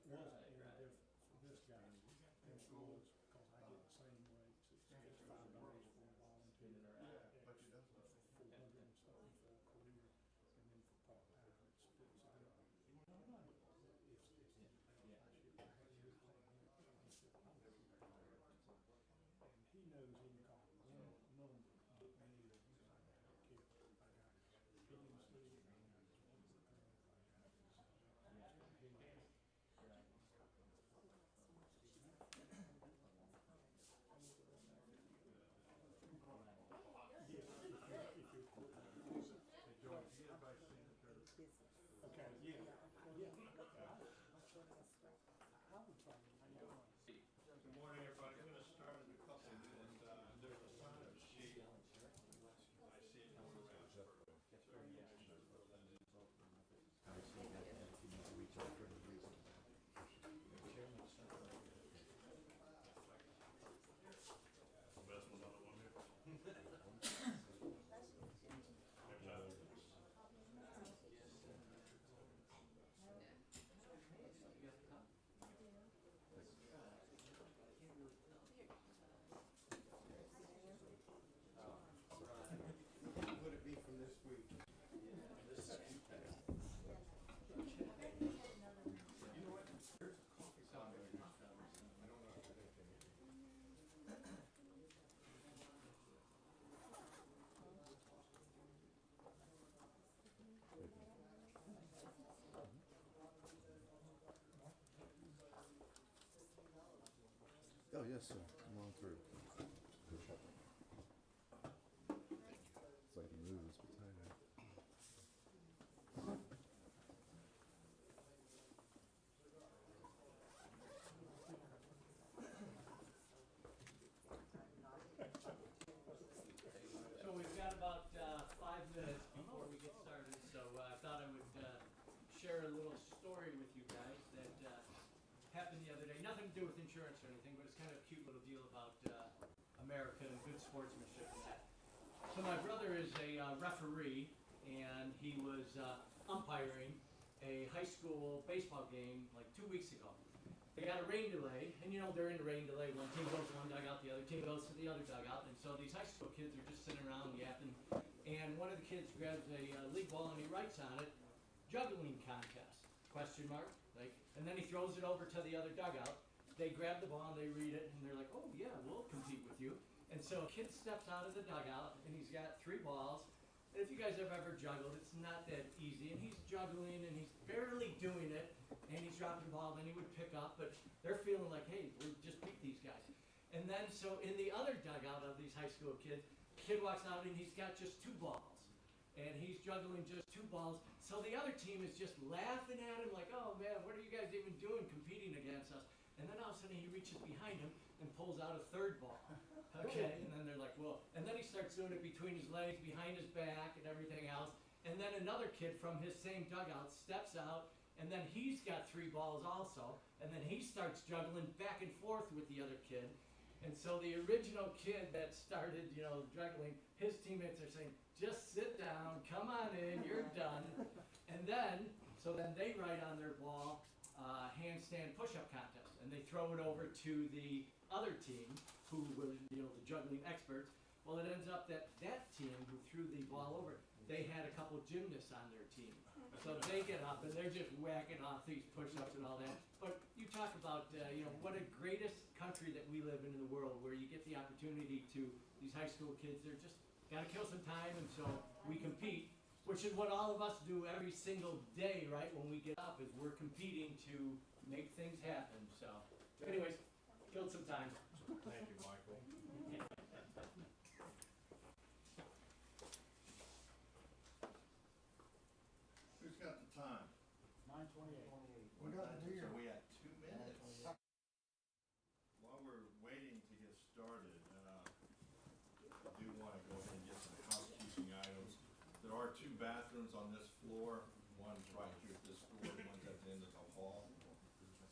wasn't any different for this guy than it was, because I get the same rates. It's $5 for a volunteer, but you don't. for 400 and something for a career, and then for part-time, it splits it up. It's, and he knows he can call one number, many of you, I got kids, I got PNC, I got okay, yeah. I would try to. Good morning, everybody. I'm going to start in a couple of minutes. There's a sign-up sheet. I see it going around. I see that if you need to reach out for the reason. Best one on the one here. Would it be from this week? Oh, yes, sir. Come on through. It's like he moves, but tighter. So we've got about 5 minutes before we get started, so I thought I would share a little story with you guys that happened the other day. Nothing to do with insurance or anything, but it's kind of a cute little deal about America and good sportsmanship and that. So my brother is a referee, and he was umpiring a high school baseball game like 2 weeks ago. They got a rain delay, and you know during the rain delay, one team goes to one dugout, the other team goes to the other dugout, and so these high school kids are just sitting around yapping, and one of the kids grabs a league ball and he writes on it, juggling contest, question mark, like, and then he throws it over to the other dugout. They grab the ball and they read it, and they're like, oh yeah, we'll compete with you. And so a kid steps out of the dugout, and he's got 3 balls. And if you guys have ever juggled, it's not that easy. And he's juggling, and he's barely doing it, and he's dropping the ball, then he would pick up, but they're feeling like, hey, we just beat these guys. And then, so in the other dugout of these high school kids, the kid walks out, and he's got just 2 balls. And he's juggling just 2 balls. So the other team is just laughing at him like, oh man, what are you guys even doing competing against us? And then all of a sudden he reaches behind him and pulls out a 3rd ball. Okay, and then they're like, whoa. And then he starts doing it between his legs, behind his back, and everything else. And then another kid from his same dugout steps out, and then he's got 3 balls also. And then he starts juggling back and forth with the other kid. And so the original kid that started, you know, juggling, his teammates are saying, just sit down, come on in, you're done. And then, so then they write on their ball, handstand push-up contest, and they throw it over to the other team who were, you know, the juggling experts. Well, it ends up that that team who threw the ball over, they had a couple gymnasts on their team. So they get up and they're just whacking off these push-ups and all that. But you talk about, you know, what a greatest country that we live in the world, where you get the opportunity to, these high school kids, they're just got to kill some time, and so we compete, which is what all of us do every single day, right? When we get up, is we're competing to make things happen. So, anyways, killed some time. Thank you, Michael. Who's got the time? 9:28. We got the So we had 2 minutes. While we're waiting to get started, I do want to go ahead and get some housekeeping items. There are 2 bathrooms on this floor. One's right here at this door, one's at the end of the hall.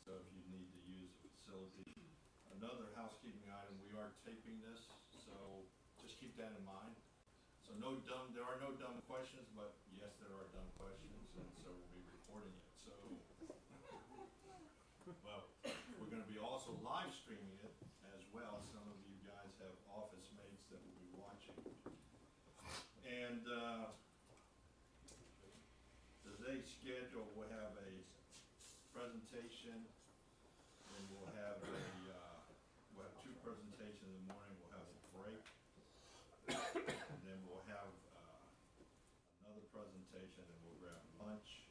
So if you need to use the facility. Another housekeeping item, we are taping this, so just keep that in mind. So there are no dumb questions, but yes, there are dumb questions, and so we'll be recording it. So Well, we're gonna be also live streaming it as well. Some of you guys have office mates that will be watching. And, today's schedule, we'll have a presentation, and we'll have two presentations in the morning, we'll have a break. And then we'll have, another presentation, and we'll grab lunch.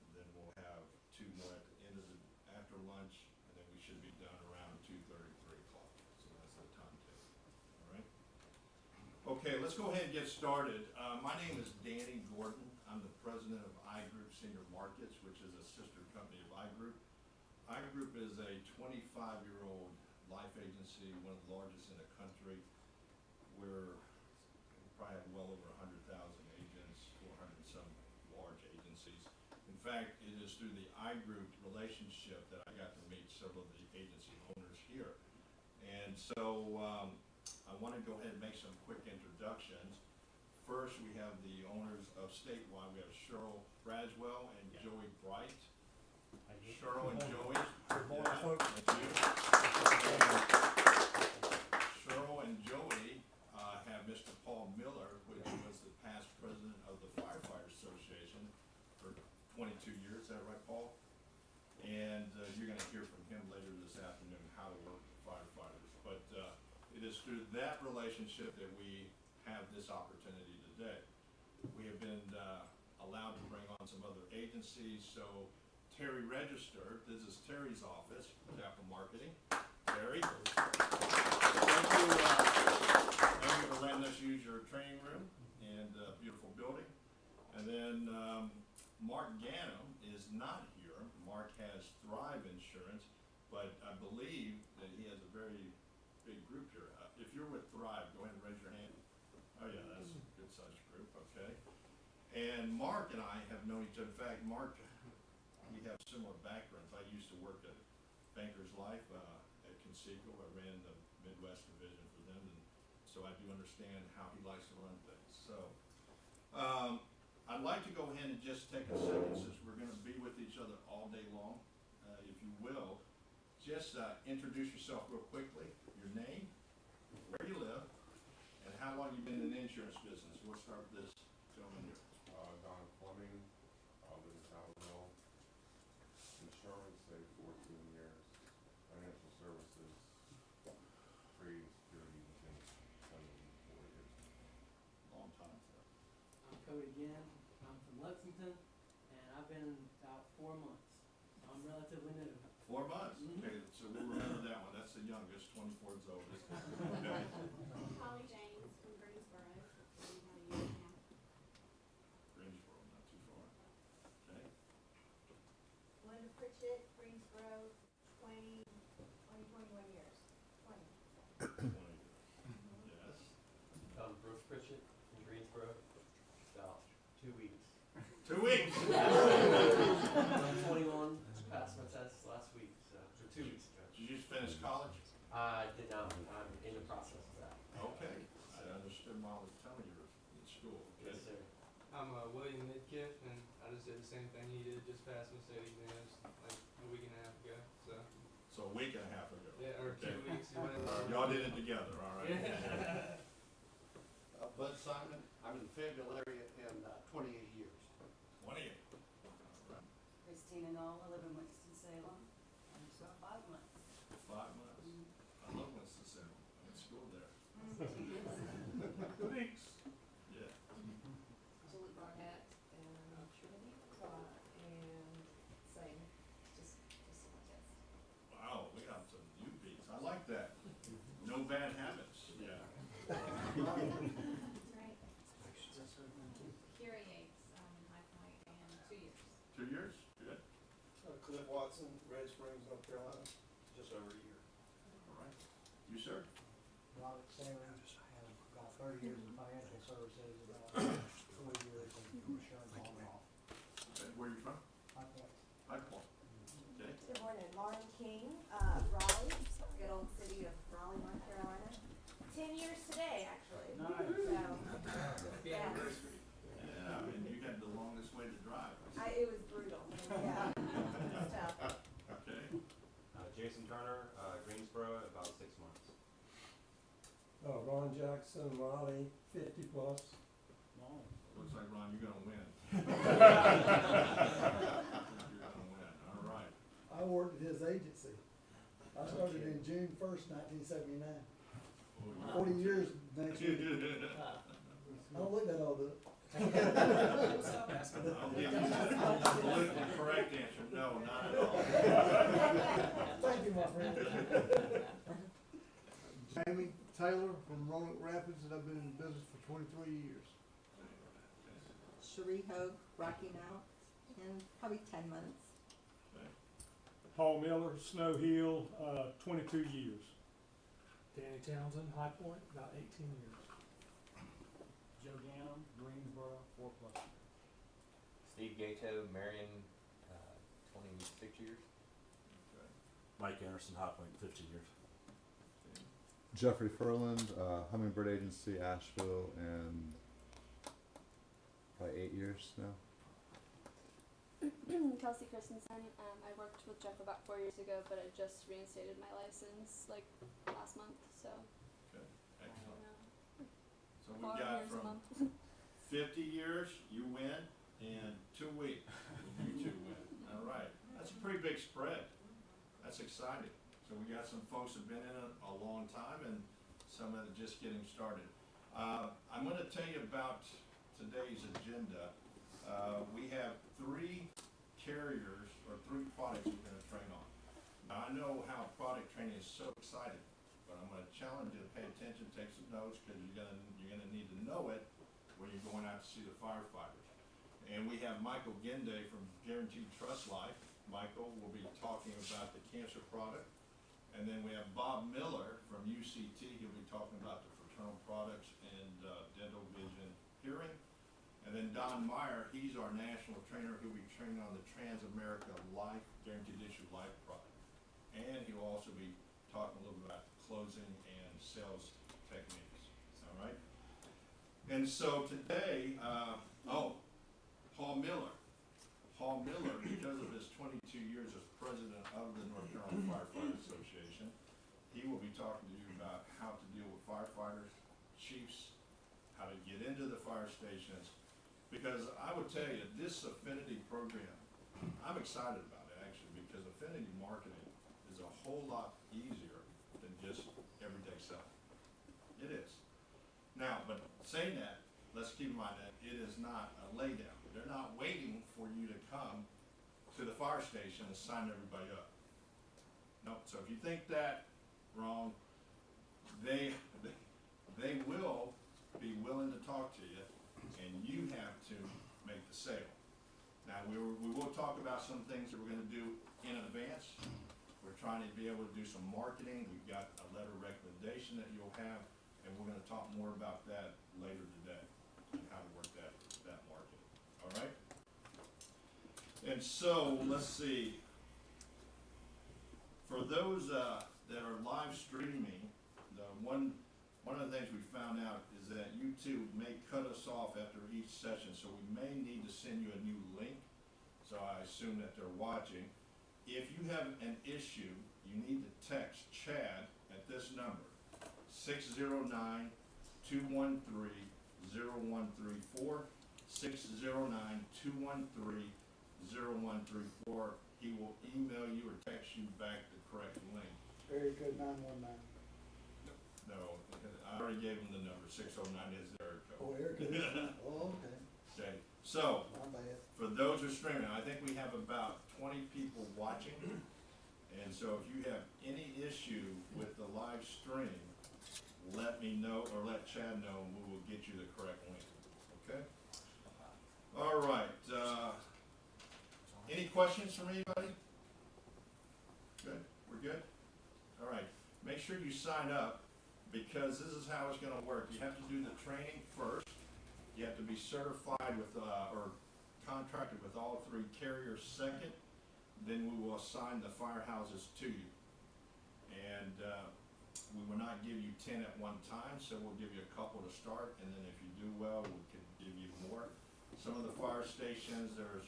And then we'll have two more at the end of the, after lunch, and then we should be done around 2:30, 3 o'clock. So that's the timetable, all right? Okay, let's go ahead and get started. My name is Danny Gordon. I'm the president of iGroup Senior Markets, which is a sister company of iGroup. iGroup is a 25-year-old life agency, one of the largest in the country. We probably have well over 100,000 agents, 400 and some large agencies. In fact, it is through the iGroup relationship that I got to meet several of the agency owners here. And so I want to go ahead and make some quick introductions. First, we have the owners of Statewide. We have Cheryl Braswell and Joey Bright. Cheryl and Joey. Good morning, folks. Cheryl and Joey have Mr. Paul Miller, which was the past president of the Firefighter Association for 22 years. Is that right, Paul? And you're going to hear from him later this afternoon how to work with firefighters. But it is through that relationship that we have this opportunity today. We have been allowed to bring on some other agencies. So Terry Register, this is Terry's office, capital marketing. Terry. Thank you for letting us use your training room and beautiful building. And then Mark Gannum is not here. Mark has Thrive Insurance, but I believe that he has a very big group here. If you're with Thrive, go ahead and raise your hand. Oh yeah, that's a good sized group, okay. And Mark and I have known each other. In fact, Mark, we have similar backgrounds. I used to work at Banker's Life at Conseco. I ran the Midwest division for them, and so I do understand how he likes to run things. So I'd like to go ahead and just take a second, since we're going to be with each other all day long, if you will, just introduce yourself real quickly, your name, where you live, and how long you've been in the insurance business. We'll start with this gentleman here. Don Fleming, live in Salvador. Insurance, say 14 years. Financial services, trade, security, and things, 4 years. Long time. I'm Cody again. I'm from Lexington, and I've been about 4 months. So I'm relatively new. 4 months? Okay, so we'll remember that one. That's the youngest, 24 is oldest. Okay. Holly James from Greensboro, been about a year and a half. Greensboro, not too far. Okay. Linda Pritchett, Greensboro, 21 years. 20. 20 years. Yes. Brooks Pritchett from Greensboro, about 2 weeks. 2 weeks. I'm 21, passed my test last week, so 2 weeks ago. Did you just finish college? I did not. I'm in the process of that. Okay. I understood while I was telling you in school. Okay. Yes, sir. I'm William Midkiff, and I just did the same thing he did, just passed my state exams like a week and a half ago. So a week and a half ago. Yeah, or Okay. 2 weeks. Y'all did it together, all right? Yeah. Bud Simon, I'm in the Fayetteville area and 28 years. 20. Christina Knoll, I live in Winston-Salem, and so 5 months. 5 months. I love Winston-Salem. I went to school there. 2 years. 2 weeks. Yeah. Julie Barnett and Trinity, and same, just like this. Wow, we got some newbies. I like that. No bad habits. Yeah. That's right. Kira Yates, High Point, and 2 years. 2 years? Good. Cliff Watson, Red Springs, North Carolina, just over a year. All right. You, sir? Robert Salem, and about 30 years in financial services, about 4 years in insurance on and off. Okay. Where are you from? High Point. High Point. Okay. Good morning, Lauren King, Raleigh, good old city of Raleigh, North Carolina. 10 years today, actually. Nice. So, yeah, Yeah, and you got the longest way to drive. it was brutal. Yeah, it's tough. Okay. Jackson, Raleigh, 50 plus. Looks like, Ron, you're gonna win. You're gonna win, all right. I worked at his agency. I started in June 1st, 1979. 40 years next week. I don't look that old, do it? I'll give you the politically correct answer, no, not at all. Thank you, my friend. Jamie Taylor from Roanoke Rapids, and I've been in business for 23 years. Cherie Hogue, Rocky Mount, in probably 10 months. Paul Miller, Snow Hill, 22 years. Danny Townsend, High Point, about 18 years. Joe Ganem, Greensboro, 4+ years. Steve Gato, Marion, 26 years. Okay. Mike Anderson, High Point, 15 years. Jeffrey Furland, Hummingbird Agency, Asheville, and probably 8 years now. Kelsey Christensen. I worked with Jeff about 4 years ago, but I just reinstated my license like last month, so. Okay, excellent. So we 4 got years a from month. 50 years, you win, and 2 weeks, you two win. All right, that's a pretty big spread. That's exciting. So we got some folks who've been in it a long time and some that are just getting started. I'm gonna tell you about today's agenda. We have 3 carriers or 3 products we're gonna train on. Now I know how product training is so exciting, but I'm gonna challenge you to pay attention, take some notes, because you're gonna need to know it when you're going out to see the firefighters. And we have Michael Gende from Guaranteed Trust Life. Michael will be talking about the cancer product. And then we have Bob Miller from UCT. He'll be talking about the fraternal products and dental, vision, hearing. And then Don Meyer, he's our national trainer who'll be training on the TransAmerica Life, Guaranteed Issue Life product. And he'll also be talking a little bit about closing and sales techniques. All right? And so today, Paul Miller. Paul Miller, because of his 22 years as president of the North Carolina Firefighter Association, he will be talking to you about how to deal with firefighters, chiefs, how to get into the fire stations. Because I would tell you, this affinity program, I'm excited about it actually, because affinity marketing is a whole lot easier than just everyday selling. It is. Now, but saying that, let's keep in mind that it is not a laydown. They're not waiting for you to come to the fire station and sign everybody up. No, so if you think that wrong, they will be willing to talk to you, and you have to make the sale. Now, we will talk about some things that we're gonna do in advance. We're trying to be able to do some marketing. We've got a letter of recommendation that you'll have, and we're gonna talk more about that later today, and how to work that marketing. All right? And so, let's see. For those that are live streaming, one of the things we found out is that YouTube may cut us off after each session, so we may need to send you a new link. So I assume that they're watching. If you have an issue, you need to text Chad at this number, 609-213-0134, 609-213-0134. He will email you or text you back the correct link. Area code 919. No, I already gave him the number. 609 is the area code. Oh, area code. Oh, okay. Okay, so My bad. for those who are streaming, I think we have about 20 people watching. And so if you have any issue with the live stream, let me know or let Chad know, and we will get you the correct link. Okay? All right. Any questions from anybody? Good? We're good? All right. Make sure you sign up, because this is how it's going to work. You have to do the training first. You have to be certified with or contracted with all 3 carriers second. Then we will assign the firehouses to you. And we will not give you 10 at one time, so we'll give you a couple to start, and then if you do well, we can give you more. Some of the fire stations, there's,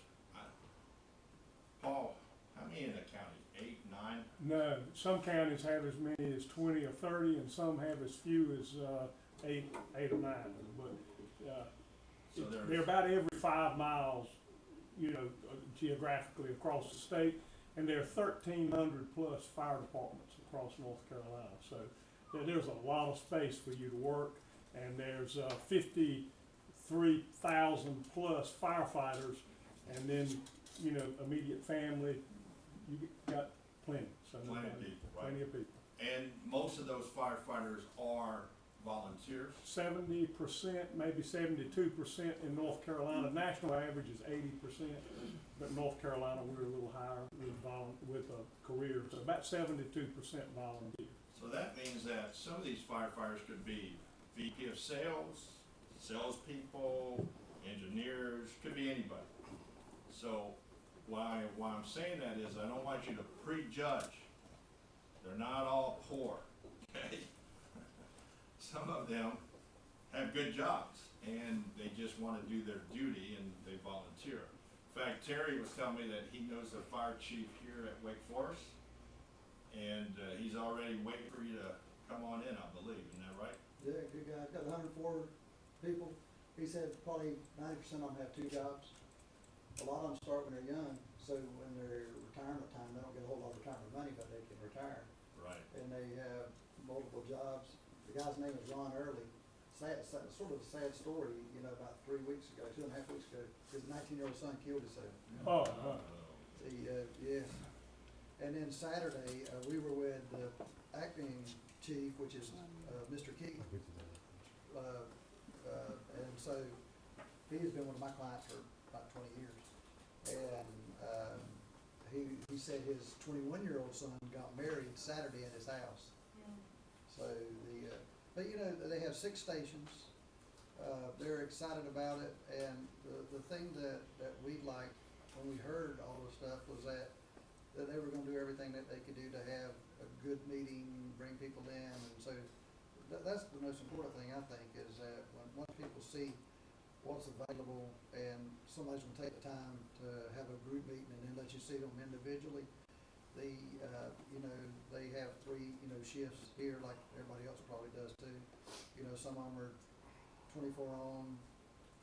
Paul, how many in the county? 8, 9? No, some counties have as many as 20 or 30, and some have as few as eight or nine, but, So there's- they're about every 5 miles, geographically across the state, and there are 1,300 plus fire departments across North Carolina, so there's a lot of space for you to work, and there's 53,000 plus firefighters, and then, immediate family, you got plenty, so. Plenty of people, right? Plenty of people. And most of those firefighters are volunteers? 70%, maybe 72% in North Carolina. National average is 80%, but North Carolina, we're a little higher with a career, so about 72% volunteer. So that means that some of these firefighters could be VP of sales, salespeople, engineers, could be anybody. So why I'm saying that is I don't want you to prejudge. They're not all poor, okay? Some of them have good jobs and they just want to do their duty and they volunteer. In fact, Terry was telling me that he knows the fire chief here at Wake Forest, and he's already waiting for you to come on in, I believe. Isn't that right? Yeah, good guy. I've got 104 people. He said probably 90% of them have 2 jobs. A lot of them start when they're young, so when they're retirement time, they don't get a whole lot of retirement money, but they can retire. Right. And they have multiple jobs. The guy's name is Ron Early. Sort of a sad story, about 3 weeks ago, 2.5 weeks ago, his 19-year-old son killed himself. Oh, Yes. And then Saturday, we were with the acting chief, which is Mr. Key. And so he has been one of my clients for about 20 years. And he said his 21-year-old son got married Saturday at his house. So but they have 6 stations. They're excited about it, and the thing that we liked when we heard all this stuff was that they were going to do everything that they could do to have a good meeting, bring people in, and so that's the most important thing I think is that once people see what's available and somebody's going to take the time to have a group meeting and then let you see them individually. They have 3, shifts here like everybody else probably does too. Some of them are 24 on,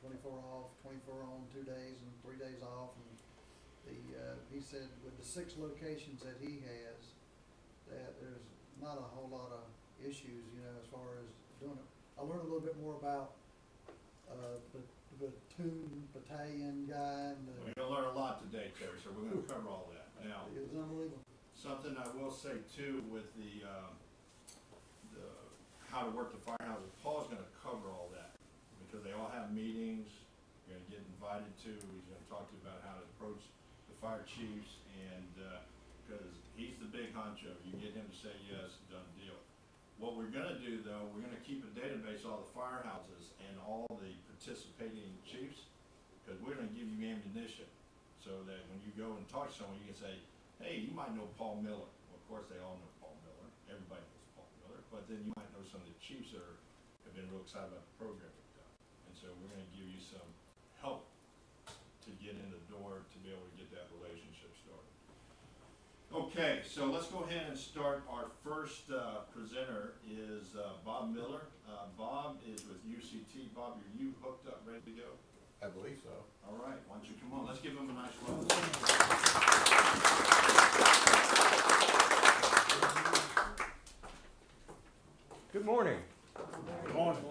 24 off, 24 on 2 days and 3 days off. And he said with the 6 locations that he has, that there's not a whole lot of issues, as far as doing it. I learned a little bit more about the platoon, battalion guy. And we're going to learn a lot today, Terry, so we're going to cover all that. Now, it was unbelievable. Something I will say too with the how to work the firehouses, Paul's going to cover all that because they all have meetings. You're going to get invited to. He's going to talk to you about how to approach the fire chiefs, and because he's the big honcho, you get him to say yes, done deal. What we're going to do though, we're going to keep a database of all the firehouses and all the participating chiefs, because we're going to give you ammunition so that when you go and talk to someone, you can say, hey, you might know Paul Miller. Well, of course, they all know Paul Miller. Everybody knows Paul Miller. But then you might know some of the chiefs that have been real excited about the program we've done. And so we're going to give you some help to get in the door to be able to get that relationship started. Okay, so let's go ahead and start. Our first presenter is Bob Miller. Bob is with UCT. Bob, are you hooked up, ready to go? I believe so. All right, why don't you come on? Let's give him a nice welcome. Good morning. Good morning.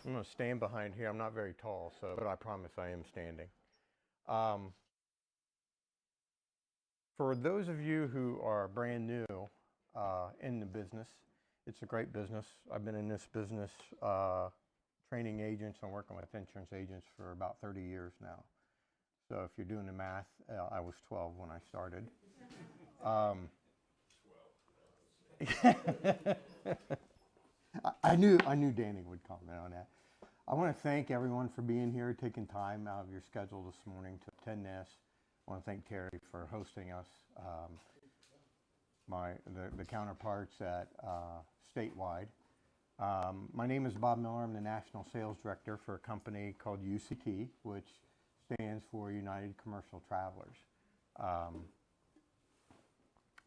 I'm going to stand behind here. I'm not very tall, but I promise I am standing. For those of you who are brand new in the business, it's a great business. I've been in this business training agents and working with insurance agents for about 30 years now. So if you're doing the math, I was 12 when I started. I knew Danny would comment on that. I want to thank everyone for being here, taking time out of your schedule this morning to attend this. I want to thank Terry for hosting us, the counterparts at statewide. My name is Bob Miller. I'm the National Sales Director for a company called UCT, which stands for United Commercial Travelers.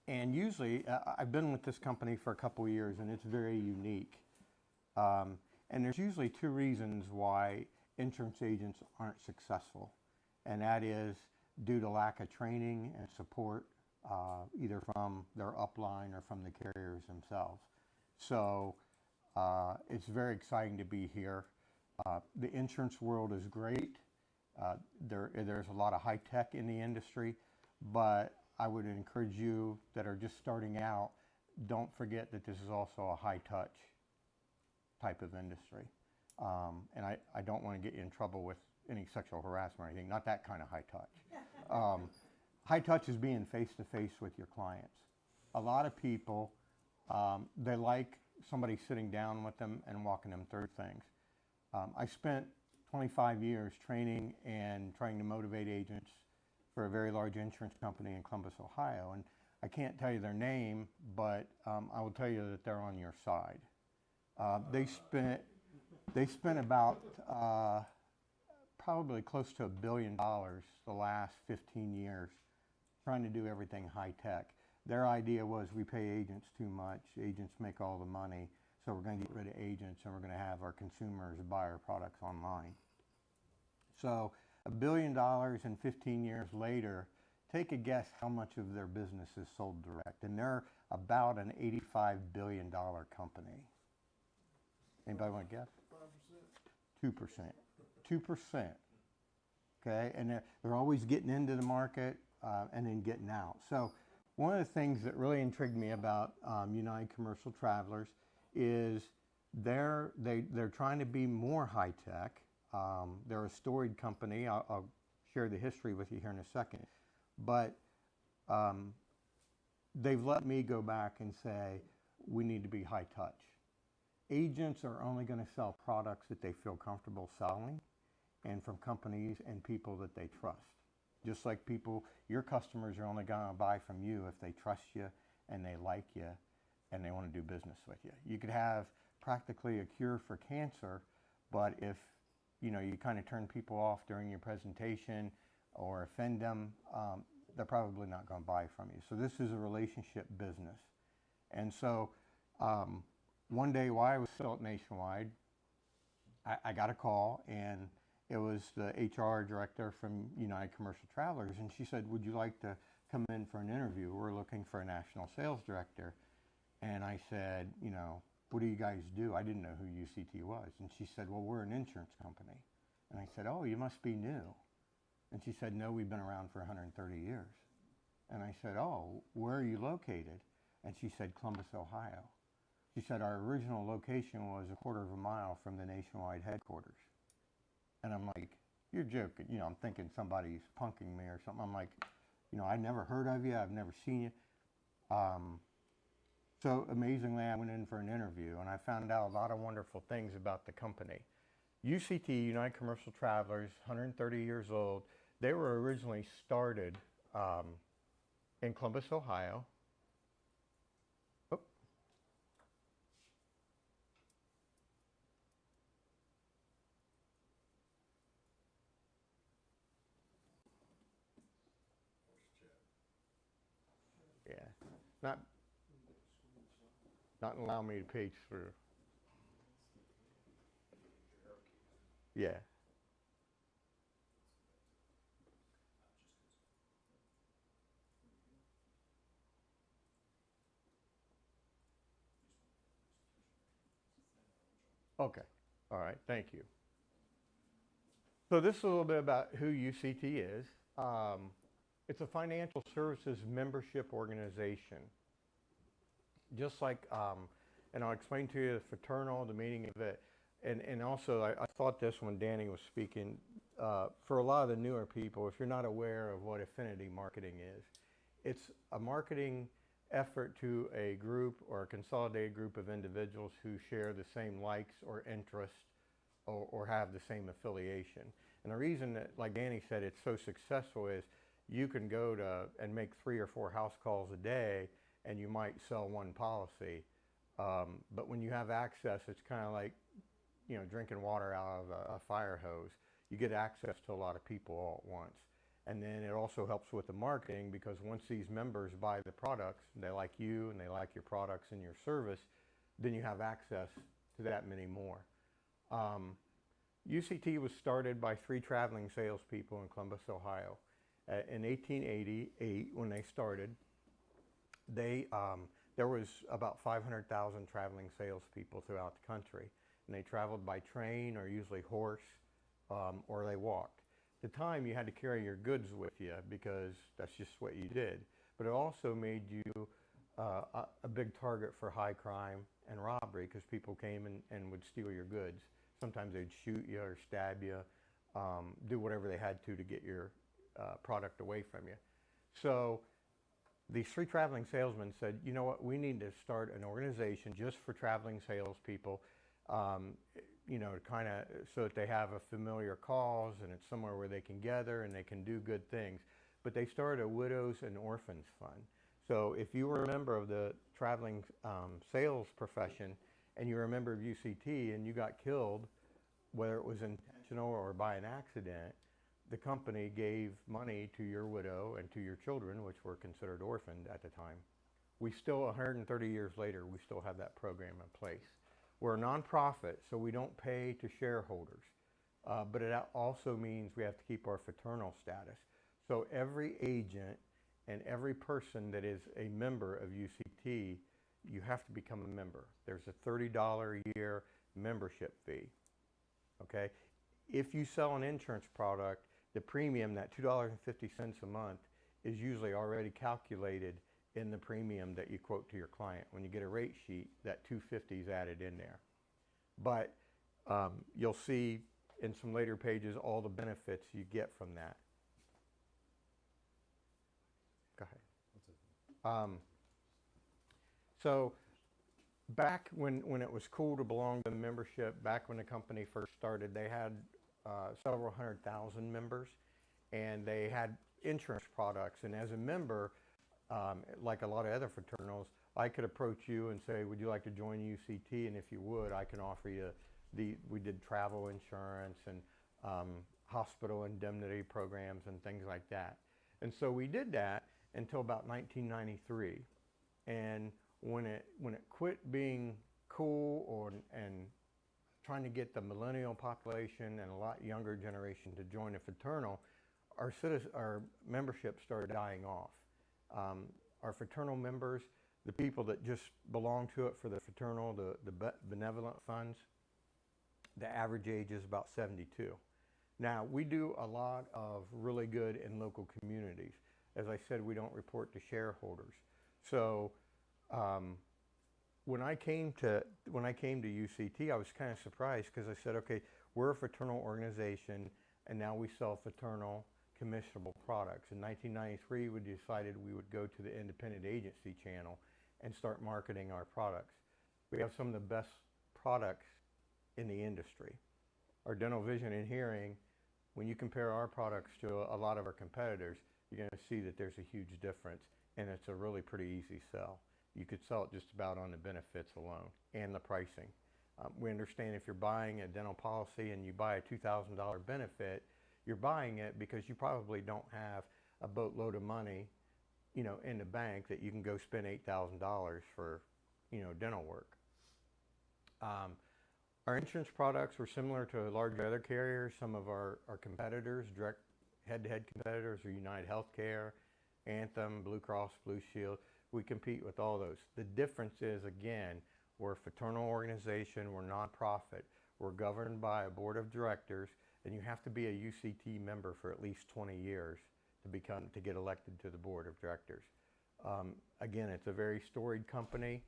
And usually, I've been with this company for a couple of years, and it's very unique. And there's usually two reasons why insurance agents aren't successful, and that is due to lack of training and support, either from their upline or from the carriers themselves. So it's very exciting to be here. The insurance world is great. There's a lot of high tech in the industry, but I would encourage you that are just starting out, don't forget that this is also a high touch type of industry. And I don't want to get you in trouble with any sexual harassment or anything, not that kind of high touch. High touch is being face to face with your clients. A lot of people, they like somebody sitting down with them and walking them through things. I spent 25 years training and trying to motivate agents for a very large insurance company in Columbus, Ohio. And I can't tell you their name, but I will tell you that they're on your side. They spent about probably close to $1 billion the last 15 years trying to do everything high tech. Their idea was we pay agents too much, agents make all the money, so we're going to get rid of agents and we're going to have our consumers buy our products online. So $1 billion and 15 years later, take a guess how much of their business is sold direct. And they're about an $85 billion company. Anybody want to guess? 2%. 2%. Okay, and they're always getting into the market and then getting out. So one of the things that really intrigued me about United Commercial Travelers is they're trying to be more high tech. They're a storied company. I'll share the history with you here in a second. But they've let me go back and say, we need to be high touch. Agents are only going to sell products that they feel comfortable selling and from companies and people that they trust. Just like people, your customers are only going to buy from you if they trust you and they like you and they want to do business with you. You could have practically a cure for cancer, but if you kind of turn people off during your presentation or offend them, they're probably not going to buy from you. So this is a relationship business. And so one day while I was still at Nationwide, I got a call, and it was the HR director from United Commercial Travelers, and she said, would you like to come in for an interview? We're looking for a national sales director. And I said, what do you guys do? I didn't know who UCT was. And she said, well, we're an insurance company. And I said, oh, you must be new. And she said, no, we've been around for 130 years. And I said, oh, where are you located? And she said, Columbus, Ohio. She said, our original location was a quarter of a mile from the Nationwide headquarters. And I'm like, you're joking. I'm thinking somebody's punking me or something. I'm like, I never heard of you. I've never seen you. So amazingly, I went in for an interview, and I found out a lot of wonderful things about the company. UCT, United Commercial Travelers, 130 years old. They were originally started in Columbus, Ohio. Yeah, not allow me to page through. Yeah. Okay. All right. Thank you. So this is a little bit about who UCT is. It's a financial services membership organization. Just like, and I'll explain to you the fraternal, the meaning of it. And also, I thought this when Danny was speaking, for a lot of the newer people, if you're not aware of what affinity marketing is, it's a marketing effort to a group or a consolidated group of individuals who share the same likes or interests or have the same affiliation. And the reason that, like Danny said, it's so successful is you can go to and make 3 or 4 house calls a day and you might sell one policy. But when you have access, it's kind of like, drinking water out of a fire hose. You get access to a lot of people all at once. And then it also helps with the marketing, because once these members buy the products, they like you and they like your products and your service, then you have access to that many more. UCT was started by 3 traveling salespeople in Columbus, Ohio. In 1888, when they started, there was about 500,000 traveling salespeople throughout the country, and they traveled by train or usually horse, or they walked. At the time, you had to carry your goods with you because that's just what you did. But it also made you a big target for high crime and robbery because people came and would steal your goods. Sometimes they'd shoot you or stab you, do whatever they had to get your product away from you. So these 3 traveling salesmen said, you know what, we need to start an organization just for traveling salespeople, you know, kind of so that they have a familiar cause and it's somewhere where they can gather and they can do good things. But they started a Widows and Orphans Fund. So if you were a member of the traveling sales profession and you're a member of UCT and you got killed, whether it was intentional or by an accident, the company gave money to your widow and to your children, which were considered orphaned at the time. We still, 130 years later, we still have that program in place. We're a nonprofit, so we don't pay to shareholders, but it also means we have to keep our fraternal status. So every agent and every person that is a member of UCT, you have to become a member. There's a $30 a year membership fee, okay? If you sell an insurance product, the premium, that $2.50 a month, is usually already calculated in the premium that you quote to your client. When you get a rate sheet, that $2.50 is added in there. But you'll see in some later pages all the benefits you get from that. Go ahead. So back when it was cool to belong to the membership, back when the company first started, they had several 100,000 members, and they had insurance products. And as a member, like a lot of other fraternals, I could approach you and say, would you like to join UCT? And if you would, I can offer you we did travel insurance and hospital indemnity programs and things like that. And so we did that until about 1993. And when it quit being cool and trying to get the millennial population and a lot younger generation to join a fraternal, our membership started dying off. Our fraternal members, the people that just belong to it for the fraternal, the benevolent funds, the average age is about 72. Now, we do a lot of really good in local communities. As I said, we don't report to shareholders. So when I came to UCT, I was kind of surprised because I said, okay, we're a fraternal organization, and now we sell fraternal commissionable products. In 1993, we decided we would go to the independent agency channel and start marketing our products. We have some of the best products in the industry. Our dental, vision, and hearing, when you compare our products to a lot of our competitors, you're going to see that there's a huge difference, and it's a really pretty easy sell. You could sell it just about on the benefits alone and the pricing. We understand if you're buying a dental policy and you buy a $2,000 benefit, you're buying it because you probably don't have a boatload of money, you know, in the bank that you can go spend $8,000 for, you know, dental work. Our insurance products were similar to large other carriers. Some of our competitors, direct head-to-head competitors, are United Healthcare, Anthem, Blue Cross, Blue Shield. We compete with all those. The difference is, again, we're a fraternal organization, we're nonprofit, we're governed by a board of directors, and you have to be a UCT member for at least 20 years to get elected to the board of directors. Again, it's a very storied company,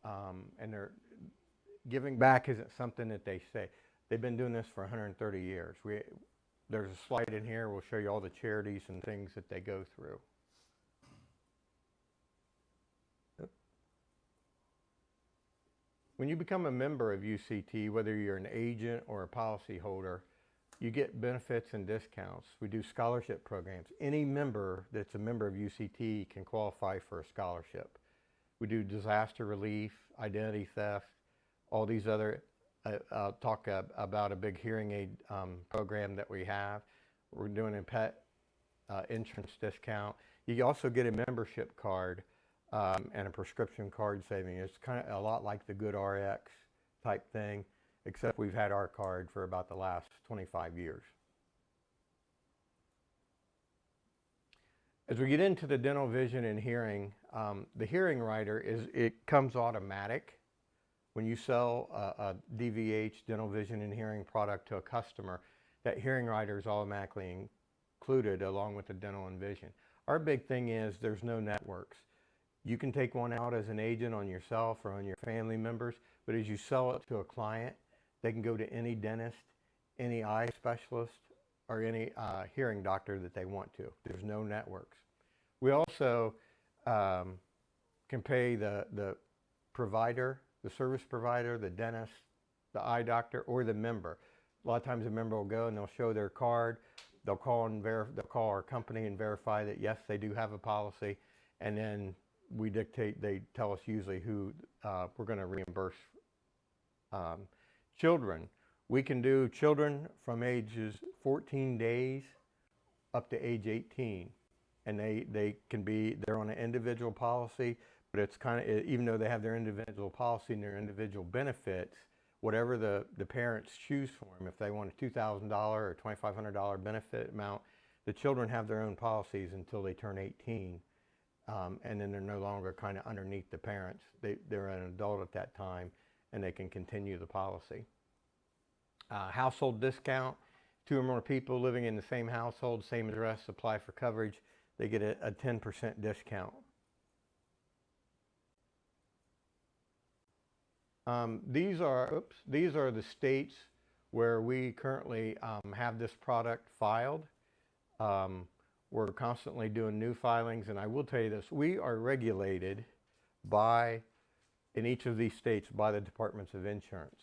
and giving back isn't something that they say. They've been doing this for 130 years. There's a slide in here, we'll show you all the charities and things that they go through. When you become a member of UCT, whether you're an agent or a policyholder, you get benefits and discounts. We do scholarship programs. Any member that's a member of UCT can qualify for a scholarship. We do disaster relief, identity theft, all these other, I'll talk about a big hearing aid program that we have. We're doing a pet insurance discount. You also get a membership card and a prescription card saving. It's kind of a lot like the Good RX type thing, except we've had our card for about the last 25 years. As we get into the dental, vision, and hearing, the hearing rider it comes automatic. When you sell a DVH, dental, vision, and hearing product to a customer, that hearing rider is automatically included along with the dental and vision. Our big thing is there's no networks. You can take one out as an agent on yourself or on your family members, but as you sell it to a client, they can go to any dentist, any eye specialist, or any hearing doctor that they want to. There's no networks. We also can pay the provider, the service provider, the dentist, the eye doctor, or the member. A lot of times the member will go and they'll show their card. They'll call our company and verify that yes, they do have a policy, and then we dictate. They tell us usually who we're going to reimburse. Children, we can do children from ages 14 days up to age 18, and they're on an individual policy, but it's kind of, even though they have their individual policy and their individual benefits, whatever the parents choose for them, if they want a $2,000 or $2,500 benefit amount, the children have their own policies until they turn 18, and then they're no longer kind of underneath the parents. They're an adult at that time, and they can continue the policy. Household discount, 2 or more people living in the same household, same address, apply for coverage, they get a 10% discount. These are the states where we currently have this product filed. We're constantly doing new filings, and I will tell you this, we are regulated in each of these states by the departments of insurance.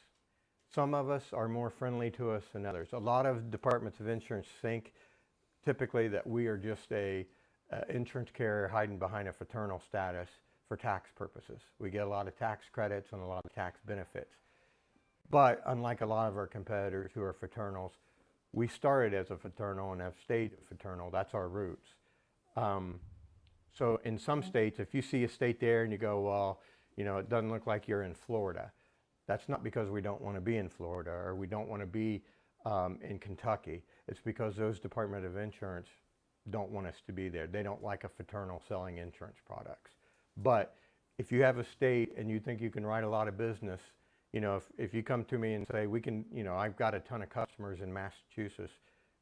Some of us are more friendly to us than others. A lot of departments of insurance think typically that we are just a insurance carrier hiding behind a fraternal status for tax purposes. We get a lot of tax credits and a lot of tax benefits. But unlike a lot of our competitors who are fraternals, we started as a fraternal and have stayed a fraternal. That's our roots. So in some states, if you see a state there and you go, well, you know, it doesn't look like you're in Florida, that's not because we don't want to be in Florida or we don't want to be in Kentucky. It's because those Department of Insurance don't want us to be there. They don't like a fraternal selling insurance products. But if you have a state and you think you can write a lot of business, you know, if you come to me and say, we can, you know, I've got a ton of customers in Massachusetts,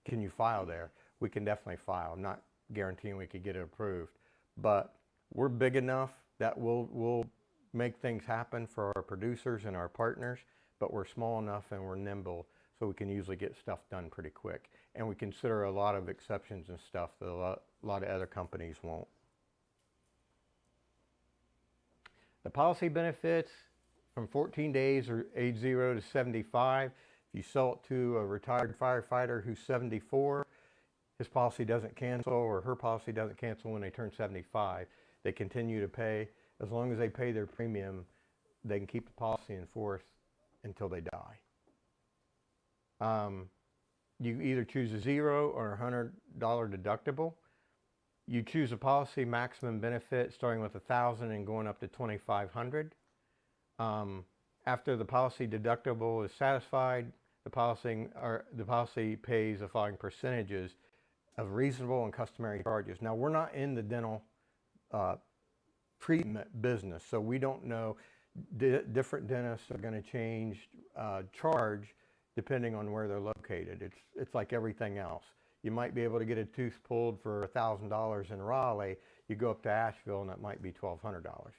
can you file there? We can definitely file. I'm not guaranteeing we could get it approved, but we're big enough that we'll make things happen for our producers and our partners, but we're small enough and we're nimble, so we can usually get stuff done pretty quick. And we consider a lot of exceptions and stuff that a lot of other companies won't. The policy benefits from 14 days or age 0 to 75. If you sell it to a retired firefighter who's 74, his policy doesn't cancel or her policy doesn't cancel when they turn 75. They continue to pay. As long as they pay their premium, they can keep the policy in force until they die. You either choose a $0 or $100 deductible. You choose a policy maximum benefit starting with $1,000 and going up to $2,500. After the policy deductible is satisfied, the policy pays the following percentages of reasonable and customary charges. Now, we're not in the dental treatment business, so we don't know. Different dentists are going to change charge depending on where they're located. It's like everything else. You might be able to get a tooth pulled for $1,000 in Raleigh. You go up to Asheville and it might be $1,200.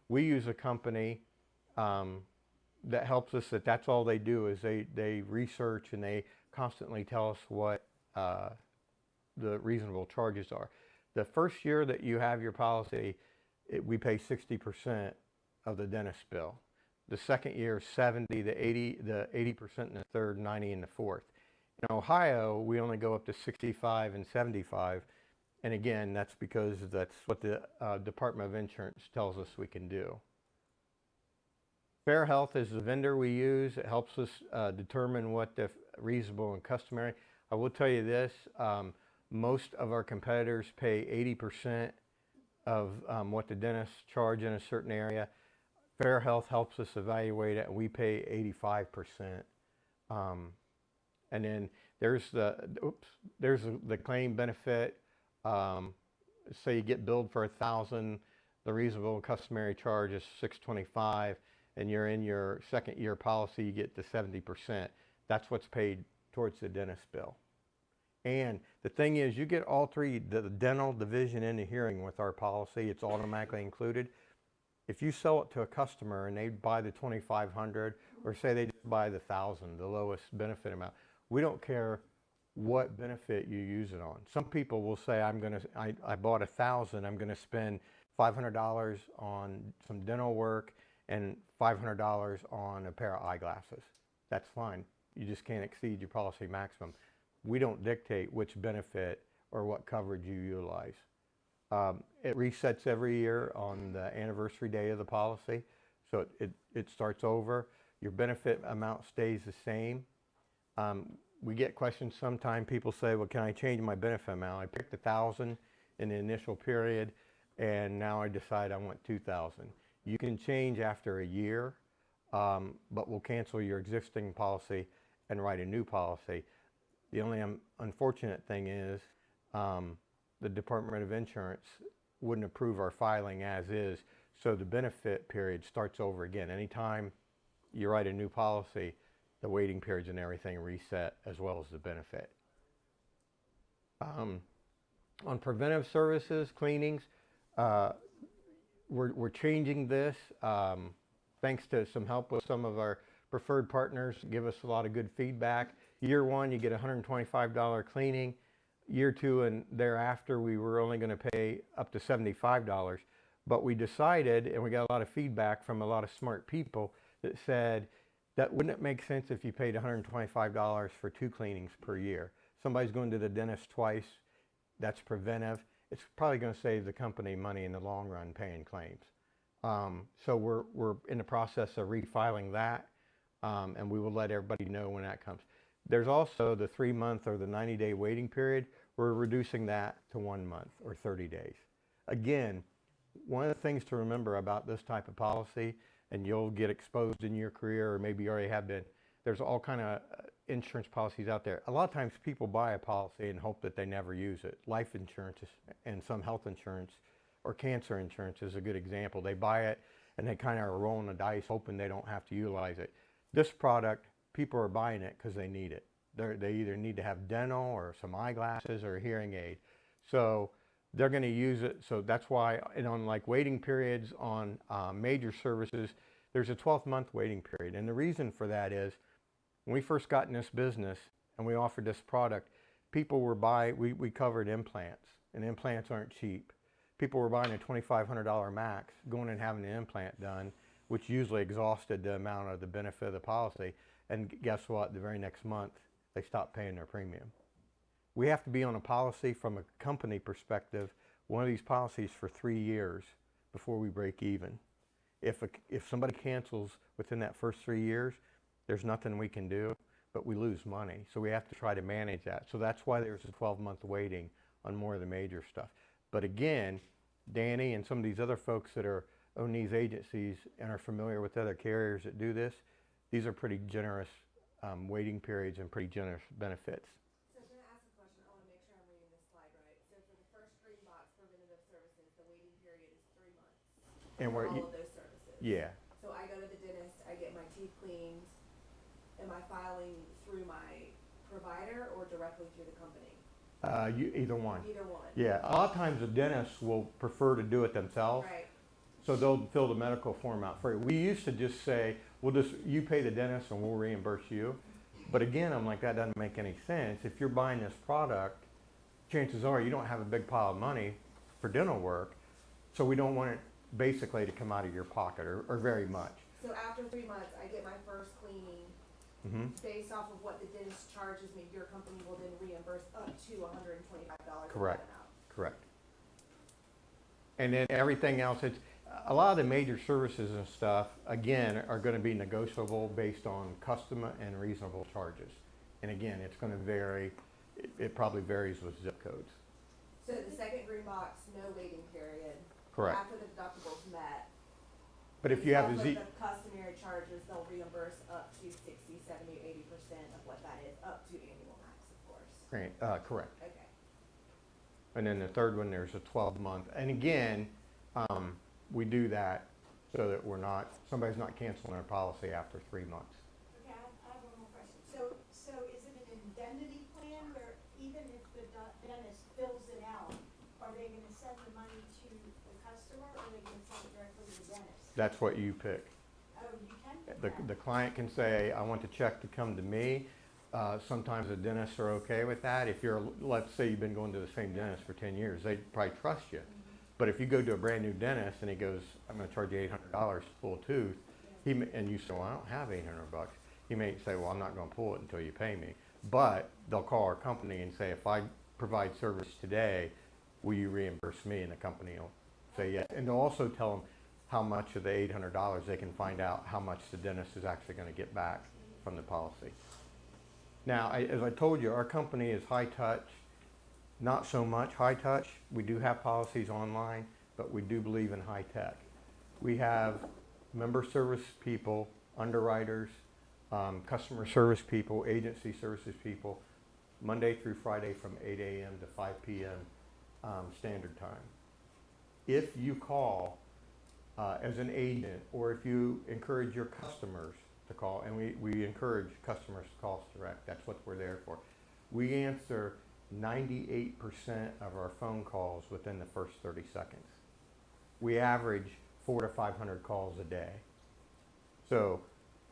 We use a company that helps us. That's all they do is they research and they constantly tell us what the reasonable charges are. The first year that you have your policy, we pay 60% of the dentist bill. The second year, 70, the 80% in the third, 90 in the fourth. In Ohio, we only go up to 65 and 75. And again, that's because that's what the Department of Insurance tells us we can do. Fair Health is the vendor we use. It helps us determine what the reasonable and customary. I will tell you this, most of our competitors pay 80% of what the dentists charge in a certain area. Fair Health helps us evaluate it, and we pay 85%. And then there's the claim benefit. Say you get billed for $1,000, the reasonable and customary charge is $625, and you're in your second year policy, you get the 70%. That's what's paid towards the dentist bill. And the thing is, you get all three, the dental, the vision, and the hearing with our policy. It's automatically included. If you sell it to a customer and they buy the $2,500, or say they just buy the $1,000, the lowest benefit amount, we don't care what benefit you use it on. Some people will say, I bought $1,000, I'm gonna spend $500 on some dental work and $500 on a pair of eyeglasses. That's fine. You just can't exceed your policy maximum. We don't dictate which benefit or what coverage you utilize. It resets every year on the anniversary day of the policy, so it starts over. Your benefit amount stays the same. We get questions sometimes. People say, well, can I change my benefit amount? I picked $1,000 in the initial period, and now I decide I want $2,000. You can change after a year, but we'll cancel your existing policy and write a new policy. The only unfortunate thing is the Department of Insurance wouldn't approve our filing as is, so the benefit period starts over again. Anytime you write a new policy, the waiting periods and everything reset, as well as the benefit. On preventive services, cleanings, we're changing this thanks to some help with some of our preferred partners. Give us a lot of good feedback. Year one, you get $125 cleaning. Year two and thereafter, we were only going to pay up to $75. But we decided, and we got a lot of feedback from a lot of smart people that said, that wouldn't it make sense if you paid $125 for 2 cleanings per year? Somebody's going to the dentist twice, that's preventive. It's probably going to save the company money in the long run paying claims. So we're in the process of refiling that, and we will let everybody know when that comes. There's also the 3-month or the 90-day waiting period. We're reducing that to 1 month or 30 days. Again, one of the things to remember about this type of policy, and you'll get exposed in your career, or maybe you already have been, there's all kind of insurance policies out there. A lot of times people buy a policy and hope that they never use it. Life insurance and some health insurance or cancer insurance is a good example. They buy it and they kind of are rolling the dice hoping they don't have to utilize it. This product, people are buying it because they need it. They either need to have dental or some eyeglasses or a hearing aid. So they're going to use it. So that's why, and on like waiting periods on major services, there's a 12-month waiting period. And the reason for that is when we first got in this business and we offered this product, people were we covered implants, and implants aren't cheap. People were buying a $2,500 max, going and having an implant done, which usually exhausted the amount of the benefit of the policy. And guess what? The very next month, they stopped paying their premium. We have to be on a policy from a company perspective, one of these policies for 3 years before we break even. If somebody cancels within that first 3 years, there's nothing we can do, but we lose money. So we have to try to manage that. So that's why there's a 12-month waiting on more of the major stuff. But again, Danny and some of these other folks that own these agencies and are familiar with other carriers that do this, these are pretty generous waiting periods and pretty generous benefits. So I'm going to ask a question. I want to make sure I'm reading this slide right. So for the first green box, preventative services, the waiting period is 3 months And for all of those services. Yeah. So I go to the dentist, I get my teeth cleaned. Am I filing through my provider or directly through the company? Either one. Either one. Yeah, a lot of times the dentists will prefer to do it themselves. Right. So they'll fill the medical form out for you. We used to just say, you pay the dentist and we'll reimburse you. But again, I'm like, that doesn't make any sense. If you're buying this product, chances are you don't have a big pile of money for dental work. So we don't want it basically to come out of your pocket or very much. So after 3 months, I get my first cleaning. Based off of what the dentist charges me, your company will then reimburse up to $125. Correct. Correct. And then everything else, a lot of the major services and stuff, again, are going to be negotiable based on custom and reasonable charges. And again, it's going to vary. It probably varies with zip codes. So the second green box, no waiting period. Correct. After the deductible's met. But if you have a Off of Z, the customary charges, they'll reimburse up to 60, 70, 80% of what that is, up to annual max, of course. correct. Okay. And then the third one, there's a 12-month. And again, we do that so that somebody's not canceling their policy after 3 months. Okay, I have one more question. So is it an indemnity plan where even if the dentist fills it out, are they gonna send the money to the customer or are they gonna send it directly to the dentist? That's what you pick. Oh, you can do that? The client can say, I want the check to come to me. Sometimes the dentists are okay with that. If let's say you've been going to the same dentist for 10 years, they probably trust you. But if you go to a brand new dentist and he goes, I'm going to charge you $800 to pull a tooth, and you say, well, I don't have $800. He may say, well, I'm not going to pull it until you pay me. But they'll call our company and say, if I provide service today, will you reimburse me? And the company will say yes. And they'll also tell them how much of the $800 they can find out how much the dentist is actually going to get back from the policy. Now, as I told you, our company is high touch. Not so much high touch. We do have policies online, but we do believe in high tech. We have member service people, underwriters, customer service people, agency services people, Monday through Friday from 8 a.m. to 5 p.m. Standard time. If you call as an agent, or if you encourage your customers to call, and we encourage customers to call us direct, that's what we're there for. We answer 98% of our phone calls within the first 30 seconds. We average 400 to 500 calls a day. So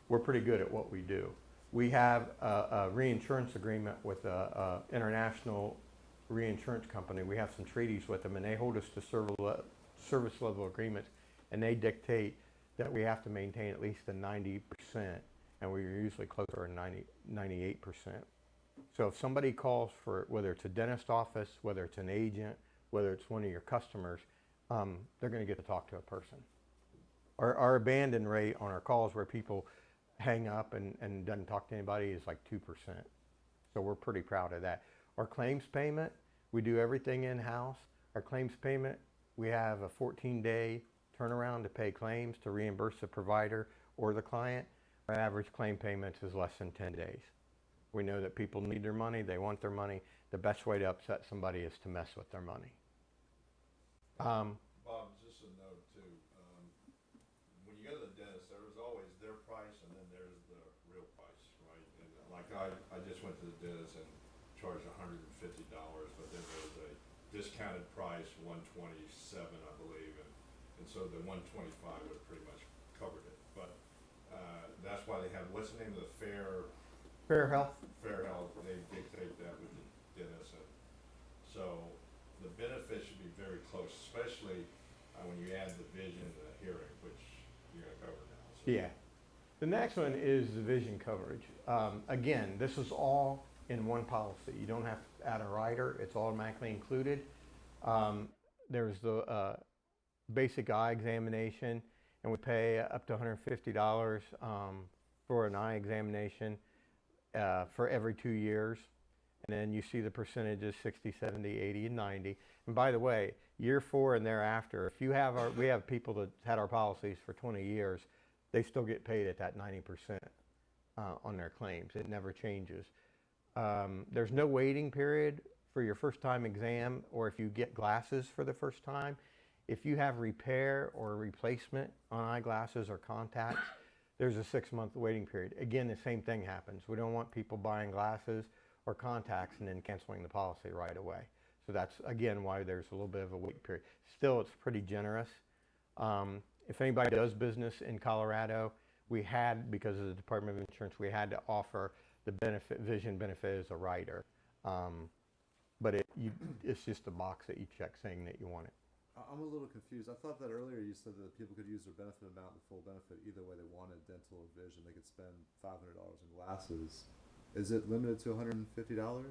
we're pretty good at what we do. We have a reinsurance agreement with an international reinsurance company. We have some treaties with them, and they hold us to service level agreements, and they dictate that we have to maintain at least a 90%, and we're usually closer to 98%. So if somebody calls for, whether it's a dentist office, whether it's an agent, whether it's one of your customers, they're going to get to talk to a person. Our abandon rate on our calls where people hang up and doesn't talk to anybody is like 2%. So we're pretty proud of that. Our claims payment, we do everything in-house. Our claims payment, we have a 14-day turnaround to pay claims to reimburse the provider or the client. Our average claim payments is less than 10 days. We know that people need their money, they want their money. The best way to upset somebody is to mess with their money. Bob, just a note too. When you go to the dentist, there's always their price and then there's the real price, right? And like I just went to the dentist and charged $150, but then there was a discounted price, $127, I believe, and so the $125 would have pretty much covered it. But that's why they have, what's the name of the Fair Health. Fair Health, they dictate that with the dentist. And so the benefits should be very close, especially when you add the vision and the hearing, which you're going to cover now. So. Yeah. The next one is the vision coverage. Again, this is all in one policy. You don't have to add a rider. It's automatically included. There's the basic eye examination, and we pay up to $150 for an eye examination for every 2 years. And then you see the percentages, 60, 70, 80, and 90. And by the way, year 4 and thereafter, if you have we have people that had our policies for 20 years, they still get paid at that 90% on their claims. It never changes. There's no waiting period for your first time exam, or if you get glasses for the first time. If you have repair or replacement on eyeglasses or contacts, there's a 6-month waiting period. Again, the same thing happens. We don't want people buying glasses or contacts and then canceling the policy right away. So that's, again, why there's a little bit of a wait period. Still, it's pretty generous. If anybody does business in Colorado, we had, because of the Department of Insurance, we had to offer the vision benefit as a rider. But it's just a box that you check saying that you want it. I'm a little confused. I thought that earlier you said that people could use their benefit amount and full benefit either way they wanted, dental or vision. They could spend $500 on glasses. Is it limited to $150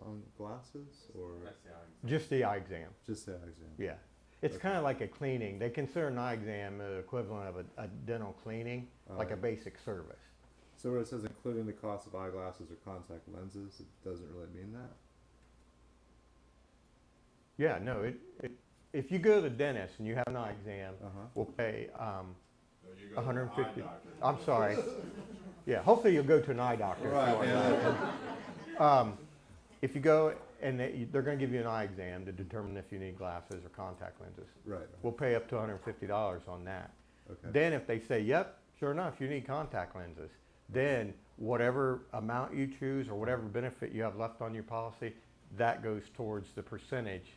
on glasses, or just the eye exam? Just the eye exam. Yeah, it's kind of like a cleaning. They consider an eye exam the equivalent of a dental cleaning, like a basic service. So where it says including the cost of eyeglasses or contact lenses, it doesn't really mean that. Yeah, no. If you go to the dentist and you have an eye exam, we'll pay. you go to an eye 150. doctor. I'm sorry. Yeah, hopefully you'll go to an eye doctor. if you Right, want yeah. If you go and they're going to give you an eye exam to determine if you need glasses or contact lenses. Right. We'll pay up to $150 on that. Okay. Then if they say, yep, sure enough, you need contact lenses, then whatever amount you choose or whatever benefit you have left on your policy, that goes towards the percentage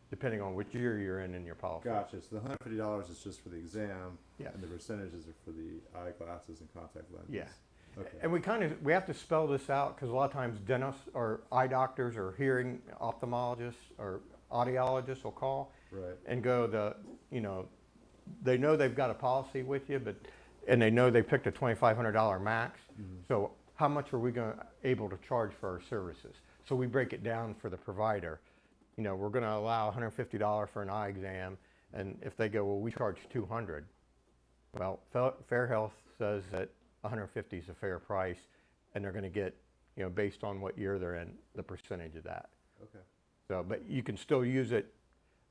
depending on which year you're in your policy. Gotcha. So the $150 is just for the exam, Yes. and the percentages are for the eyeglasses and contact lenses. Yeah. Okay. And we have to spell this out because a lot of times dentists or eye doctors or hearing ophthalmologists or audiologists will call Right. and go they know they've got a policy with you, and they know they picked a $2,500 max. Mhm. So how much are we able to charge for our services? So we break it down for the provider. We're going to allow $150 for an eye exam, and if they go, well, we charge $200. Well, Fair Health says that $150 is a fair price, and they're going to get, based on what year they're in, the percentage of that. Okay. So, but you can still use it,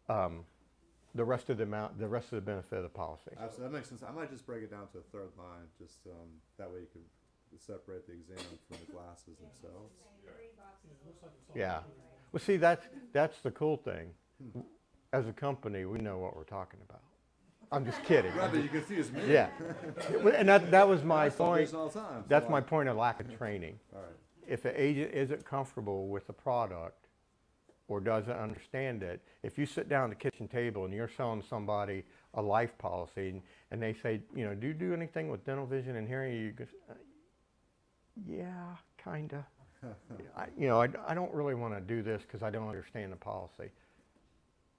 the rest of the benefit of the policy. Absolutely, that makes sense. I might just break it down to a third line, just that way you can separate the exam from the glasses themselves. Yeah. Well, see, that's the cool thing. As a company, we know what we're talking about. I'm just kidding. Right, but you confused me. Yeah. And that was my I tell point. this all the time, That's so my point of lack of training. All right. If an agent isn't comfortable with the product or doesn't understand it, if you sit down at the kitchen table and you're selling somebody a life policy and they say, do you do anything with dental vision and hearing? You go, yeah, kind of. I don't really want to do this because I don't understand the policy.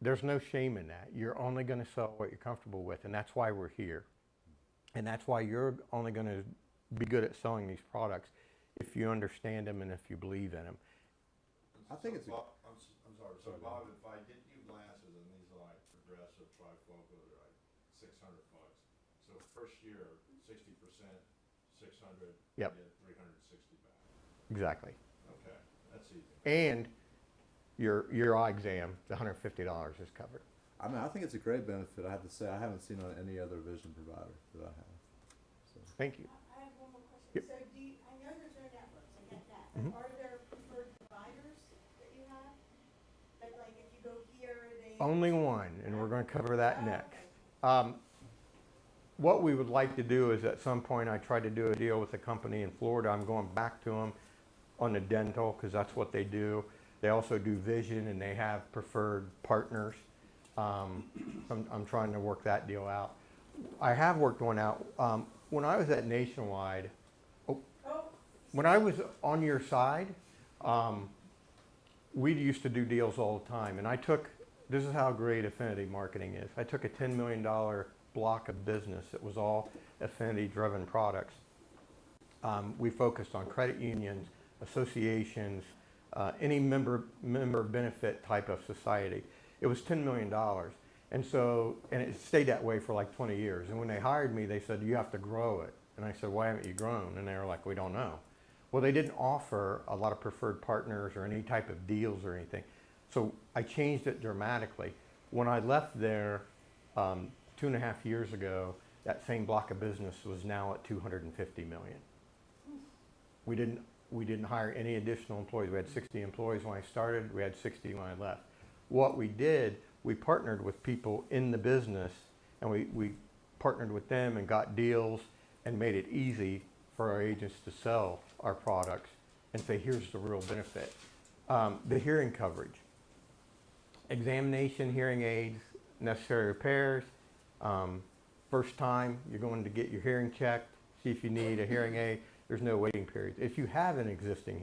There's no shame in that. You're only going to sell what you're comfortable with, and that's why we're here. And that's why you're only going to be good at selling these products if you understand them and if you believe in them. I think it's. I'm sorry. So Bob, if I get you glasses and these are like progressive trifocal, they're like $600. So first year, 60%, 600. Yep. You get 360 back. Exactly. Okay, that's easy. And your eye exam, the $150 is covered. I mean, I think it's a great benefit. I have to say, I haven't seen on any other vision provider that I have. So. Thank you. I have one more question. Yep. So I know there's no networks, I get that. Mhm. Are there preferred providers that you have? That like if you go here, they. Only one, and we're going to cover that next. What we would like to do is at some point I try to do a deal with a company in Florida. I'm going back to them on the dental because that's what they do. They also do vision and they have preferred partners. I'm trying to work that deal out. I have worked one out. When I was at Nationwide, when I was on your side, we used to do deals all the time. And this is how great affinity marketing is. I took a $10 million block of business. It was all affinity-driven products. We focused on credit unions, associations, any member benefit type of society. It was $10 million. And it stayed that way for like 20 years. And when they hired me, they said, you have to grow it. And I said, why haven't you grown? And they were like, we don't know. Well, they didn't offer a lot of preferred partners or any type of deals or anything. So I changed it dramatically. When I left there 2.5 years ago, that same block of business was now at $250 million. We didn't hire any additional employees. We had 60 employees when I started. We had 60 when I left. What we did, we partnered with people in the business, and we partnered with them and got deals and made it easy for our agents to sell our products and say, here's the real benefit. The hearing coverage. Examination, hearing aids, necessary repairs. First time you're going to get your hearing checked, see if you need a hearing aid. There's no waiting period. If you have an existing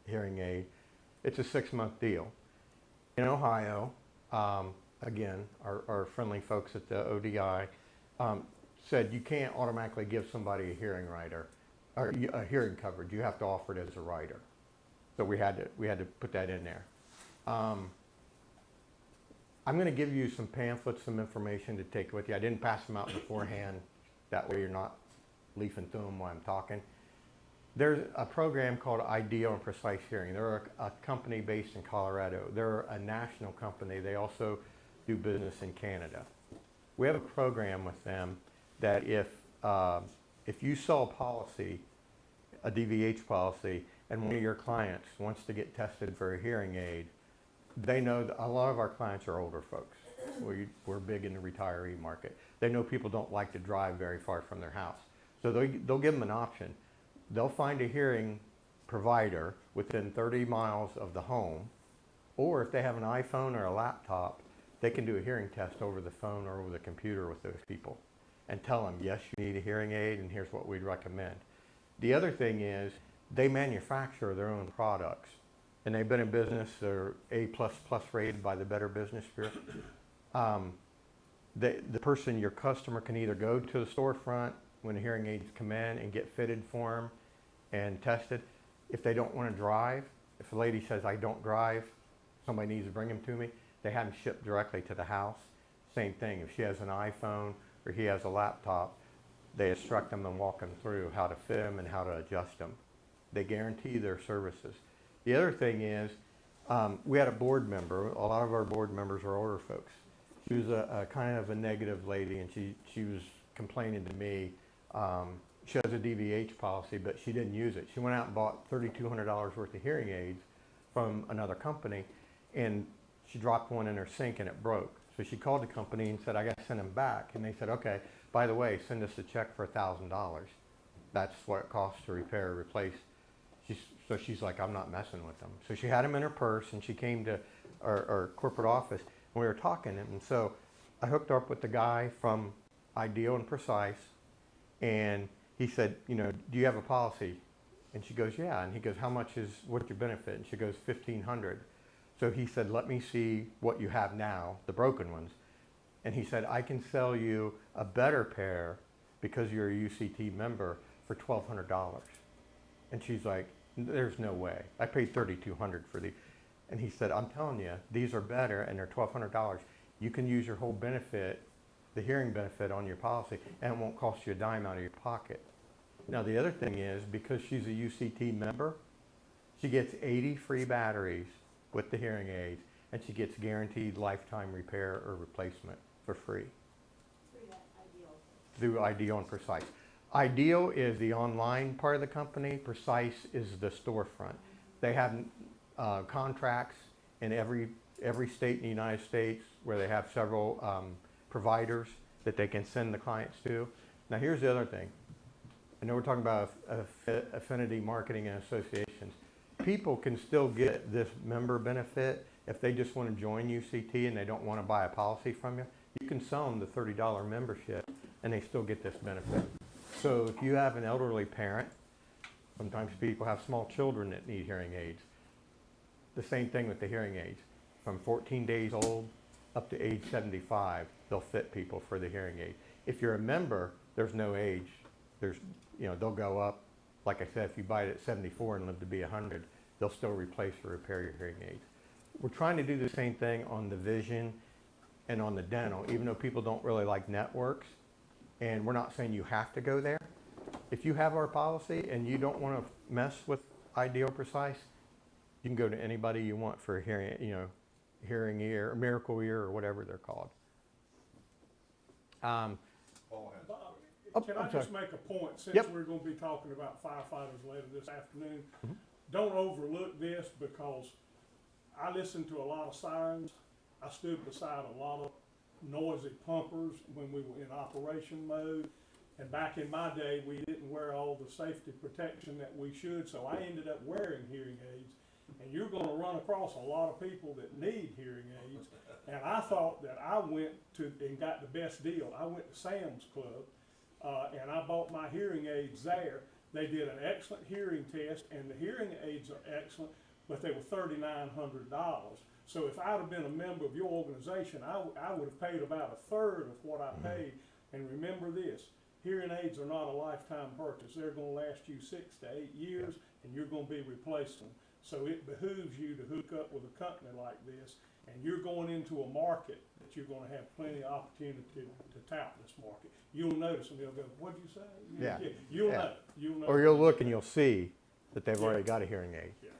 hearing aid, it's a 6-month deal. In Ohio, again, our friendly folks at the ODI said you can't automatically give somebody a hearing rider or a hearing coverage. You have to offer it as a rider. So we had to put that in there. I'm going to give you some pamphlets, some information to take with you. I didn't pass them out beforehand. That way you're not leafing through them while I'm talking. There's a program called Ideal and Precise Hearing. They're a company based in Colorado. They're a national company. They also do business in Canada. We have a program with them that if you sell a policy, a DVH policy, and one of your clients wants to get tested for a hearing aid, they know that a lot of our clients are older folks. We're big in the retiree market. They know people don't like to drive very far from their house. So they'll give them an option. They'll find a hearing provider within 30 miles of the home, or if they have an iPhone or a laptop, they can do a hearing test over the phone or over the computer with those people and tell them, yes, you need a hearing aid and here's what we'd recommend. The other thing is they manufacture their own products, and they've been in business. They're A++ rated by the Better Business Bureau. The person, your customer, can either go to the storefront when the hearing aids come in and get fitted for them and tested. If they don't want to drive, if a lady says, I don't drive, somebody needs to bring them to me, they have them shipped directly to the house. Same thing, if she has an iPhone or he has a laptop, they instruct them and walk them through how to fit them and how to adjust them. They guarantee their services. The other thing is, we had a board member. A lot of our board members are older folks. She was a kind of a negative lady, and she was complaining to me. She has a DVH policy, but she didn't use it. She went out and bought $3,200 worth of hearing aids from another company, and she dropped one in her sink and it broke. So she called the company and said, I got to send them back. And they said, okay, by the way, send us a check for $1,000. That's what it costs to repair or replace. So she's like, I'm not messing with them. So she had them in her purse, and she came to our corporate office, and we were talking. And so I hooked her up with the guy from Ideal and Precise, and he said, you know, do you have a policy? And she goes, yeah. And he goes, what's your benefit? And she goes, $1,500. So he said, let me see what you have now, the broken ones. And he said, I can sell you a better pair because you're a UCT member for $1,200. And she's like, there's no way. I paid $3,200 for these. And he said, I'm telling you, these are better and they're $1,200. You can use your whole benefit, the hearing benefit, on your policy, and it won't cost you a dime out of your pocket. Now the other thing is, because she's a UCT member, she gets 80 free batteries with the hearing aids, and she gets guaranteed lifetime repair or replacement for free. Through that Ideal. Through Ideal and Precise. Ideal is the online part of the company. Precise is the storefront. They have contracts in every state in the United States where they have several providers that they can send the clients to. Now here's the other thing. I know we're talking about affinity marketing and associations. People can still get this member benefit if they just want to join UCT and they don't want to buy a policy from you. You can sell them the $30 membership and they still get this benefit. So if you have an elderly parent, sometimes people have small children that need hearing aids. The same thing with the hearing aids. From 14 days old up to age 75, they'll fit people for the hearing aid. If you're a member, there's no age. They'll go up. Like I said, if you buy it at 74 and live to be 100, they'll still replace or repair your hearing aids. We're trying to do the same thing on the vision and on the dental, even though people don't really like networks. And we're not saying you have to go there. If you have our policy and you don't want to mess with Ideal Precise, you can go to anybody you want for a hearing ear, or miracle ear, or whatever they're called. Can I just make a point, since we're going to be talking about firefighters later this afternoon? Mm-hmm. Don't overlook this, because I listened to a lot of sirens. I stood beside a lot of noisy pumpers when we were in operation mode. And back in my day, we didn't wear all the safety protection that we should, so I ended up wearing hearing aids. And you're going to run across a lot of people that need hearing aids. And I thought that I went to and got the best deal. I went to Sam's Club. And I bought my hearing aids there. They did an excellent hearing test, and the hearing aids are excellent, but they were $3,900. So if I'd have been a member of your organization, I would have paid about a third of what I paid. And remember this, hearing aids are not a lifetime purchase. They're going to last you 6 to 8 years, and you're going to be replacing them. So it behooves you to hook up with a company like this, and you're going into a market that you're going to have plenty of opportunity to tap this market. You'll notice them. They'll go, what'd you say? Yeah. You'll know. You'll know. Or you'll look and you'll see that they've already got a hearing aid. Yeah.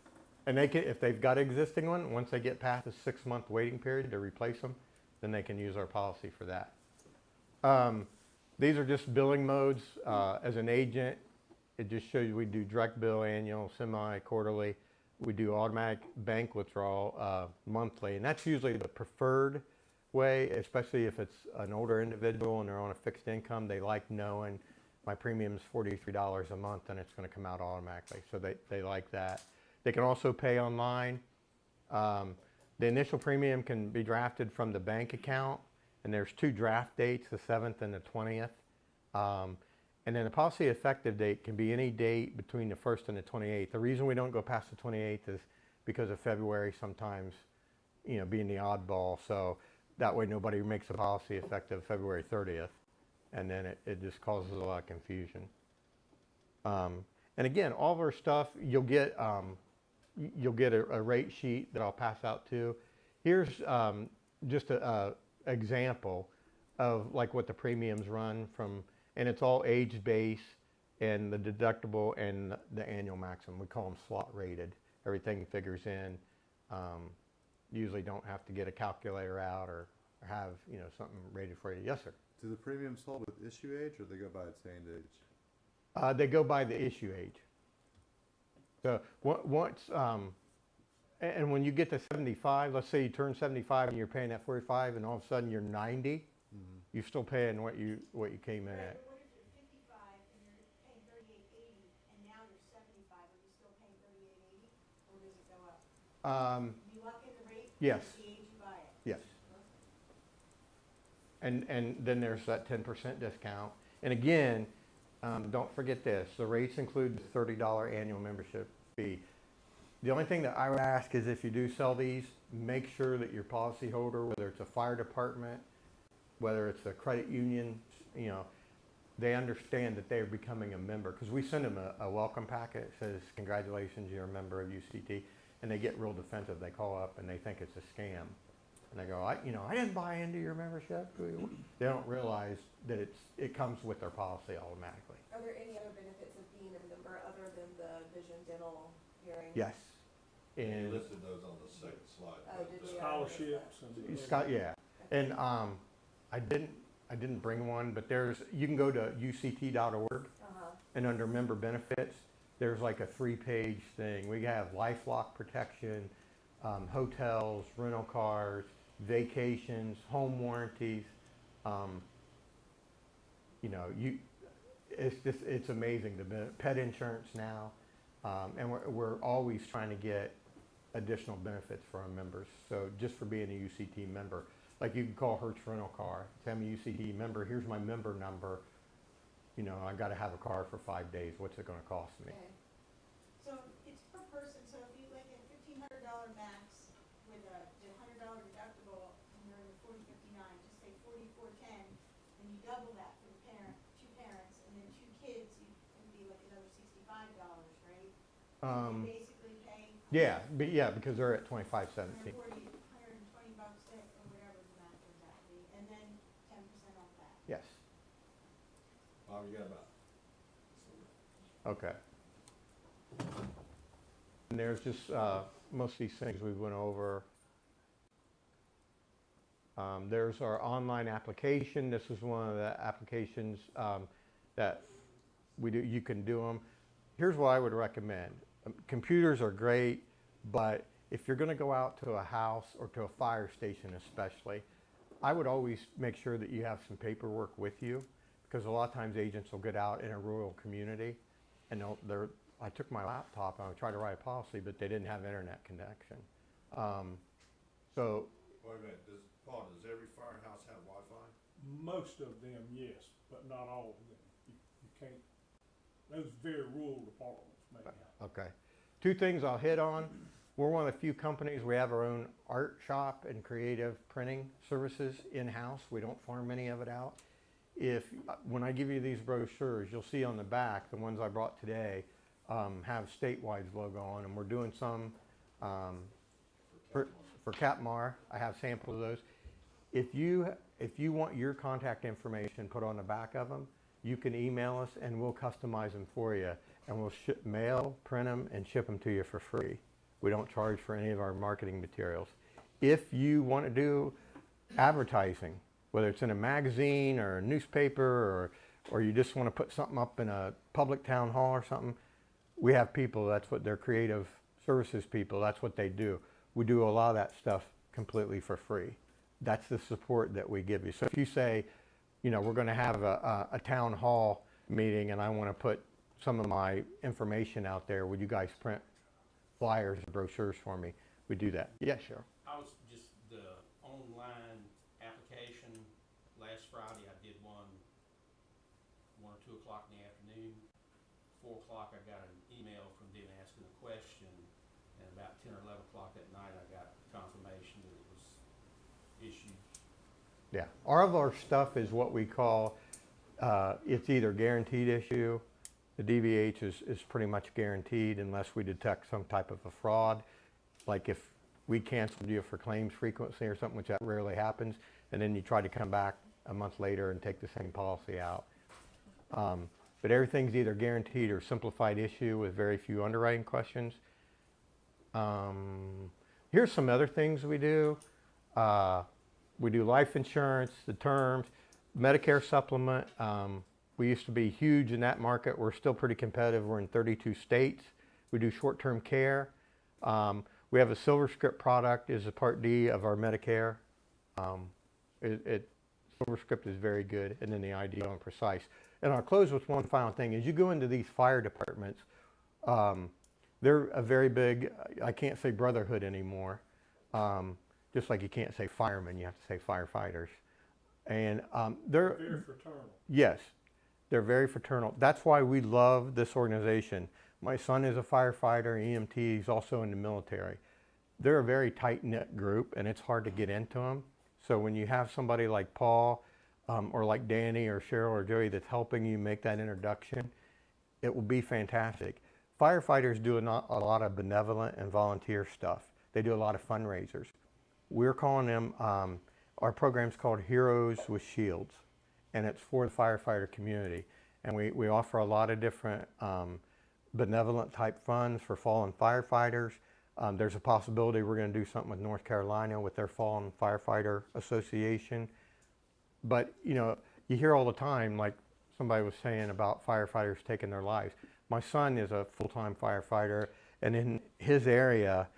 And they can, if they've got an existing one, once they get past the 6-month waiting period to replace them, then they can use our policy for that. These are just billing modes. As an agent, it just shows you we do direct bill, annual, semi, quarterly. We do automatic bank withdrawal monthly, and that's usually the preferred way, especially if it's an older individual and they're on a fixed income. They like knowing my premium is $43 a month and it's going to come out automatically, so they like that. They can also pay online. The initial premium can be drafted from the bank account, and there's 2 draft dates, the 7th and the 20th. And then the policy effective date can be any date between the 1st and the 28th. The reason we don't go past the 28th is because of February sometimes, you know, being the oddball. So that way nobody makes a policy effective February 30th. And then it just causes a lot of confusion. And again, all of our stuff, you'll get a rate sheet that I'll pass out too. Here's just a example of like what the premiums run from, and it's all age-based, and the deductible and the annual maximum. We call them slot rated. Everything figures in. Usually don't have to get a calculator out or have, you know, something rated for you. Yes, sir. Do the premiums hold with issue age, or they go by attained age? They go by the issue age. So once, and when you get to 75, let's say you turn 75 and you're paying that 45, and all of a sudden you're 90, you're still paying what you came in at. What if you're 55 and you're paying $38.80 and now you're 75, are you still paying $38.80, or does it go up? You lock in the rate? Yes. The age you buy it? Yes. And then there's that 10% discount. And again, don't forget this, the rates include the $30 annual membership fee. The only thing that I would ask is if you do sell these, make sure that your policyholder, whether it's a fire department, whether it's a credit union, you know, they understand that they're becoming a member. Because we send them a welcome packet that says, congratulations, you're a member of UCT. And they get real defensive. They call up and they think it's a scam. And they go, I didn't buy into your membership. They don't realize that it comes with their policy automatically. Are there any other benefits of being a member other than the vision, dental, hearing? Yes. You And listed those on the second slide. Oh, but, did we? Scholarships and. Scott, yeah. And I didn't bring one, but you can go to uct.org, and under member benefits, there's like a 3-page thing. We have LifeLock protection, hotels, rental cars, vacations, home warranties. You know, it's amazing. The pet insurance now, and we're always trying to get additional benefits for our members. So just for being a UCT member, like you can call Hertz Rental Car, say I'm a UCT member, here's my member number. You know, I've got to have a car for 5 days. What's it going to cost me? Okay. So it's per person, so if you like a $1,500 max with a $100 deductible and you're in the 4059, just say 4410, and you double that for the two parents, and then 2 kids, it'd be like another $65, right? You basically pay. Yeah, because they're at 2517. 120 bucks or whatever the math turns out to be, and then 10% off that. Yes. You got about. Okay. And there's just most of these things we went over. There's our online application. This is one of the applications that we do. You can do them. Here's what I would recommend. Computers are great, but if you're going to go out to a house or to a fire station especially, I would always make sure that you have some paperwork with you, because a lot of times agents will get out in a rural community and I took my laptop and I tried to write a policy, but they didn't have internet connection. So. Wait a minute, Paul, does every firehouse have Wi-Fi? Most of them, yes, but not all of them. You can't, those very rural departments may have. Okay. 2 things I'll hit on. We're one of the few companies, we have our own art shop and creative printing services in-house. We don't farm any of it out. When I give you these brochures, you'll see on the back, the ones I brought today, have Statewide's logo on them. We're doing some for Capmar. I have samples of those. If you want your contact information put on the back of them, you can email us and we'll customize them for you. And we'll mail, print them, and ship them to you for free. We don't charge for any of our marketing materials. If you want to do advertising, whether it's in a magazine or a newspaper, or you just want to put something up in a public town hall or something, we have people, that's what they're creative services people, that's what they do. We do a lot of that stuff completely for free. That's the support that we give you. So if you say, you know, we're going to have a town hall meeting and I want to put some of my information out there, would you guys print flyers or brochures for me? We do that. Yeah, sure. I was just the online application last Friday. I did one 1 or 2 o'clock in the afternoon. 4 o'clock, I got an email from them asking a question, and about 10 or 11 o'clock at night, I got confirmation that it was issued. Yeah, all of our stuff is what we call, it's either guaranteed issue. The DVH is pretty much guaranteed unless we detect some type of a fraud. Like if we canceled you for claims frequency or something, which that rarely happens, and then you try to come back a month later and take the same policy out. But everything's either guaranteed or simplified issue with very few underwriting questions. Here's some other things we do. We do life insurance, the terms, Medicare supplement. We used to be huge in that market. We're still pretty competitive. We're in 32 states. We do short-term care. We have a Silver Script product is a Part D of our Medicare. Silver Script is very good, and then the Ideal and Precise. And I'll close with one final thing. As you go into these fire departments, they're a very big, I can't say brotherhood anymore. Just like you can't say firemen, you have to say firefighters. And they're Very fraternal. Yes, they're very fraternal. That's why we love this organization. My son is a firefighter, EMT, he's also in the military. They're a very tight-knit group, and it's hard to get into them. So when you have somebody like Paul, or like Danny or Cheryl or Joey that's helping you make that introduction, it will be fantastic. Firefighters do a lot of benevolent and volunteer stuff. They do a lot of fundraisers. We're calling them, our program's called Heroes with Shields, and it's for the firefighter community. And we offer a lot of different benevolent type funds for fallen firefighters. There's a possibility we're going to do something with North Carolina with their Fallen Firefighter Association. But, you know, you hear all the time, like somebody was saying about firefighters taking their lives. My son is a full-time firefighter, and in his area,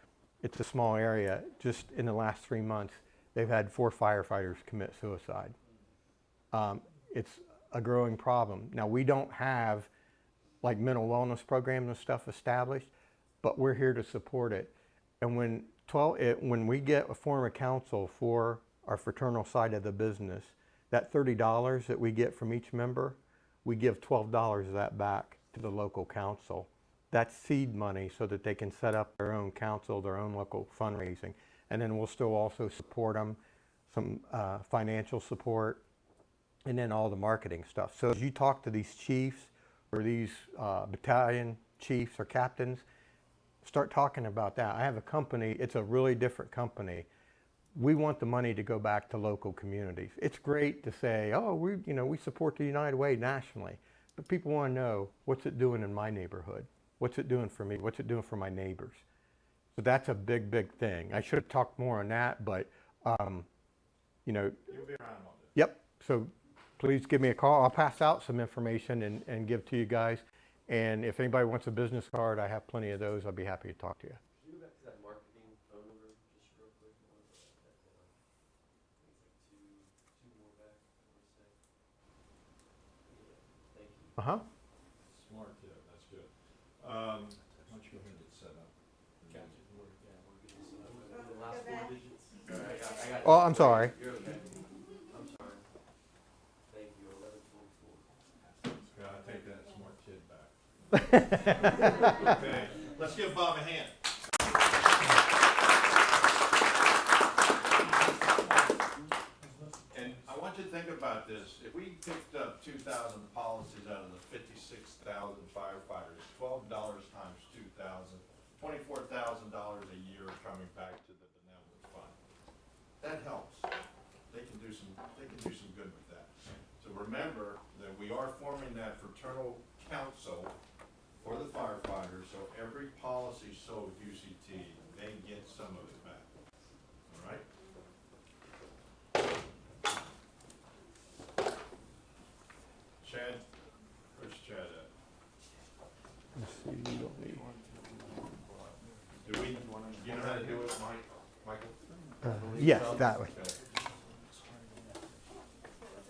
it's a small area, just in the last 3 months, they've had 4 firefighters commit suicide. It's a growing problem. Now, we don't have like mental wellness programs and stuff established, but we're here to support it. And when we get a form of counsel for our fraternal side of the business, that $30 that we get from each member, we give $12 of that back to the local council. That's seed money so that they can set up their own council, their own local fundraising. And then we'll still also support them, some financial support, and then all the marketing stuff. So as you talk to these chiefs or these battalion chiefs or captains, start talking about that. I have a company, it's a really different company. We want the money to go back to local communities. It's great to say, oh, we support the United Way nationally, but people want to know, what's it doing in my neighborhood? What's it doing for me? What's it doing for my neighbors? So that's a big, big thing. I should have talked more on that, but you know. You'll be around on this. Yep. So please give me a call. I'll pass out some information and give to you guys. And if anybody wants a business card, I have plenty of those. I'll be happy to talk to you. Can you go back to that marketing phone number just real quick? I want to write that down. I think it's like two more back, I want to say. Yeah, thank you. Uh-huh. Smart tip, that's good. Why don't you go ahead and get set up? Gotcha. We're getting set up. The last 4 digits. Sorry, I got Oh, I'm sorry. You're okay. I'm sorry. Thank you. 1124. Gotta take that smart kid back. Okay, let's give Bob a hand. And I want you to think about this. If we picked up 2,000 policies out of the 56,000 firefighters, $12 times 2,000, $24,000 a year coming back to the benevolent fund. That helps. They can do some good with that. So remember that we are forming that fraternal council for the firefighters, so every policy sold UCT, they get some of it back. All right? Yes, that way.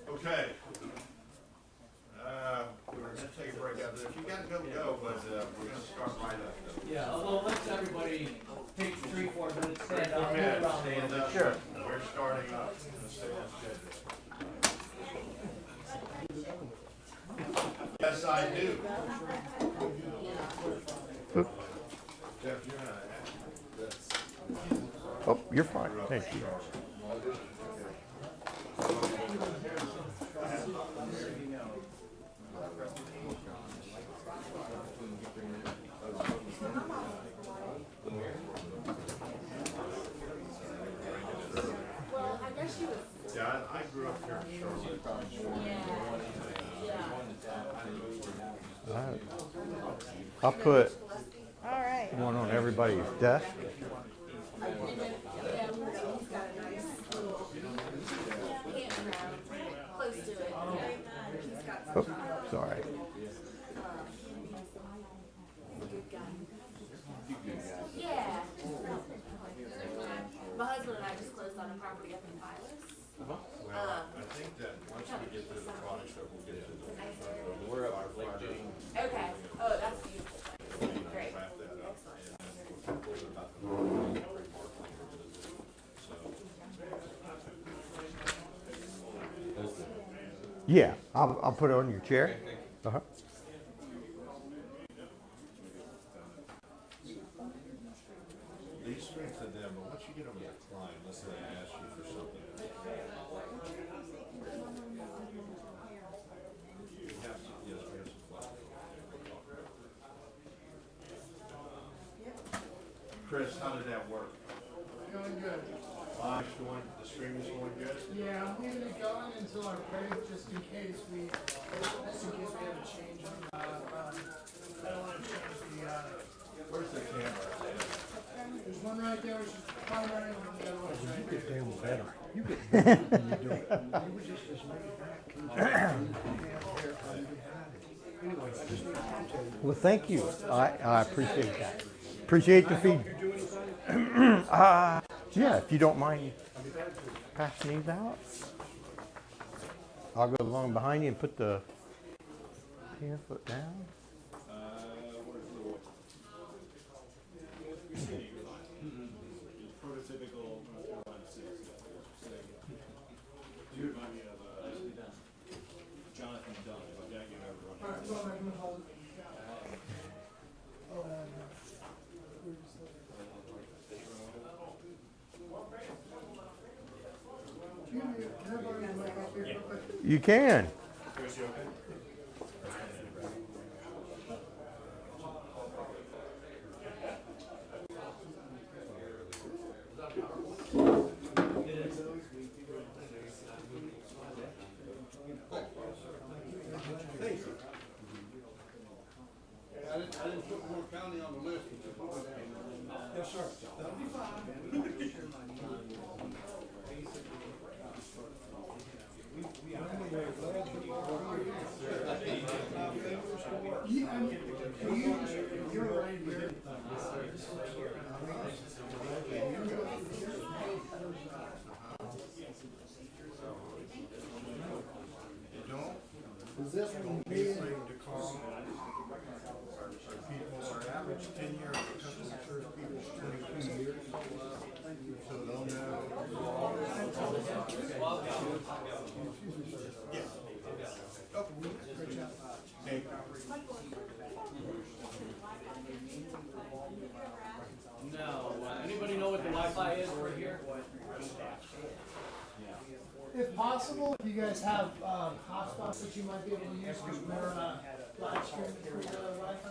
Okay. We're gonna take a break out there. If you gotta go, go, but, we're gonna start right up. Yeah, although let's everybody take 3-4 minutes, stand up, move Yeah, around. stand up. Sure. We're starting up. Sounds good. Yes, I do. Oop. Jeff, you're not Oh, you're fine. Thank you. Well, I guess she was. Yeah, I grew up here in Charlotte. I'll put All right. one on everybody's desk. He's got a nice little campground close to it. He's got some. Oh, sorry. Yeah. My husband and I just closed on a property up in Violet. Well, I think that once we get through the products that we'll get to the, We're up at Lake Jane. Okay. Oh, that's beautiful. Great. wrap that up and then we'll talk a little bit about the marketing we're gonna do. So. Yeah, I'll put it on your chair. Uh-huh. These strengthen them, but once you get them to climb, let's say I ask you for something. You have to, yes, we have some flexibility. Chris, how did that work? Going good. Live's going, the stream is going good? Yeah, I'm leaving it going until our break, just in case we have a change. I don't want to change the, Where's the camera? there's one right there, which is the primary, and the other one's right there. Damn better. You get better when you do it. You was just as many back. Anyway, I just need to tell you. Well, thank you. I appreciate that. Appreciate the feedback. Yeah, if you don't mind passing these out. I'll go along behind you and put the foot down. Prototypical do you remind me of Jonathan Dunn? If I gotta get over on You can. Chris, you okay? I didn't put Moore County on the list, but you put it down. Yes, sir. That'll be fine. You're right here. Is this one being to call people, our average tenure of customer service people is 22 years. So they'll know. Yeah. Oh, great job. Hey. No, anybody know what the Wi-Fi is for here? If possible, if you guys have hotspots that you might be able to use for more live streaming for the Wi-Fi.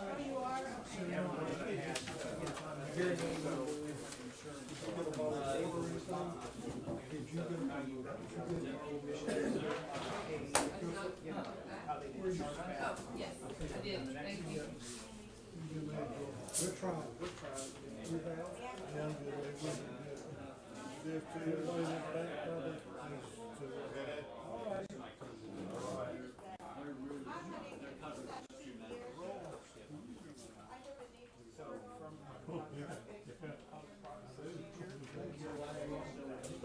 So you don't want to hearing Yes, I did. Thank you. We're trying. We're back. Yeah, I'm good. There's two, everybody in the back, probably. All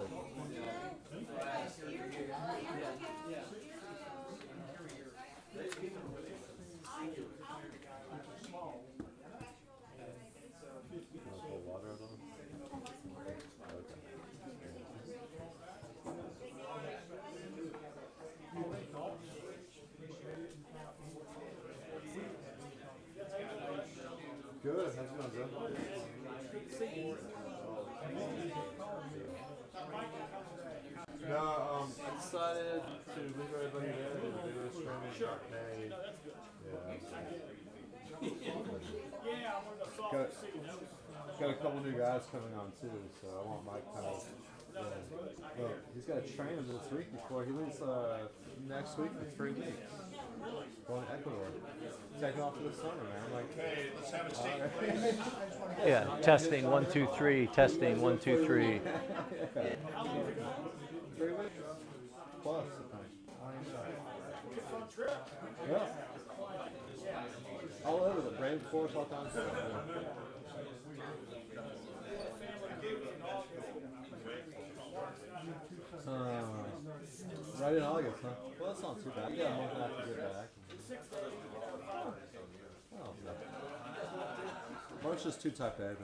right. Good. How's it going, Joe? No, I decided to leave everybody there and do this training. Sure. Got a couple new guys coming on too, so I want Mike kind of. Well, he's got to train him this week before he leaves next week for 3 weeks. Going to Ecuador. Taking off for the summer, man. I'm like, hey, let's have a seat, please. Yeah, testing 1 2 3. Testing 1 2 3. 3 weeks plus. Yeah. All over the brain force, all kinds of stuff. Right in August, huh? Well, that's not too bad. You got a month and a half to get back. Oh, no. March is too type A, man.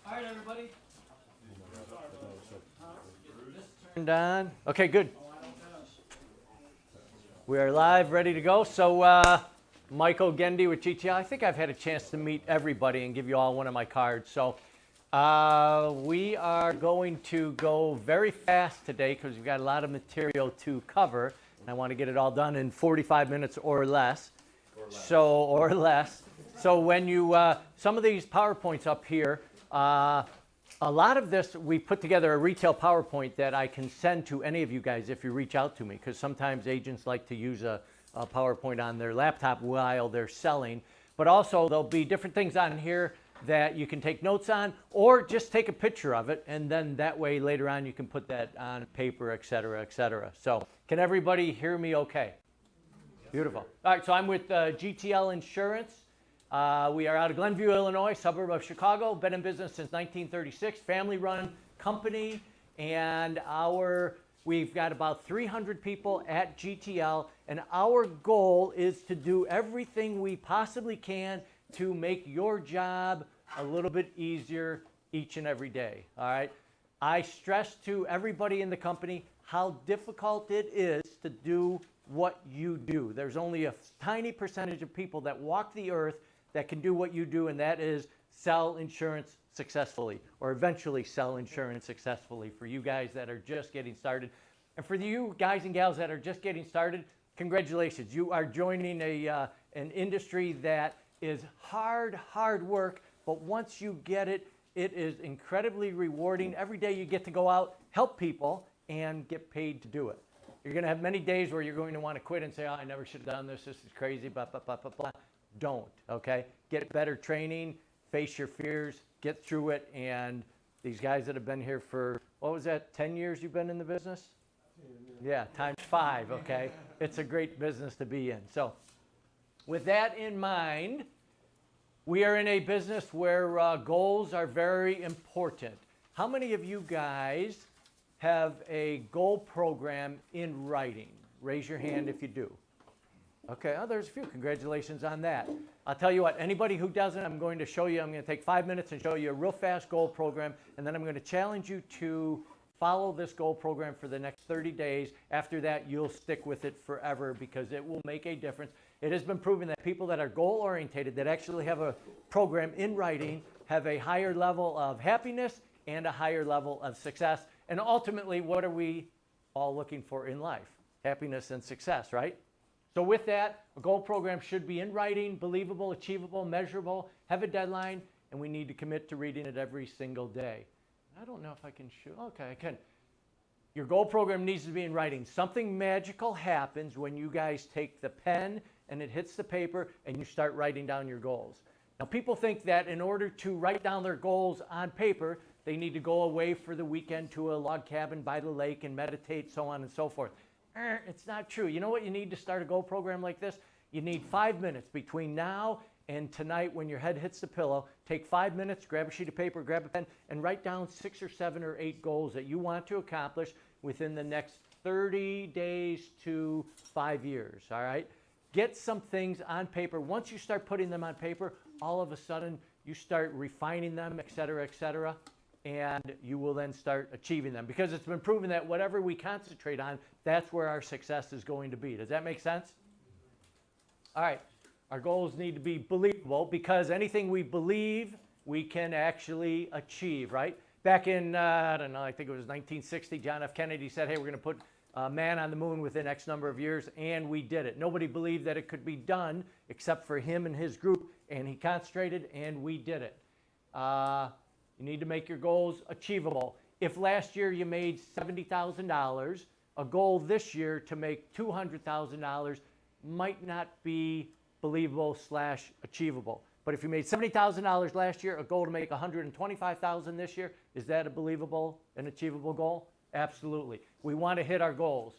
All right, everybody. Turned on. Okay, good. We are live, ready to go. So, Michael Gende with GTL. I think I've had a chance to meet everybody and give you all one of my cards. So, we are going to go very fast today because we've got a lot of material to cover. And I want to get it all done in 45 minutes or less. Or less. So when you, some of these PowerPoints up here, a lot of this, we put together a retail PowerPoint that I can send to any of you guys if you reach out to me, because sometimes agents like to use a PowerPoint on their laptop while they're selling. But also there'll be different things on here that you can take notes on, or just take a picture of it, and then that way later on you can put that on paper, et cetera, et cetera. So can everybody hear me okay? Beautiful. All right, so I'm with GTL Insurance. We are out of Glenview, Illinois, suburb of Chicago. Been in business since 1936, family-run company, and we've got about 300 people at GTL, and our goal is to do everything we possibly can to make your job a little bit easier each and every day. All right. I stress to everybody in the company how difficult it is to do what you do. There's only a tiny percentage of people that walk the earth that can do what you do, and that is sell insurance successfully, or eventually sell insurance successfully for you guys that are just getting started. And for you guys and gals that are just getting started, congratulations. You are joining an industry that is hard work, but once you get it, it is incredibly rewarding. Every day you get to go out, help people, and get paid to do it. You're going to have many days where you're going to want to quit and say, oh, I never should have done this. This is crazy, blah, blah, blah, blah, blah. Don't, okay? Get better training, face your fears, get through it. And these guys that have been here for, what was that, 10 years you've been in the business? Yeah, times 5, okay? It's a great business to be in. So with that in mind, we are in a business where goals are very important. How many of you guys have a goal program in writing? Raise your hand if you do. Okay, oh, there's a few. Congratulations on that. I'll tell you what, anybody who doesn't, I'm going to show you, I'm going to take 5 minutes and show you a real fast goal program, and then I'm going to challenge you to follow this goal program for the next 30 days. After that, you'll stick with it forever because it will make a difference. It has been proven that people that are goal-oriented, that actually have a program in writing, have a higher level of happiness and a higher level of success. And ultimately, what are we all looking for in life? Happiness and success, right? So with that, a goal program should be in writing, believable, achievable, measurable, have a deadline, and we need to commit to reading it every single day. I don't know if I can show. Okay, I can. Your goal program needs to be in writing. Something magical happens when you guys take the pen and it hits the paper and you start writing down your goals. Now, people think that in order to write down their goals on paper, they need to go away for the weekend to a log cabin by the lake and meditate, so on and so forth. It's not true. You know what you need to start a goal program like this? You need 5 minutes between now And tonight, when your head hits the pillow, take 5 minutes, grab a sheet of paper, grab a pen, and write down 6 or 7 or 8 goals that you want to accomplish within the next 30 days to 5 years, all right? Get some things on paper. Once you start putting them on paper, all of a sudden, you start refining them, et cetera, and you will then start achieving them. Because it's been proven that whatever we concentrate on, that's where our success is going to be. Does that make sense? All right. Our goals need to be believable, because anything we believe, we can actually achieve, right? Back in, I don't know, I think it was 1960, John F. Kennedy said, hey, we're going to put man on the moon within X number of years, and we did it. Nobody believed that it could be done except for him and his group, and he concentrated, and we did it. You need to make your goals achievable. If last year you made $70,000, a goal this year to make $200,000 might not be believable / achievable. But if you made $70,000 last year, a goal to make $125,000 this year, is that a believable and achievable goal? Absolutely. We want to hit our goals.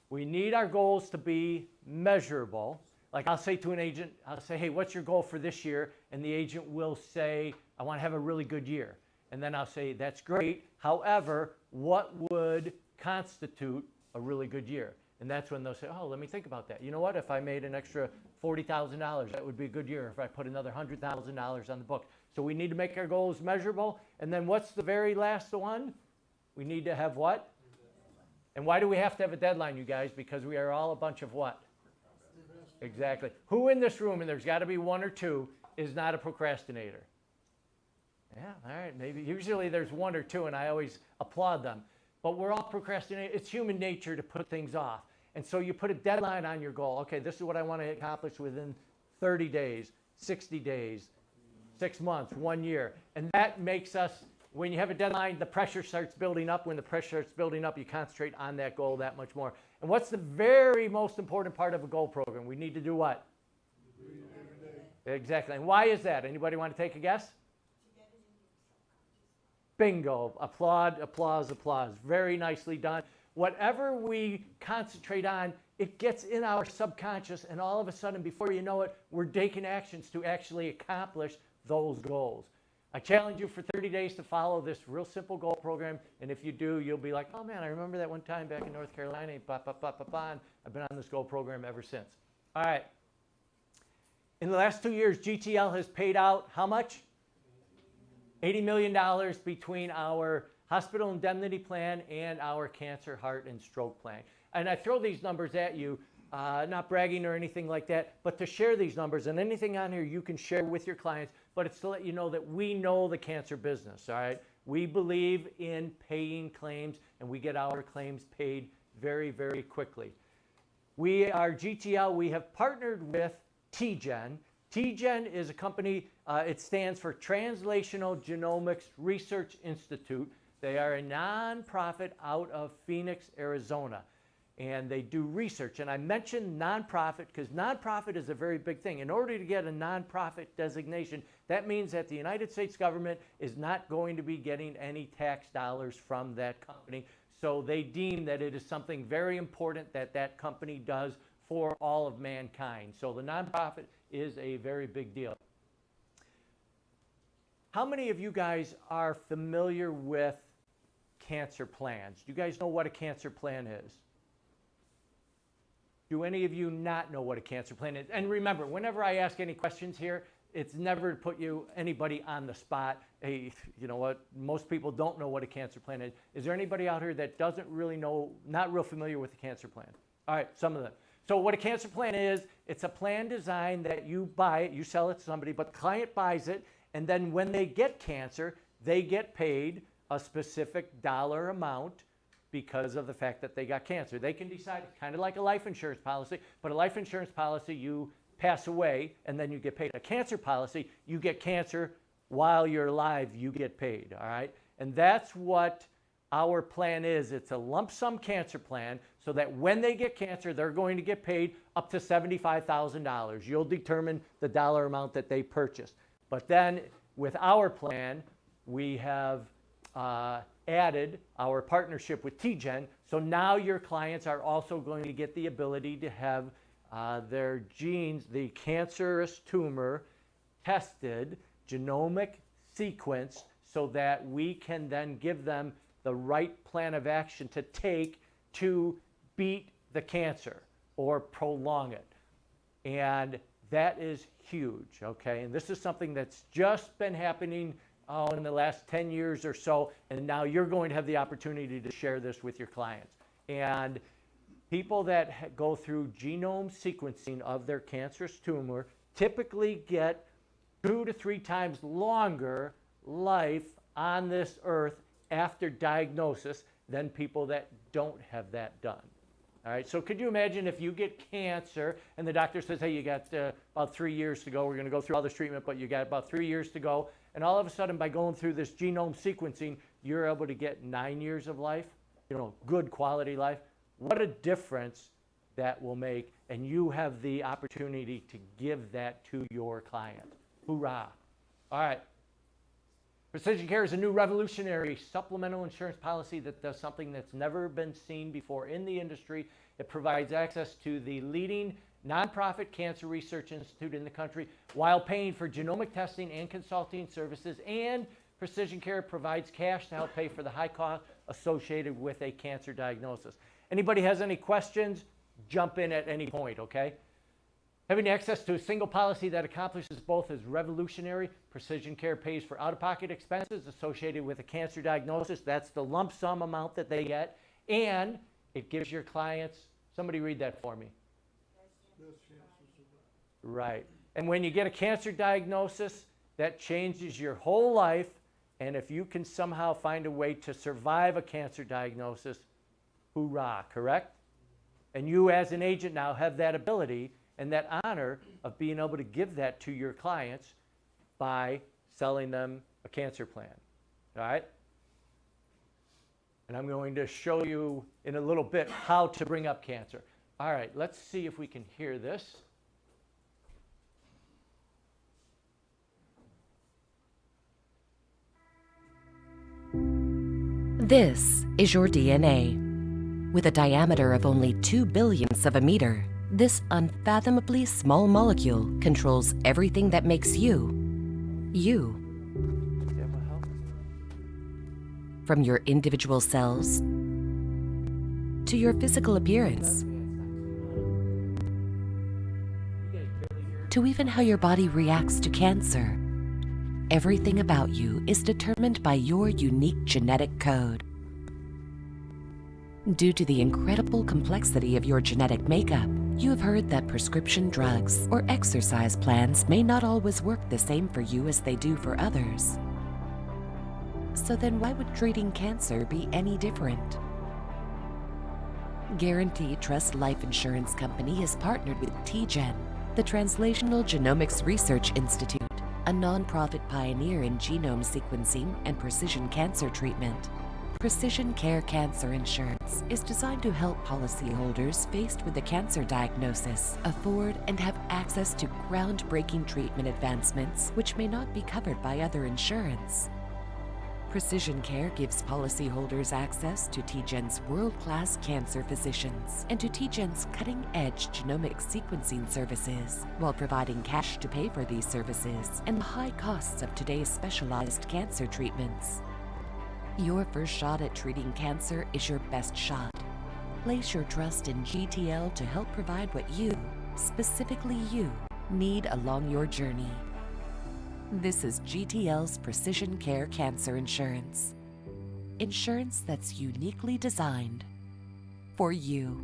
We need our goals to be measurable. Like I'll say to an agent, I'll say, hey, what's your goal for this year? And the agent will say, I want to have a really good year. And then I'll say, that's great. However, what would constitute a really good year? And that's when they'll say, oh, let me think about that. You know what? If I made an extra $40,000, that would be a good year. If I put another $100,000 on the book. So we need to make our goals measurable. And then what's the very last one? We need to have what? And why do we have to have a deadline, you guys? Because we are all a bunch of what? Exactly. Who in this room, and there's got to be 1 or 2, is not a procrastinator? Yeah, all right, maybe. Usually there's 1 or 2, and I always applaud them. But we're all procrastinators. It's human nature to put things off. And so you put a deadline on your goal. Okay, this is what I want to accomplish within 30 days, 60 days, 6 months, 1 year. And that makes us, when you have a deadline, the pressure starts building up. When the pressure starts building up, you concentrate on that goal that much more. And what's the very most important part of a goal program? We need to do what? Exactly. And why is that? Anybody want to take a guess? Bingo. Applaud, applause, applause. Very nicely done. Whatever we concentrate on, it gets in our subconscious, and all of a sudden, before you know it, we're taking actions to actually accomplish those goals. I challenge you for 30 days to follow this real simple goal program, and if you do, you'll be like, oh man, I remember that one time back in North Carolina, and I've been on this goal program ever since. All right. In the last 2 years, GTL has paid out how much? $80 million between our hospital indemnity plan and our cancer, heart, and stroke plan. And I throw these numbers at you, not bragging or anything like that, but to share these numbers. And anything on here you can share with your clients, but it's to let you know that we know the cancer business, all right? We believe in paying claims, and we get our claims paid very, very quickly. We are GTL. We have partnered with TGen. TGen is a company, it stands for Translational Genomics Research Institute. They are a nonprofit out of Phoenix, Arizona, and they do research. And I mentioned nonprofit because nonprofit is a very big thing. In order to get a nonprofit designation, that means that the United States government is not going to be getting any tax dollars from that company. So they deem that it is something very important that that company does for all of mankind. So the nonprofit is a very big deal. How many of you guys are familiar with cancer plans? Do you guys know what a cancer plan is? Do any of you not know what a cancer plan is? And remember, whenever I ask any questions here, it's never to put anybody on the spot. Hey, you know what? Most people don't know what a cancer plan is. Is there anybody out here that doesn't really know, not real familiar with the cancer plan? All right, some of them. So what a cancer plan is, it's a plan design that you buy it, you sell it to somebody, but the client buys it, and then when they get cancer, they get paid a specific dollar amount because of the fact that they got cancer. They can decide, kind of like a life insurance policy, but a life insurance policy, you pass away and then you get paid. A cancer policy, you get cancer while you're alive, you get paid, all right? And that's what our plan is. It's a lump sum cancer plan so that when they get cancer, they're going to get paid up to $75,000. You'll determine the dollar amount that they purchased. But then with our plan, we have added our partnership with TGen. So now your clients are also going to get the ability to have their genes, the cancerous tumor, tested, genomic sequence, so that we can then give them the right plan of action to take to beat the cancer or prolong it. And that is huge, okay? And this is something that's just been happening in the last 10 years or so, and now you're going to have the opportunity to share this with your clients. And people that go through genome sequencing of their cancerous tumor typically get 2 to 3 times longer life on this earth after diagnosis than people that don't have that done. All right, so could you imagine if you get cancer and the doctor says, hey, you got about 3 years to go, we're going to go through all this treatment, but you got about 3 years to go, and all of a sudden by going through this genome sequencing, you're able to get 9 years of life, good quality life. What a difference that will make, and you have the opportunity to give that to your client. Hoorah. All right. Precision Care is a new revolutionary supplemental insurance policy that does something that's never been seen before in the industry. It provides access to the leading nonprofit cancer research institute in the country while paying for genomic testing and consulting services, and Precision Care provides cash to help pay for the high cost associated with a cancer diagnosis. Anybody has any questions, jump in at any point, okay? Having access to a single policy that accomplishes both is revolutionary. Precision Care pays for out-of-pocket expenses associated with a cancer diagnosis. That's the lump sum amount that they get. And it gives your clients, somebody read that for me. Right. And when you get a cancer diagnosis, that changes your whole life. And if you can somehow find a way to survive a cancer diagnosis, hoorah, correct? And you as an agent now have that ability and that honor of being able to give that to your clients by selling them a cancer plan, all right? And I'm going to show you in a little bit how to bring up cancer. All right, let's see if we can hear this. This is your DNA. With a diameter of only 2 billionths of a meter, this unfathomably small molecule controls everything that makes you, you. From your individual cells to your physical appearance, to even how your body reacts to cancer. Everything about you is determined by your unique genetic code. Due to the incredible complexity of your genetic makeup, you have heard that prescription drugs or exercise plans may not always work the same for you as they do for others. So then why would treating cancer be any different? Guaranteed Trust Life Insurance Company has partnered with TGen, the Translational Genomics Research Institute, a nonprofit pioneer in genome sequencing and precision cancer treatment. Precision Care Cancer Insurance is designed to help policyholders faced with a cancer diagnosis afford and have access to groundbreaking treatment advancements which may not be covered by other insurance. Precision Care gives policyholders access to TGen's world-class cancer physicians and to TGen's cutting-edge genomic sequencing services, while providing cash to pay for these services and the high costs of today's specialized cancer treatments. Your first shot at treating cancer is your best shot. Place your trust in GTL to help provide what you, specifically you, need along your journey. This is GTL's Precision Care Cancer Insurance. Insurance that's uniquely designed for you.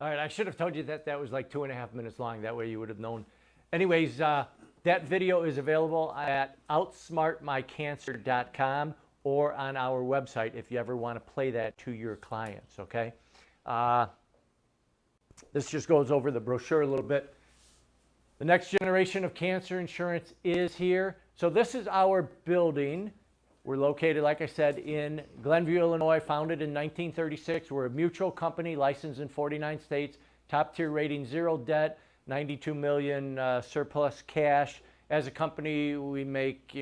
All right, I should have told you that that was like 2.5 minutes long. That way you would have known. Anyways, that video is available at outsmartmycancer.com or on our website if you ever want to play that to your clients, okay? This just goes over the brochure a little bit. The next generation of cancer insurance is here. So this is our building. We're located, like I said, in Glenview, Illinois, founded in 1936. We're a mutual company licensed in 49 states, top tier rating, 0 debt, 92 million surplus cash. As a company, we make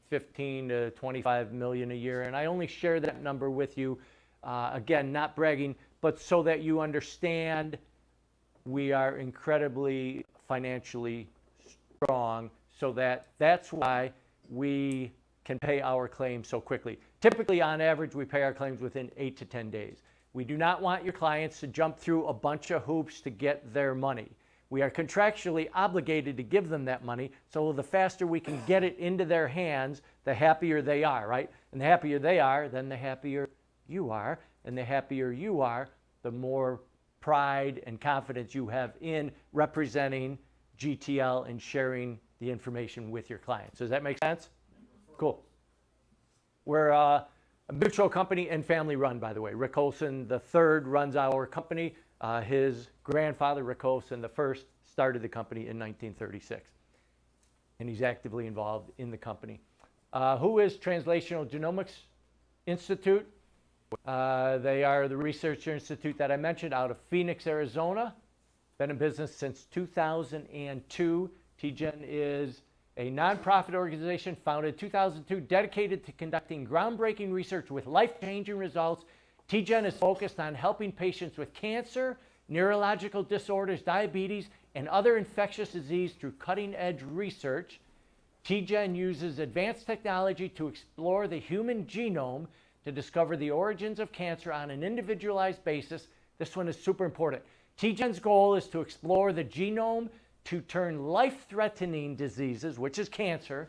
15 to 25 million a year, and I only share that number with you. Again, not bragging, but so that you understand we are incredibly financially strong, so that's why we can pay our claims so quickly. Typically, on average, we pay our claims within 8 to 10 days. We do not want your clients to jump through a bunch of hoops to get their money. We are contractually obligated to give them that money, so the faster we can get it into their hands, the happier they are, right? And the happier they are, then the happier you are. And the happier you are, the more pride and confidence you have in representing GTL and sharing the information with your clients. Does that make sense? Cool. We're a mutual company and family run, by the way. Rick Olson III runs our company. His grandfather, Rick Olson I, started the company in 1936. And he's actively involved in the company. Who is Translational Genomics Institute? They are the research institute that I mentioned out of Phoenix, Arizona. Been in business since 2002. TGen is a nonprofit organization founded in 2002 dedicated to conducting groundbreaking research with life-changing results. TGen is focused on helping patients with cancer, neurological disorders, diabetes, and other infectious disease through cutting-edge research. TGen uses advanced technology to explore the human genome to discover the origins of cancer on an individualized basis. This one is super important. TGen's goal is to explore the genome to turn life-threatening diseases, which is cancer,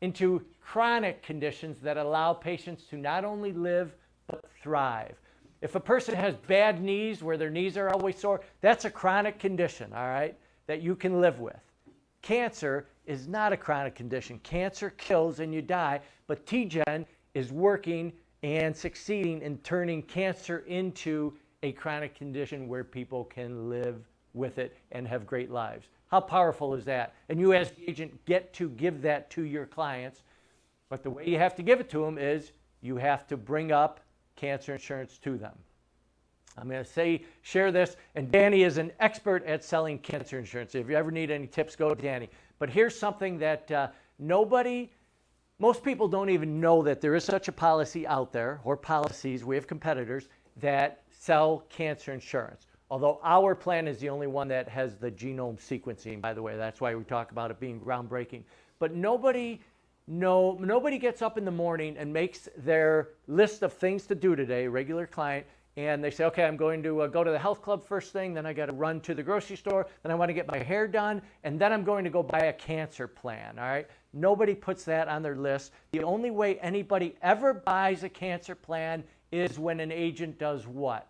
into chronic conditions that allow patients to not only live, but thrive. If a person has bad knees, where their knees are always sore, that's a chronic condition, all right, that you can live with. Cancer is not a chronic condition. Cancer kills and you die, but TGen is working and succeeding in turning cancer into a chronic condition where people can live with it and have great lives. How powerful is that? And you as the agent get to give that to your clients, but the way you have to give it to them is you have to bring up cancer insurance to them. I'm going to share this, and Danny is an expert at selling cancer insurance. If you ever need any tips, go to Danny. But here's something that most people don't even know, that there is such a policy out there, or policies, we have competitors that sell cancer insurance. Although our plan is the only one that has the genome sequencing, by the way. That's why we talk about it being groundbreaking. But nobody gets up in the morning and makes their list of things to do today, regular client, and they say, okay, I'm going to go to the health club first thing, then I got to run to the grocery store, then I want to get my hair done, and then I'm going to go buy a cancer plan, all right? Nobody puts that on their list. The only way anybody ever buys a cancer plan is when an agent does what?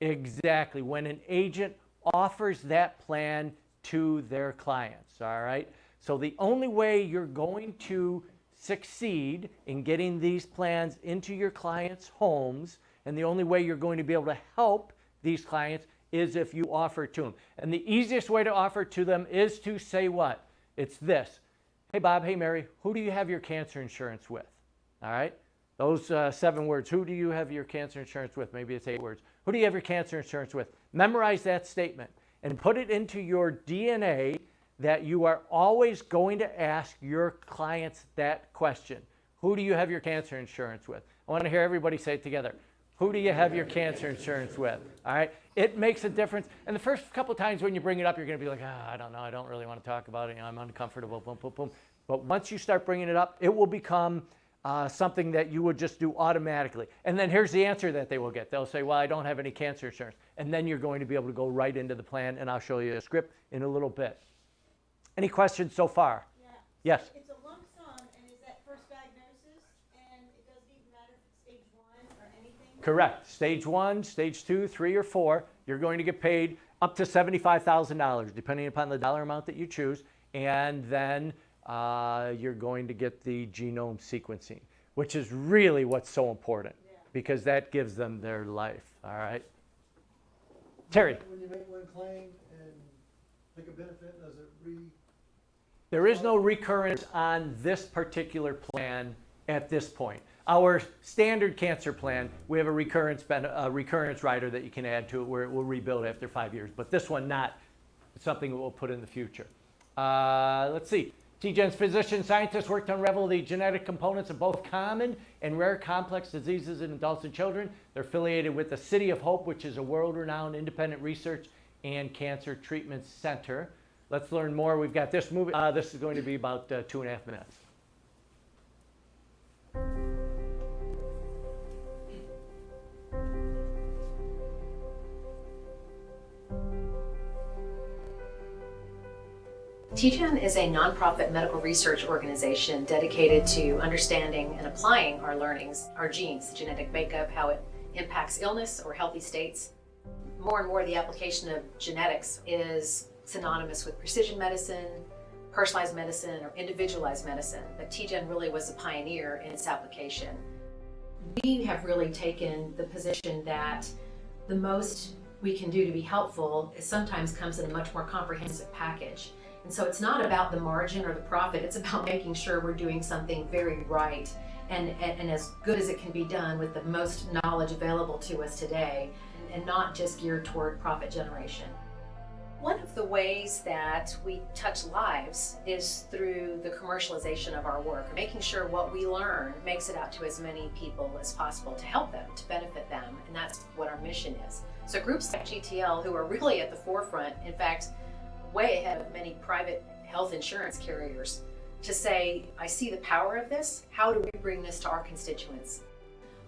Exactly, when an agent offers that plan to their clients, all right? So the only way you're going to succeed in getting these plans into your clients' homes, and the only way you're going to be able to help these clients, is if you offer it to them. And the easiest way to offer it to them is to say what? It's this. Hey, Bob, hey, Mary, who do you have your cancer insurance with? All right? Those 7 words. Who do you have your cancer insurance with? Maybe it's 8 words. Who do you have your cancer insurance with? Memorize that statement and put it into your DNA that you are always going to ask your clients that question. Who do you have your cancer insurance with? I want to hear everybody say it together. Who do you have your cancer insurance with? All right? It makes a difference. And the first couple times when you bring it up, you're going to be like, I don't know. I don't really want to talk about it. I'm uncomfortable. Boom, boom, boom. But once you start bringing it up, it will become something that you would just do automatically. And then here's the answer that they will get. They'll say, well, I don't have any cancer insurance. And then you're going to be able to go right into the plan, and I'll show you a script in a little bit. Any questions so far? Yeah. Yes? It's a lump sum, and is that first diagnosis, and it doesn't even matter if it's stage 1 or anything? Correct. Stage 1, stage 2, 3, or 4, you're going to get paid up to $75,000, depending upon the dollar amount that you choose. And then you're going to get the genome sequencing, which is really what's so important, because that gives them their life, all right? Terry. When you make one claim and pick a benefit, does it There is no recurrence on this particular plan at this point. Our standard cancer plan, we have a recurrence rider that you can add to it where it will rebuild after 5 years. But this one, not. It's something that we'll put in the future. Let's see. TGen's physician scientists work to unravel the genetic components of both common and rare complex diseases in adults and children. They're affiliated with the City of Hope, which is a world-renowned independent research and cancer treatment center. Let's learn more. We've got this movie. This is going to be about 2.5 minutes. TGen is a nonprofit medical research organization dedicated to understanding and applying our learnings, our genes, genetic makeup, how it impacts illness or healthy states. More and more, the application of genetics is synonymous with precision medicine, personalized medicine, or individualized medicine, but TGen really was a pioneer in its application. We have really taken the position that the most we can do to be helpful sometimes comes in a much more comprehensive package. And so it's not about the margin or the profit, it's about making sure we're doing something very right and as good as it can be done with the most knowledge available to us today, and not just geared toward profit generation. One of the ways that we touch lives is through the commercialization of our work, making sure what we learn makes it out to as many people as possible to help them, to benefit them, and that's what our mission is. So groups like GTL, who are really at the forefront, in fact, way ahead of many private health insurance carriers, to say, I see the power of this, how do we bring this to our constituents?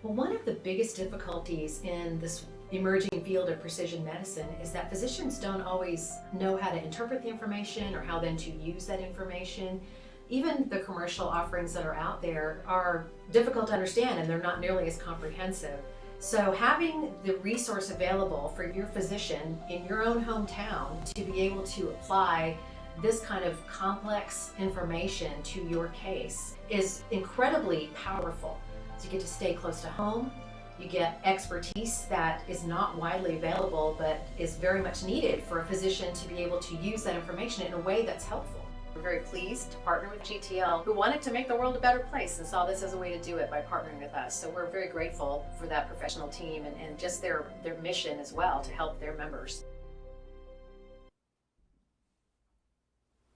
Well, one of the biggest difficulties in this emerging field of precision medicine is that physicians don't always know how to interpret the information or how then to use that information. Even the commercial offerings that are out there are difficult to understand, and they're not nearly as comprehensive. So having the resource available for your physician in your own hometown to be able to apply this kind of complex information to your case is incredibly powerful. So you get to stay close to home, you get expertise that is not widely available but is very much needed for a physician to be able to use that information in a way that's helpful. We're very pleased to partner with GTL, who wanted to make the world a better place and saw this as a way to do it by partnering with us. So we're very grateful for that professional team and just their mission as well to help their members.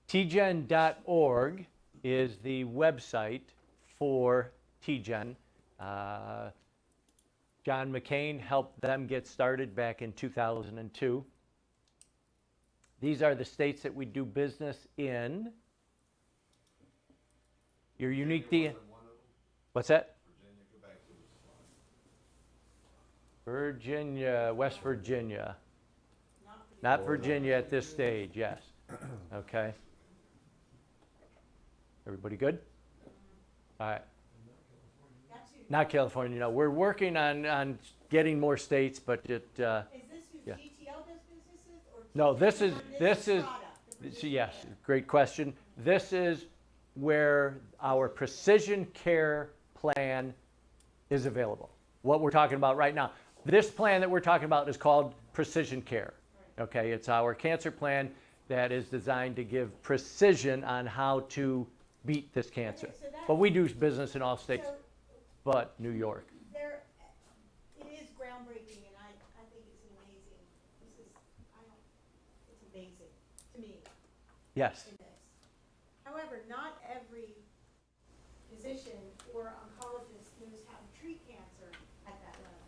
TGen.org is the website for TGen. John McCain helped them get started back in 2002. These are the states that we do business in. Your unique What's that? Virginia, West Virginia. Not Virginia at this stage, yes. Okay. Everybody good? All right. Not California, no. We're working on getting more states, but it, Is this who yeah. GTL does businesses or? No, this is, product? yes, great question. This is where our precision care plan is available. What we're talking about right now. This plan that we're talking about is called Precision Care. Okay, it's our cancer plan that is designed to give precision on how to beat this cancer. Okay, so but we do business in all states, so but New York. It is groundbreaking, and I think it's amazing. It's amazing to me. Yes. In this. However, not every physician or oncologist knows how to treat cancer at that level.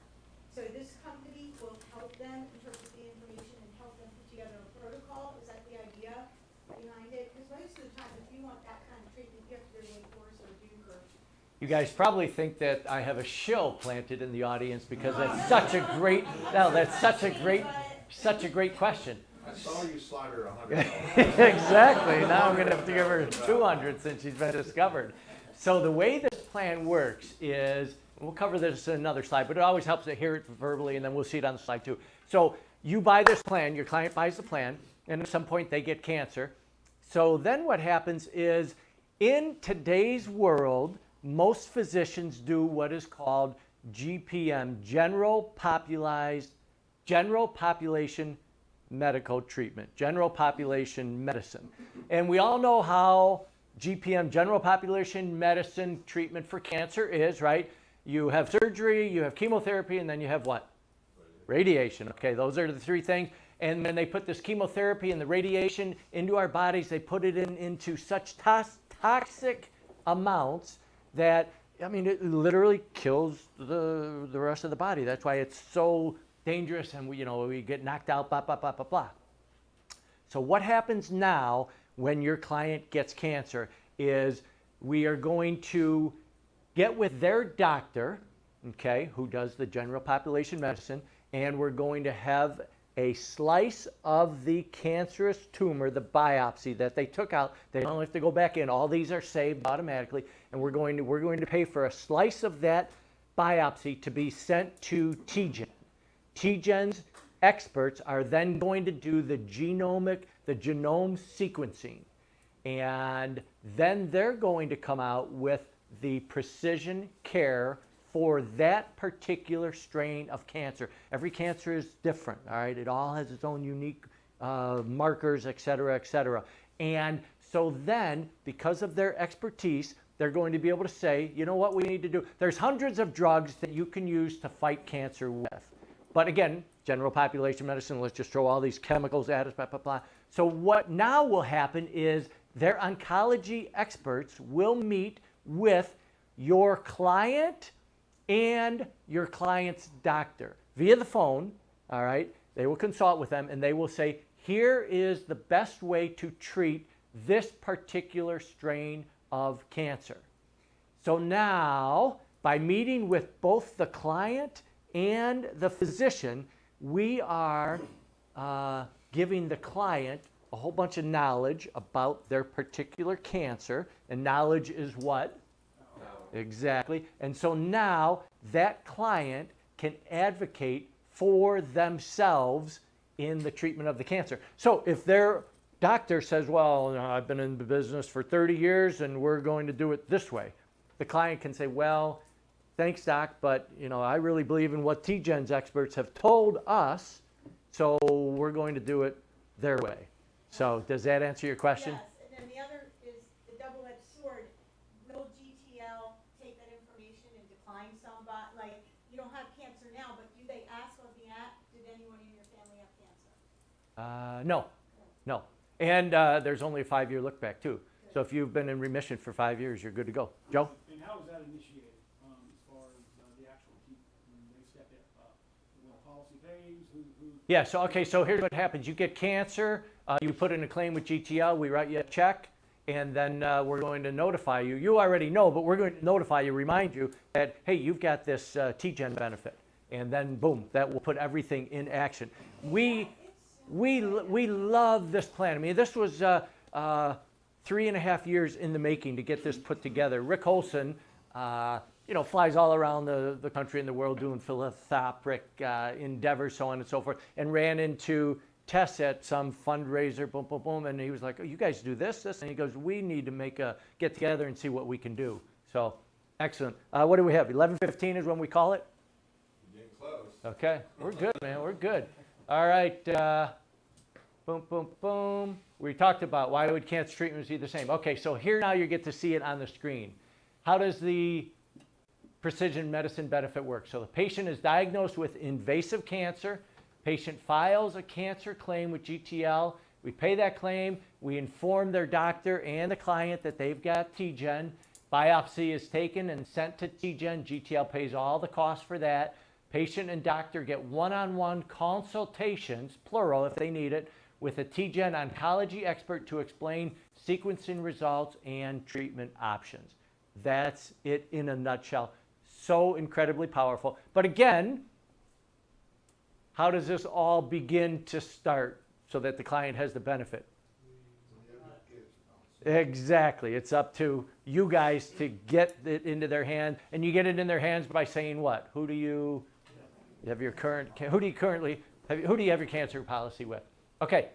So this company will help them interpret the information and help them put together a protocol. Is that the idea behind it? Because most of the time, if you want that kind of treatment, you have to go to a course or Duke or. You guys probably think that I have a shill planted in the audience because that's such a great, such a great question. I saw you slide her $100. Exactly. Now I'm going to have to give her 200 since she's been discovered. So the way this plan works is, we'll cover this in another slide, but it always helps to hear it verbally, and then we'll see it on the slide too. So you buy this plan, your client buys the plan, and at some point they get cancer. So then what happens is, in today's world, most physicians do what is called GPM, general population medical treatment, general population medicine. And we all know how GPM, general population medicine treatment for cancer is, right? You have surgery, you have chemotherapy, and then you have what? Radiation. Okay, those are the three things. And when they put this chemotherapy and the radiation into our bodies, they put it into such toxic amounts that, I mean, it literally kills the rest of the body. That's why it's so dangerous, and we get knocked out, blah, blah, blah, blah, blah. So what happens now when your client gets cancer is we are going to get with their doctor, okay, who does the general population medicine, and we're going to have a slice of the cancerous tumor, the biopsy that they took out. They don't have to go back in. All these are saved automatically, and we're going to pay for a slice of that biopsy to be sent to TGen. TGen's experts are then going to do the genome sequencing, and then they're going to come out with the precision care for that particular strain of cancer. Every cancer is different, all right? It all has its own unique markers, et cetera, et cetera. And so then, because of their expertise, they're going to be able to say, you know what we need to do? There's hundreds of drugs that you can use to fight cancer with. But again, general population medicine, let's just throw all these chemicals at us, blah, blah, blah. So what now will happen is their oncology experts will meet with your client and your client's doctor via the phone, all right? They will consult with them and they will say, here is the best way to treat this particular strain of cancer. So now, by meeting with both the client and the physician, we are giving the client a whole bunch of knowledge about their particular cancer, and knowledge is what? Exactly. And so now that client can advocate for themselves in the treatment of the cancer. So if their doctor says, well, I've been in the business for 30 years and we're going to do it this way, the client can say, well, thanks, doc, but I really believe in what TGen's experts have told us, so we're going to do it their way. So does that answer your question? Yes, and then the other is the double-edged sword. Will GTL take that information and decline somebody? Like, you don't have cancer now, but do they ask on the app, did anyone in your family have cancer? No. And there's only a 5-year look back too. So if you've been in remission for 5 years, you're good to go. Joe? And how is that initiated as far as the actual when they step in? When the policy pays, who? Yeah, so here's what happens. You get cancer, you put in a claim with GTL, we write you a check, and then we're going to notify you. You already know, but we're going to notify you, remind you that, hey, you've got this TGen benefit. And then, boom, that will put everything in action. We love this plan. I mean, this was 3.5 years in the making to get this put together. Rick Olson, flies all around the country and the world doing philanthropic endeavors, so on and so forth, and ran into Tess at some fundraiser, boom, boom, boom, and he was like, oh, you guys do this, and he goes, we need to get together and see what we can do. So, excellent. What do we have? 11:15 is when we call it? Getting close. Okay, we're good, man, we're good. All right, boom, boom, boom. We talked about why would cancer treatments be the same. Okay, so here now you get to see it on the screen. How does the precision medicine benefit work? So the patient is diagnosed with invasive cancer. Patient files a cancer claim with GTL. We pay that claim. We inform their doctor and the client that they've got TGen. Biopsy is taken and sent to TGen. GTL pays all the costs for that. Patient and doctor get one-on-one consultations, plural if they need it, with a TGen oncology expert to explain sequencing results and treatment options. That's it in a nutshell. So incredibly powerful. But again, how does this all begin to start so that the client has the benefit? Exactly. It's up to you guys to get it into their hand, and you get it in their hands by saying what? Who do you have your current? Who do you currently? Who do you have your cancer policy with? Okay.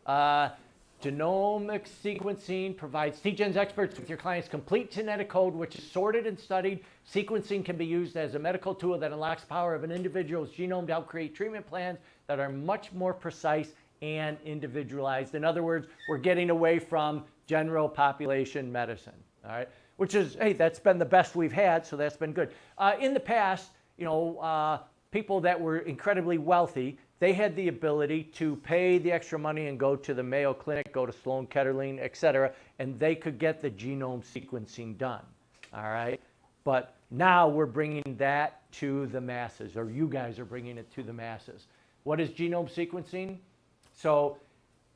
Genomic sequencing provides TGen's experts with your client's complete genetic code, which is sorted and studied. Sequencing can be used as a medical tool that unlocks the power of an individual's genome to help create treatment plans that are much more precise and individualized. In other words, we're getting away from general population medicine, all right? Which is, hey, that's been the best we've had, so that's been good. In the past, people that were incredibly wealthy, they had the ability to pay the extra money and go to the Mayo Clinic, go to Sloan Kettering, et cetera, and they could get the genome sequencing done, all right? But now we're bringing that to the masses, or you guys are bringing it to the masses. What is genome sequencing? So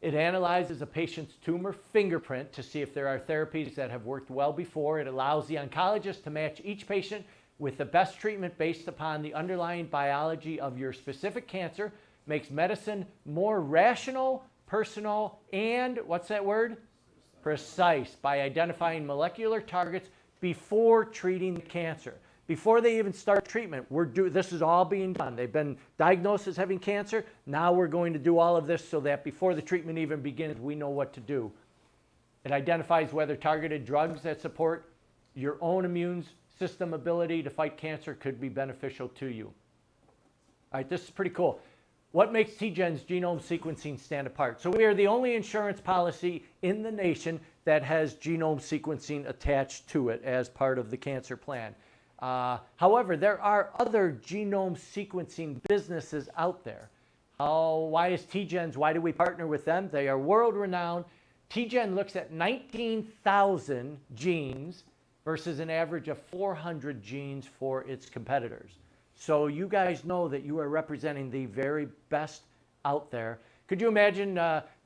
it analyzes a patient's tumor fingerprint to see if there are therapies that have worked well before. It allows the oncologist to match each patient with the best treatment based upon the underlying biology of your specific cancer, makes medicine more rational, personal, and, what's that word? Precise, by identifying molecular targets before treating the cancer. Before they even start treatment, this is all being done. They've been diagnosed as having cancer. Now we're going to do all of this so that before the treatment even begins, we know what to do. It identifies whether targeted drugs that support your own immune system ability to fight cancer could be beneficial to you. All right, this is pretty cool. What makes TGen's genome sequencing stand apart? So we are the only insurance policy in the nation that has genome sequencing attached to it as part of the cancer plan. However, there are other genome sequencing businesses out there. Why is TGen's, why do we partner with them? They are world renowned. TGen looks at 19,000 genes versus an average of 400 genes for its competitors. So you guys know that you are representing the very best out there. Could you imagine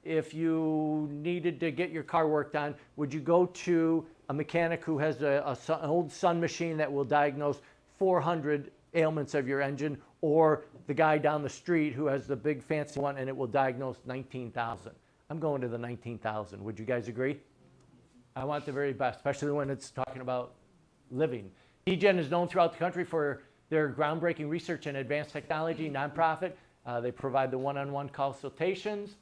if you needed to get your car worked on, would you go to a mechanic who has an old Sun machine that will diagnose 400 ailments of your engine, or the guy down the street who has the big fancy one and it will diagnose 19,000? I'm going to the 19,000. Would you guys agree? I want the very best, especially when it's talking about living. TGen is known throughout the country for their groundbreaking research and advanced technology, nonprofit. They provide the one-on-one consultations.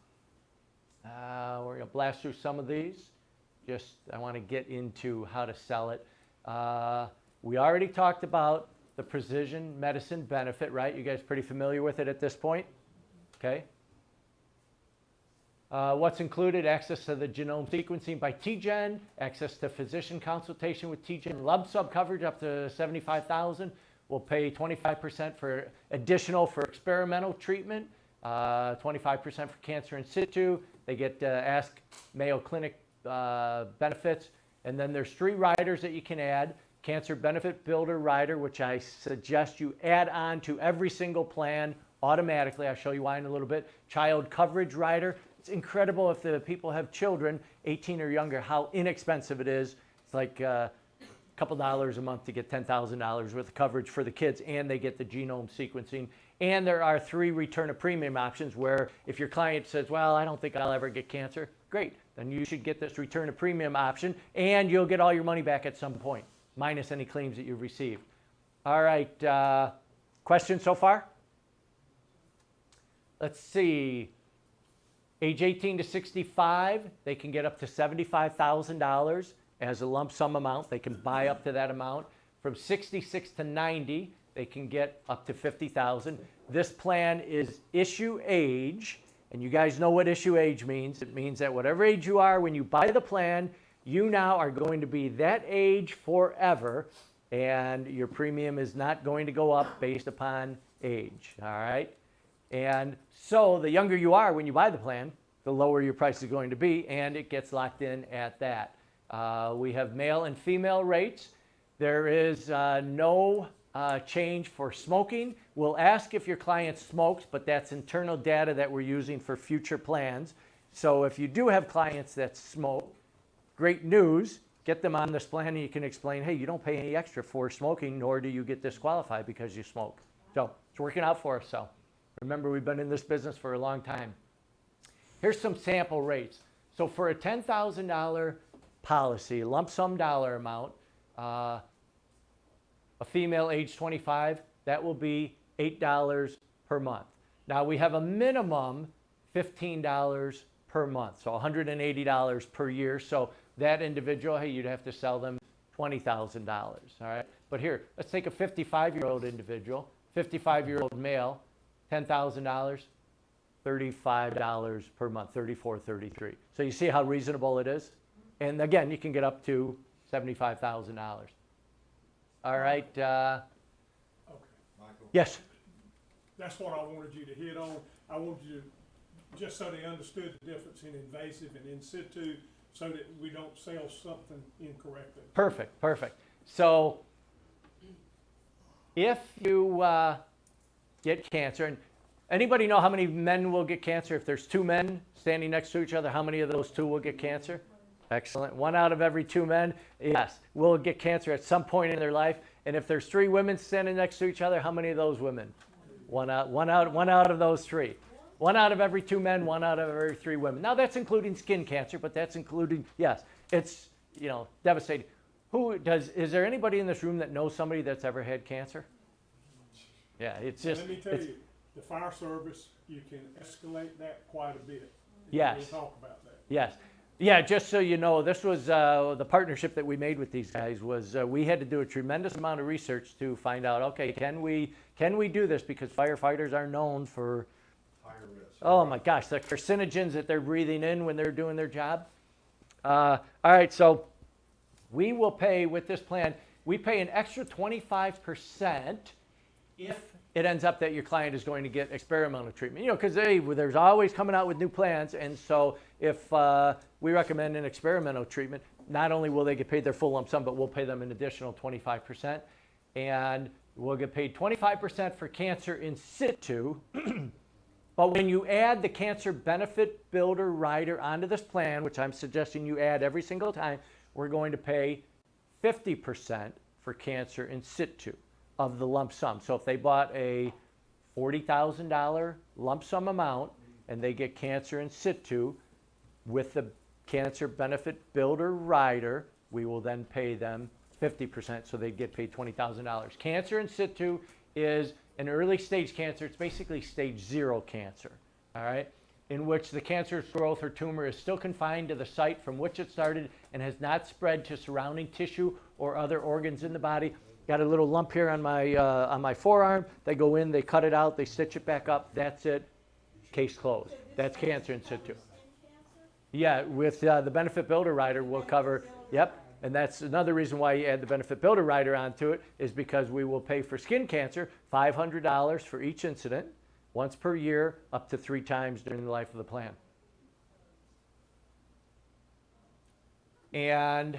We're going to blast through some of these. I want to get into how to sell it. We already talked about the precision medicine benefit, right? You guys pretty familiar with it at this point? Okay. What's included? Access to the genome sequencing by TGen, access to physician consultation with TGen, lump sum coverage up to $75,000. We'll pay 25% for additional for experimental treatment, 25% for cancer in situ. They get Ask Mayo Clinic benefits. And then there's 3 riders that you can add. Cancer Benefit Builder rider, which I suggest you add on to every single plan automatically. I'll show you why in a little bit. Child Coverage rider. It's incredible if the people have children, 18 or younger, how inexpensive it is. It's like a couple dollars a month to get $10,000 worth of coverage for the kids, and they get the genome sequencing. And there are 3 return of premium options where if your client says, well, I don't think I'll ever get cancer, great. Then you should get this return of premium option, and you'll get all your money back at some point, minus any claims that you've received. All right, questions so far? Let's see. Age 18 to 65, they can get up to $75,000 as a lump sum amount. They can buy up to that amount. From 66 to 90, they can get up to $50,000. This plan is issue age, and you guys know what issue age means. It means that whatever age you are when you buy the plan, you now are going to be that age forever, and your premium is not going to go up based upon age, all right? And so the younger you are when you buy the plan, the lower your price is going to be, and it gets locked in at that. We have male and female rates. There is no change for smoking. We'll ask if your client smokes, but that's internal data that we're using for future plans. So if you do have clients that smoke, great news, get them on this plan and you can explain, hey, you don't pay any extra for smoking, nor do you get disqualified because you smoke. So it's working out for us. So remember, we've been in this business for a long time. Here's some sample rates. So for a $10,000 policy, lump sum dollar amount, a female age 25, that will be $8 per month. Now we have a minimum $15 per month, so $180 per year. So that individual, hey, you'd have to sell them $20,000, all right? But here, let's take a 55-year-old individual, 55-year-old male, $10,000, $35 per month, $34, $33. So you see how reasonable it is? And again, you can get up to $75,000. All right. Okay. Michael? Yes? That's what I wanted you to hit on. I wanted you to, just so they understood the difference in invasive and in situ, so that we don't sell something incorrectly. Perfect, perfect. So if you get cancer, and anybody know how many men will get cancer? If there's 2 men standing next to each other, how many of those 2 will get cancer? Excellent. 1 out of every 2 men, yes, will get cancer at some point in their life. And if there's 3 women standing next to each other, how many of those women? One out of those 3. 1 out of every 2 men, 1 out of every 3 women. Now that's including skin cancer, but that's including, yes, it's, you know, devastating. Is there anybody in this room that knows somebody that's ever had cancer? Yeah, it's just. Let me tell you, the fire service, you can escalate that quite a bit. Yes. We'll talk about that. Yes. Yeah, just so you know, this was the partnership that we made with these guys was we had to do a tremendous amount of research to find out, okay, can we do this? Because firefighters are known for Higher risk. oh my gosh, the carcinogens that they're breathing in when they're doing their job. All right, so we will pay with this plan, we pay an extra 25% if it ends up that your client is going to get experimental treatment. You know, because there's always coming out with new plans, and so if we recommend an experimental treatment, not only will they get paid their full lump sum, but we'll pay them an additional 25%, and we'll get paid 25% for cancer in situ. But when you add the cancer benefit builder rider onto this plan, which I'm suggesting you add every single time, we're going to pay 50% for cancer in situ of the lump sum. So if they bought a $40,000 lump sum amount and they get cancer in situ with the cancer benefit builder rider, we will then pay them 50%, so they get paid $20,000. Cancer in situ is an early stage cancer. It's basically stage 0 cancer, all right, in which the cancerous growth or tumor is still confined to the site from which it started and has not spread to surrounding tissue or other organs in the body. Got a little lump here on my forearm. They go in, they cut it out, they stitch it back up. That's it. Case closed. That's cancer in situ. Yeah, with the benefit builder rider, we'll cover. Yep. And that's another reason why you add the benefit builder rider onto it, is because we will pay for skin cancer $500 for each incident, once per year, up to 3 times during the life of the plan. And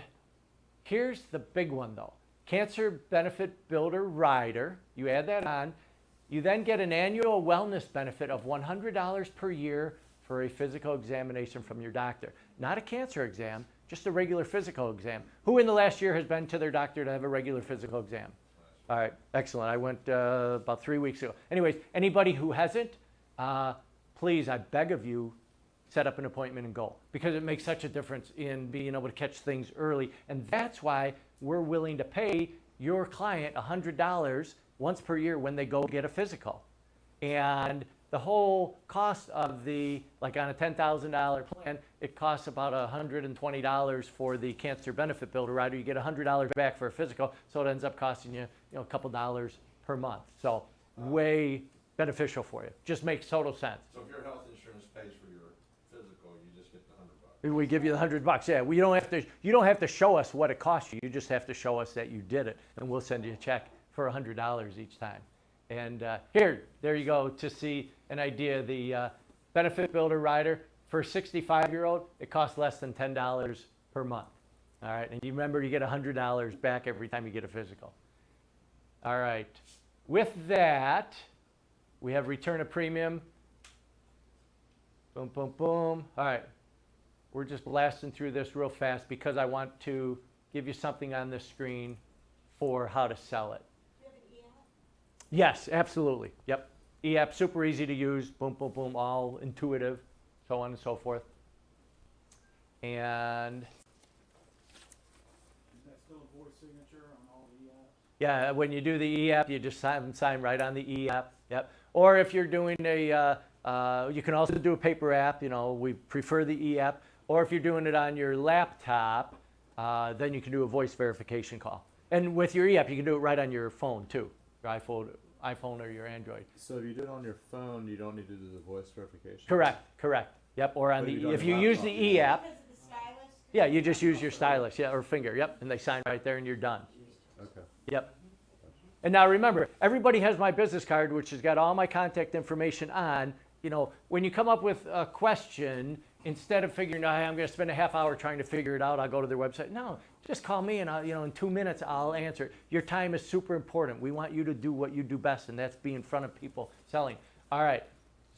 here's the big one, though. Cancer benefit builder rider, you add that on, you then get an annual wellness benefit of $100 per year for a physical examination from your doctor. Not a cancer exam, just a regular physical exam. Who in the last year has been to their doctor to have a regular physical exam? All right, excellent. I went about 3 weeks ago. Anyways, anybody who hasn't, please, I beg of you, set up an appointment and go, because it makes such a difference in being able to catch things early. And that's why we're willing to pay your client $100 once per year when they go get a physical. And the whole cost of like on a $10,000 plan, it costs about $120 for the cancer benefit builder rider. You get $100 back for a physical, so it ends up costing you, a couple dollars per month. So way beneficial for you. Just makes total sense. So if your health insurance pays for your physical, you just get the $100. We give you the $100. Yeah, you don't have to show us what it costs you. You just have to show us that you did it, and we'll send you a check for $100 each time. And there you go to see an idea. The benefit builder rider for a 65-year-old, it costs less than $10 per month. All right, and you remember you get $100 back every time you get a physical. All right, with that, we have return of premium. Boom, boom, boom. All right, we're just blasting through this real fast because I want to give you something on the screen for how to sell it. Yes, absolutely. Yep. E-app, super easy to use. Boom, boom, boom, all intuitive, so on and so forth. And Is that still a voice signature on all the e-apps? yeah, when you do the e-app, you just sign right on the e-app. Yep. Or if you're doing you can also do a paper app. We prefer the e-app. Or if you're doing it on your laptop, then you can do a voice verification call. And with your e-app, you can do it right on your phone too. Your iPhone or your Android. So if you do it on your phone, you don't need to do the voice verification? Correct. Yep, or on if you use the e-app, yeah, you just use your stylus, or finger, yep, and they sign right there and you're done. Okay. Yep. And now remember, everybody has my business card, which has got all my contact information on, when you come up with a question, instead of figuring out, hey, I'm going to spend a half hour trying to figure it out, I'll go to their website. No, just call me and in 2 minutes I'll answer it. Your time is super important. We want you to do what you do best, and that's be in front of people selling. All right,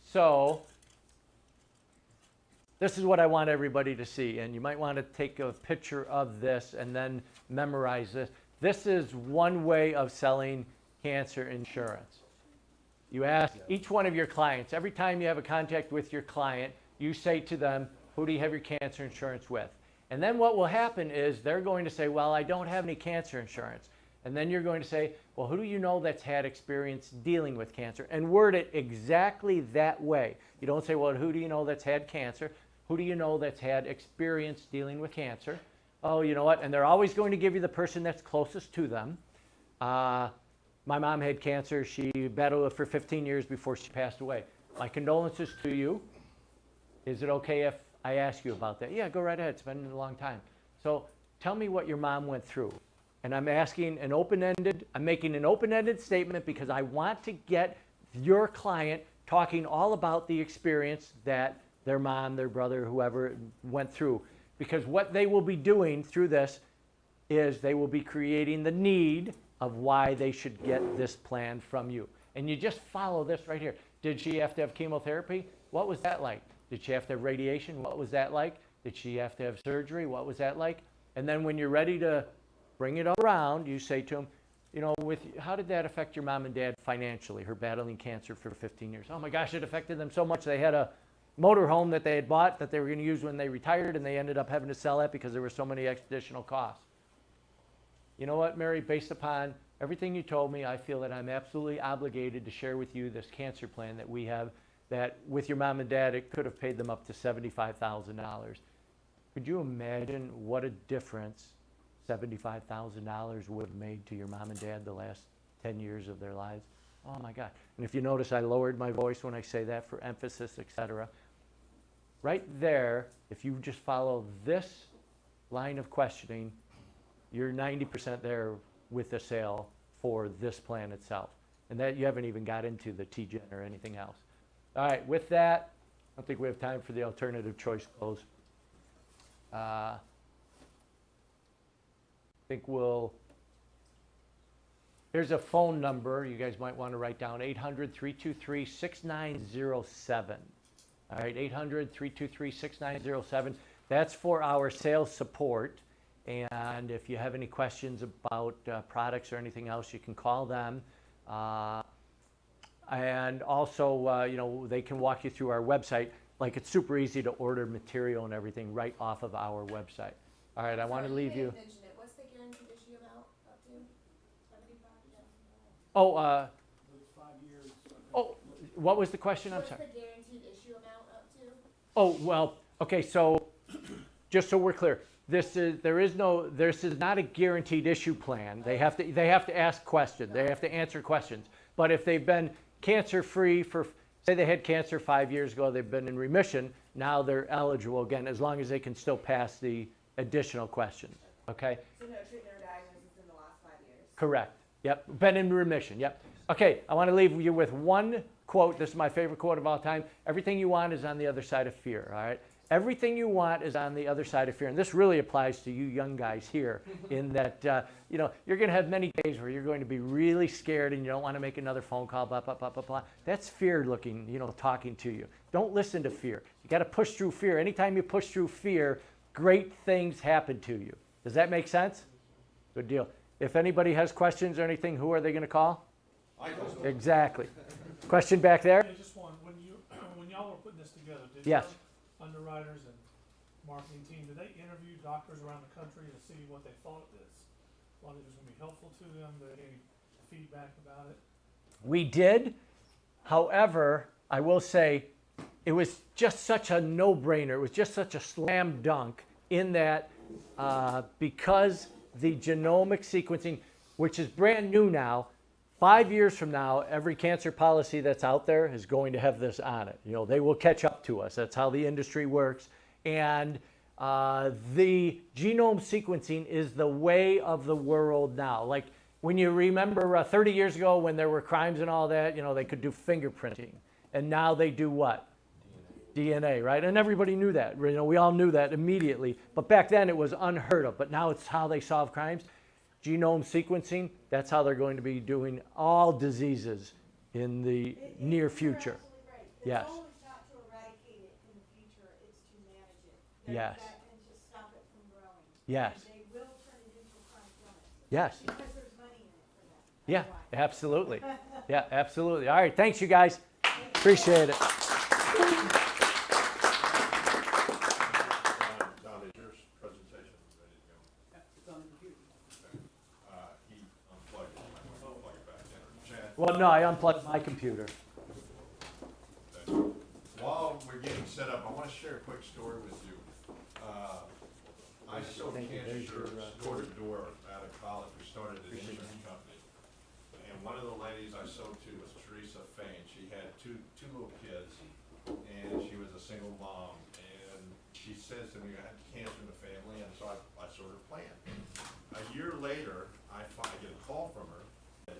so this is what I want everybody to see, and you might want to take a picture of this and then memorize this. This is one way of selling cancer insurance. You ask each one of your clients, every time you have a contact with your client, you say to them, who do you have your cancer insurance with? And then what will happen is they're going to say, well, I don't have any cancer insurance. And then you're going to say, well, who do you know that's had experience dealing with cancer? And word it exactly that way. You don't say, well, who do you know that's had cancer? Who do you know that's had experience dealing with cancer? Oh, you know what? And they're always going to give you the person that's closest to them. My mom had cancer. She battled it for 15 years before she passed away. My condolences to you. Is it okay if I ask you about that? Yeah, go right ahead. It's been a long time. So tell me what your mom went through. And I'm making an open-ended statement because I want to get your client talking all about the experience that their mom, their brother, whoever went through. Because what they will be doing through this is they will be creating the need of why they should get this plan from you. And you just follow this right here. Did she have to have chemotherapy? What was that like? Did she have to have radiation? What was that like? Did she have to have surgery? What was that like? And then when you're ready to bring it around, you say to them, how did that affect your mom and dad financially, her battling cancer for 15 years? Oh my gosh, it affected them so much. They had a motorhome that they had bought that they were going to use when they retired, and they ended up having to sell that because there were so many additional costs. You know what, Mary? Based upon everything you told me, I feel that I'm absolutely obligated to share with you this cancer plan that we have, that with your mom and dad, it could have paid them up to $75,000. Could you imagine what a difference $75,000 would have made to your mom and dad the last 10 years of their lives? Oh my God. And if you notice, I lowered my voice when I say that for emphasis, etc. Right there, if you just follow this line of questioning, you're 90% there with the sale for this plan itself. And that you haven't even got into the TGen or anything else. All right, with that, I don't think we have time for the alternative choice close. I think here's a phone number you guys might want to write down, 800-323-6907. All right, 800-323-6907. That's for our sales support. And if you have any questions about products or anything else, you can call them. And also, they can walk you through our website. Like, it's super easy to order material and everything right off of our website. All right, I want to leave you. What's the guaranteed issue amount up to? 75? Oh, 5 years. oh, what was the question? I'm sorry. What's the guaranteed issue amount up to? Oh, well, okay, so just so we're clear, this is not a guaranteed issue plan. They have to ask questions. They have to answer questions. But if they've been cancer-free for, say they had cancer 5 years ago, they've been in remission, now they're eligible again, as long as they can still pass the additional questions, okay? So no treatment or diagnosis in the last 5 years? Correct, yep, been in remission, yep. Okay, I want to leave you with one quote. This is my favorite quote of all time. Everything you want is on the other side of fear, all right? Everything you want is on the other side of fear. And this really applies to you young guys here in that, you're going to have many days where you're going to be really scared and you don't want to make another phone call, blah, blah, blah, blah, blah. That's fear looking, talking to you. Don't listen to fear. You got to push through fear. Anytime you push through fear, great things happen to you. Does that make sense? Good deal. If anybody has questions or anything, who are they going to call? Exactly. Question back there? Yeah, just one. When y'all were putting this together, did Yes. your underwriters and marketing team, did they interview doctors around the country to see what they thought this was going to be helpful to them? Did they get any feedback about it? We did. However, I will say it was just such a no-brainer. It was just such a slam dunk in that because the genomic sequencing, which is brand new now, 5 years from now, every cancer policy that's out there is going to have this on it. They will catch up to us. That's how the industry works. And the genome sequencing is the way of the world now. Like when you remember 30 years ago when there were crimes and all that, they could do fingerprinting. And now they do what? DNA, right? And everybody knew that. You know, we all knew that immediately. But back then it was unheard of. But now it's how they solve crimes. Genome sequencing, that's how they're going to be doing all diseases in the near future. Yes. The goal is not to eradicate it in the future, it's to manage it. Yes. And to stop it from growing. Yes. And they will turn it into a chronic illness. Yes. Because there's money in it for that. Yeah, That's why. absolutely. Yeah, absolutely. All right, thanks you guys. Appreciate it. Don, is your presentation ready to go? It's on the computer. He unplugged it. I want to plug it back in. Chad? Well, no, I unplugged my computer. While we're getting set up, I want to share a quick story with you. I sold cancer insurance door to door out of college. We started an insurance company. And one of the ladies I sold to was Teresa Fain. She had two little kids, and she was a single mom. And she says to me, I had cancer in the family, and so I sort of planned. A year later, I get a call from her that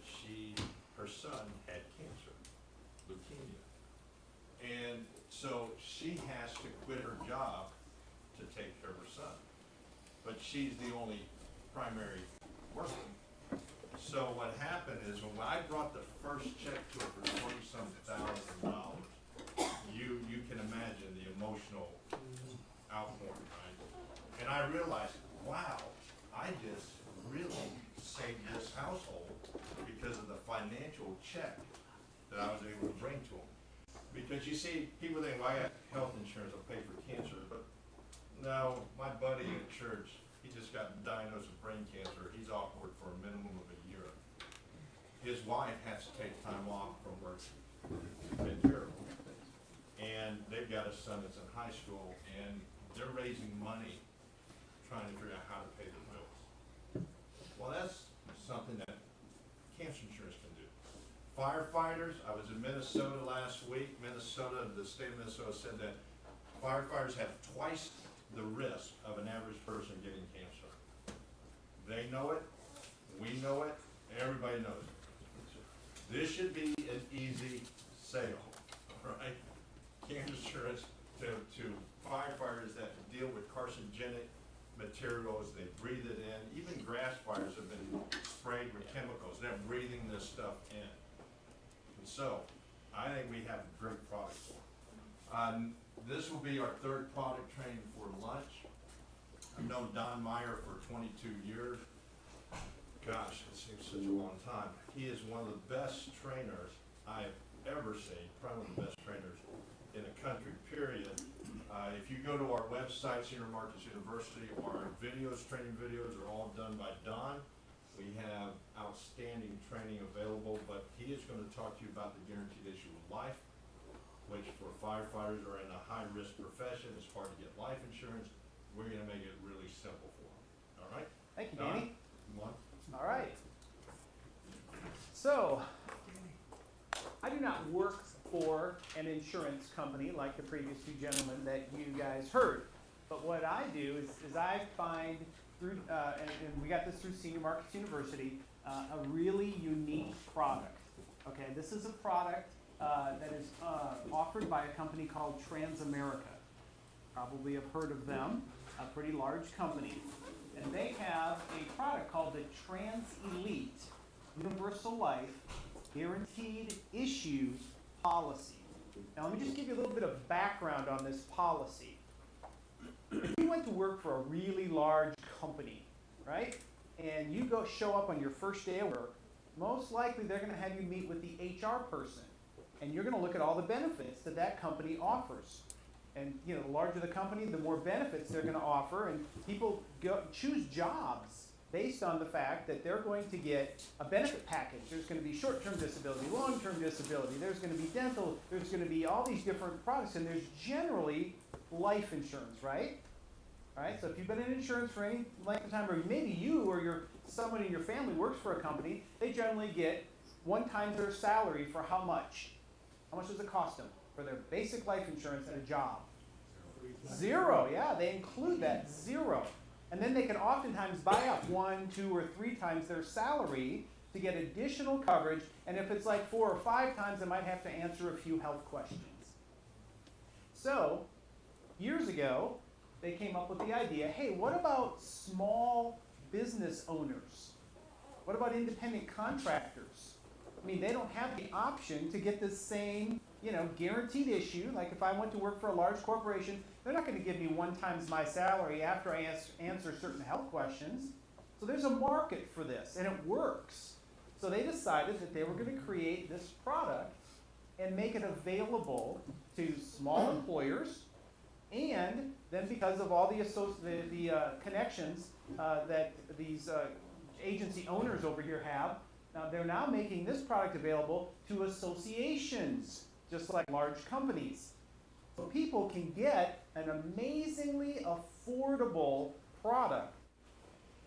her son had cancer, leukemia. And so she has to quit her job to take care of her son. But she's the only primary worker. So what happened is when I brought the first check to her for $20-some thousand, you can imagine the emotional outpouring, right? And I realized, wow, I just really saved this household because of the financial check that I was able to bring to them. Because you see, people think, well, I got health insurance, I'll pay for cancer, but no, my buddy at church, he just got diagnosed with brain cancer. He's off work for a minimum of a year. His wife has to take time off from work to take care of him. And they've got a son that's in high school, and they're raising money trying to figure out how to pay their bills. Well, that's something that cancer insurance can do. Firefighters, I was in Minnesota last week. The state of Minnesota said that firefighters have twice the risk of an average person getting cancer. They know it, we know it, everybody knows it. This should be an easy sale, right? Cancer insurance to firefighters that deal with carcinogenic materials, they breathe it in. Even grass fires have been sprayed with chemicals. They're breathing this stuff in. And so, I think we have a great product for them. This will be our third product training for lunch. I've known Don Meyer for 22 years. Gosh, it seems such a long time. He is one of the best trainers I've ever seen, probably one of the best trainers in the country, period. If you go to our website, Senior Marcus University, our videos, training videos are all done by Don. We have outstanding training available, but he is going to talk to you about the guaranteed issue of life, which for firefighters are in a high-risk profession. It's hard to get life insurance. We're going to make it really simple for them. All right? Thank you, Don, Danny. one. All right. So, I do not work for an insurance company like the previous two gentlemen that you guys heard. But what I do is I find through, and we got this through Senior Marcus University, a really unique product. Okay, this is a product that is offered by a company called TransAmerica. Probably have heard of them, a pretty large company. And they have a product called the Trans Elite Universal Life Guaranteed Issue Policy. Now let me just give you a little bit of background on this policy. If you went to work for a really large company, right, and you go show up on your first day of work, most likely they're going to have you meet with the HR person, and you're going to look at all the benefits that that company offers. And you know, the larger the company, the more benefits they're going to offer, and people choose jobs based on the fact that they're going to get a benefit package. There's going to be short-term disability, long-term disability, there's going to be dental, there's going to be all these different products, and there's generally life insurance, right? All right, so if you've been in insurance for any length of time, or maybe you or someone in your family works for a company, they generally get 1 time their salary for how much? How much does it cost them for their basic life insurance at a job? 0, yeah, they include that, 0. And then they can oftentimes buy up 1, 2, or 3 times their salary to get additional coverage, and if it's like 4 or 5 times, I might have to answer a few health questions. So, years ago, they came up with the idea, hey, what about small business owners? What about independent contractors? I mean, they don't have the option to get the same, guaranteed issue. Like if I went to work for a large corporation, they're not going to give me 1 times my salary after I answer certain health questions. So there's a market for this, and it works. So they decided that they were going to create this product and make it available to small employers, and then because of all the connections that these agency owners over here have, now they're now making this product available to associations, just like large companies. So people can get an amazingly affordable product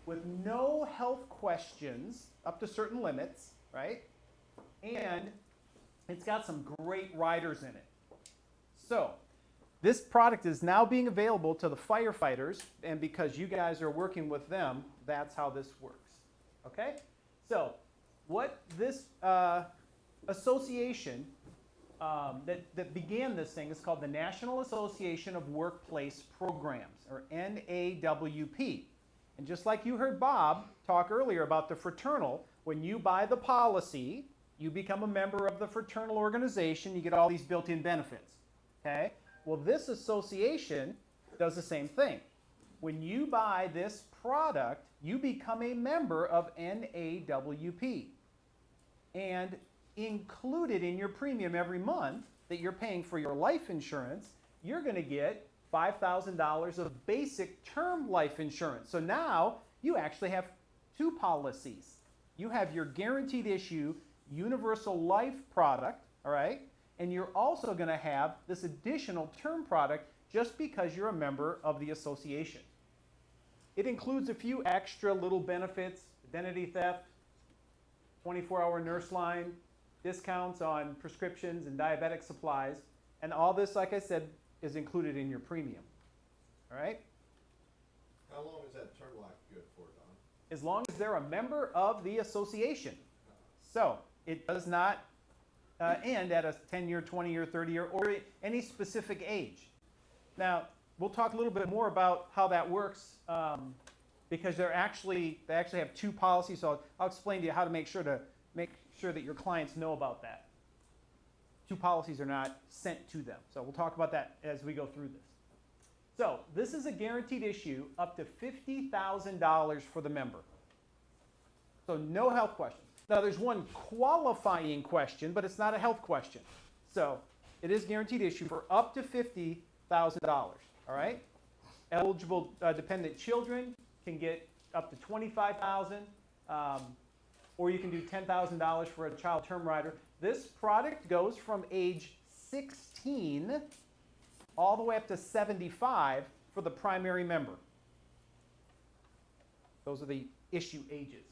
with no health questions up to certain limits, right? And it's got some great riders in it. So this product is now being available to the firefighters, and because you guys are working with them, that's how this works. Okay? So what this association that began this thing is called the National Association of Workplace Programs, or NAWP. And just like you heard Bob talk earlier about the fraternal, when you buy the policy, you become a member of the fraternal organization, you get all these built-in benefits. Okay? Well, this association does the same thing. When you buy this product, you become a member of NAWP. And included in your premium every month that you're paying for your life insurance, you're going to get $5,000 of basic term life insurance. So now you actually have 2 policies. You have your guaranteed issue universal life product, all right? And you're also going to have this additional term product just because you're a member of the association. It includes a few extra little benefits: identity theft, 24-hour nurse line, discounts on prescriptions and diabetic supplies, and all this, like I said, is included in your premium. All right? How long is that term life good for, Don? As long as they're a member of the association. So it does not end at a 10-year, 20-year, 30-year, or any specific age. Now, we'll talk a little bit more about how that works because they actually have 2 policies. So I'll explain to you how to make sure that your clients know about that. 2 policies are not sent to them. So we'll talk about that as we go through this. So this is a guaranteed issue up to $50,000 for the member. So no health questions. Now there's one qualifying question, but it's not a health question. So it is guaranteed issue for up to $50,000. All right? Eligible dependent children can get up to $25,000, or you can do $10,000 for a child term rider. This product goes from age 16 all the way up to 75 for the primary member. Those are the issue ages.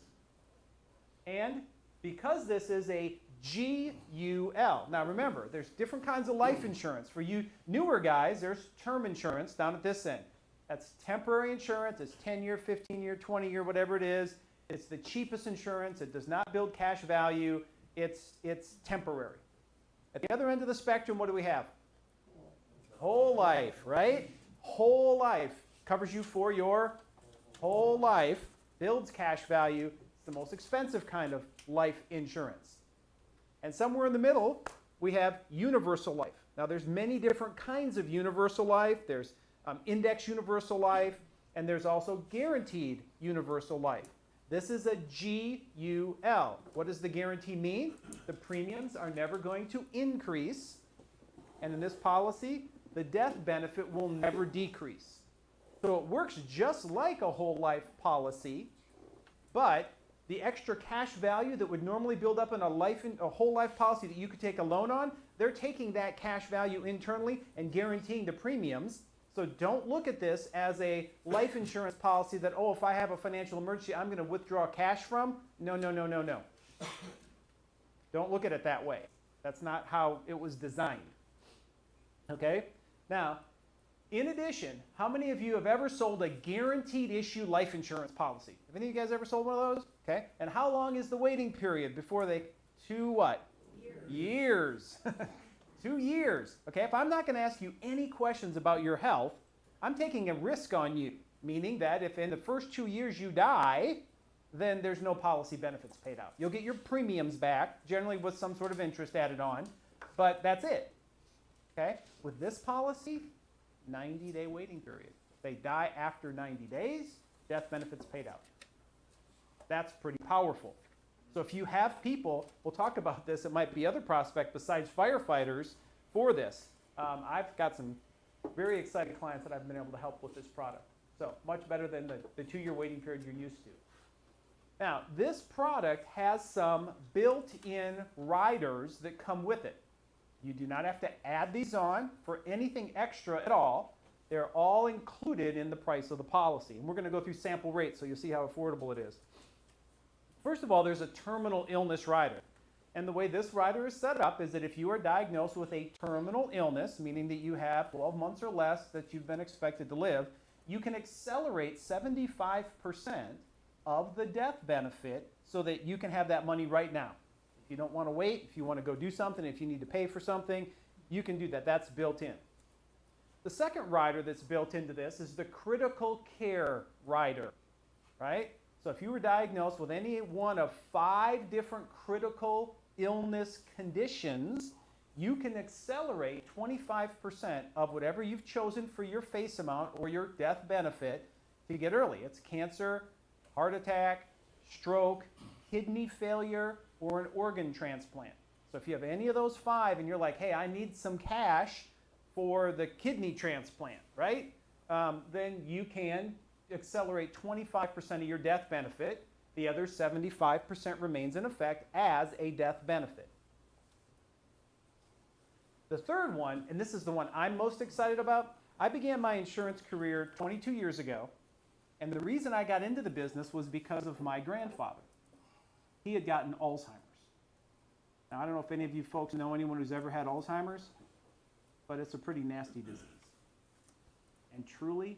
And because this is a GUL, now remember, there's different kinds of life insurance. For you newer guys, there's term insurance down at this end. That's temporary insurance. It's 10-year, 15-year, 20-year, whatever it is. It's the cheapest insurance. It does not build cash value. It's temporary. At the other end of the spectrum, what do we have? Whole life, right? Whole life covers you for your whole life, builds cash value. It's the most expensive kind of life insurance. And somewhere in the middle, we have universal life. Now, there's many different kinds of universal life. There's index universal life, and there's also guaranteed universal life. This is a GUL. What does the guarantee mean? The premiums are never going to increase. And in this policy, the death benefit will never decrease. So it works just like a whole life policy, but the extra cash value that would normally build up in a whole life policy that you could take a loan on, they're taking that cash value internally and guaranteeing the premiums. So don't look at this as a life insurance policy that, oh, if I have a financial emergency, I'm going to withdraw cash from. No, no, no, no, no. Don't look at it that way. That's not how it was designed. Okay? Now, In addition, how many of you have ever sold a guaranteed issue life insurance policy? Have any of you guys ever sold one of those? Okay. And how long is the waiting period before they, 2 what? Years. 2 years. Okay. If I'm not going to ask you any questions about your health, I'm taking a risk on you, meaning that if in the first 2 years you die, then there's no policy benefits paid out. You'll get your premiums back, generally with some sort of interest added on, but that's it. Okay? With this policy, 90-day waiting period. If they die after 90 days, death benefits paid out. That's pretty powerful. So if you have people, we'll talk about this, it might be other prospects besides firefighters for this. I've got some very excited clients that I've been able to help with this product. So much better than the 2-year waiting period you're used to. Now, this product has some built-in riders that come with it. You do not have to add these on for anything extra at all. They're all included in the price of the policy. And we're going to go through sample rates so you'll see how affordable it is. First of all, there's a terminal illness rider. And the way this rider is set up is that if you are diagnosed with a terminal illness, meaning that you have 12 months or less that you've been expected to live, you can accelerate 75% of the death benefit so that you can have that money right now. If you don't want to wait, if you want to go do something, if you need to pay for something, you can do that. That's built in. The second rider that's built into this is the critical care rider, right? So if you were diagnosed with any one of 5 different critical illness conditions, you can accelerate 25% of whatever you've chosen for your face amount or your death benefit to get early. It's cancer, heart attack, stroke, kidney failure, or an organ transplant. So if you have any of those 5 and you're like, hey, I need some cash for the kidney transplant, right? Then you can accelerate 25% of your death benefit. The other 75% remains in effect as a death benefit. The third one, and this is the one I'm most excited about, I began my insurance career 22 years ago, and the reason I got into the business was because of my grandfather. He had gotten Alzheimer's. Now, I don't know if any of you folks know anyone who's ever had Alzheimer's, but it's a pretty nasty disease. And truly,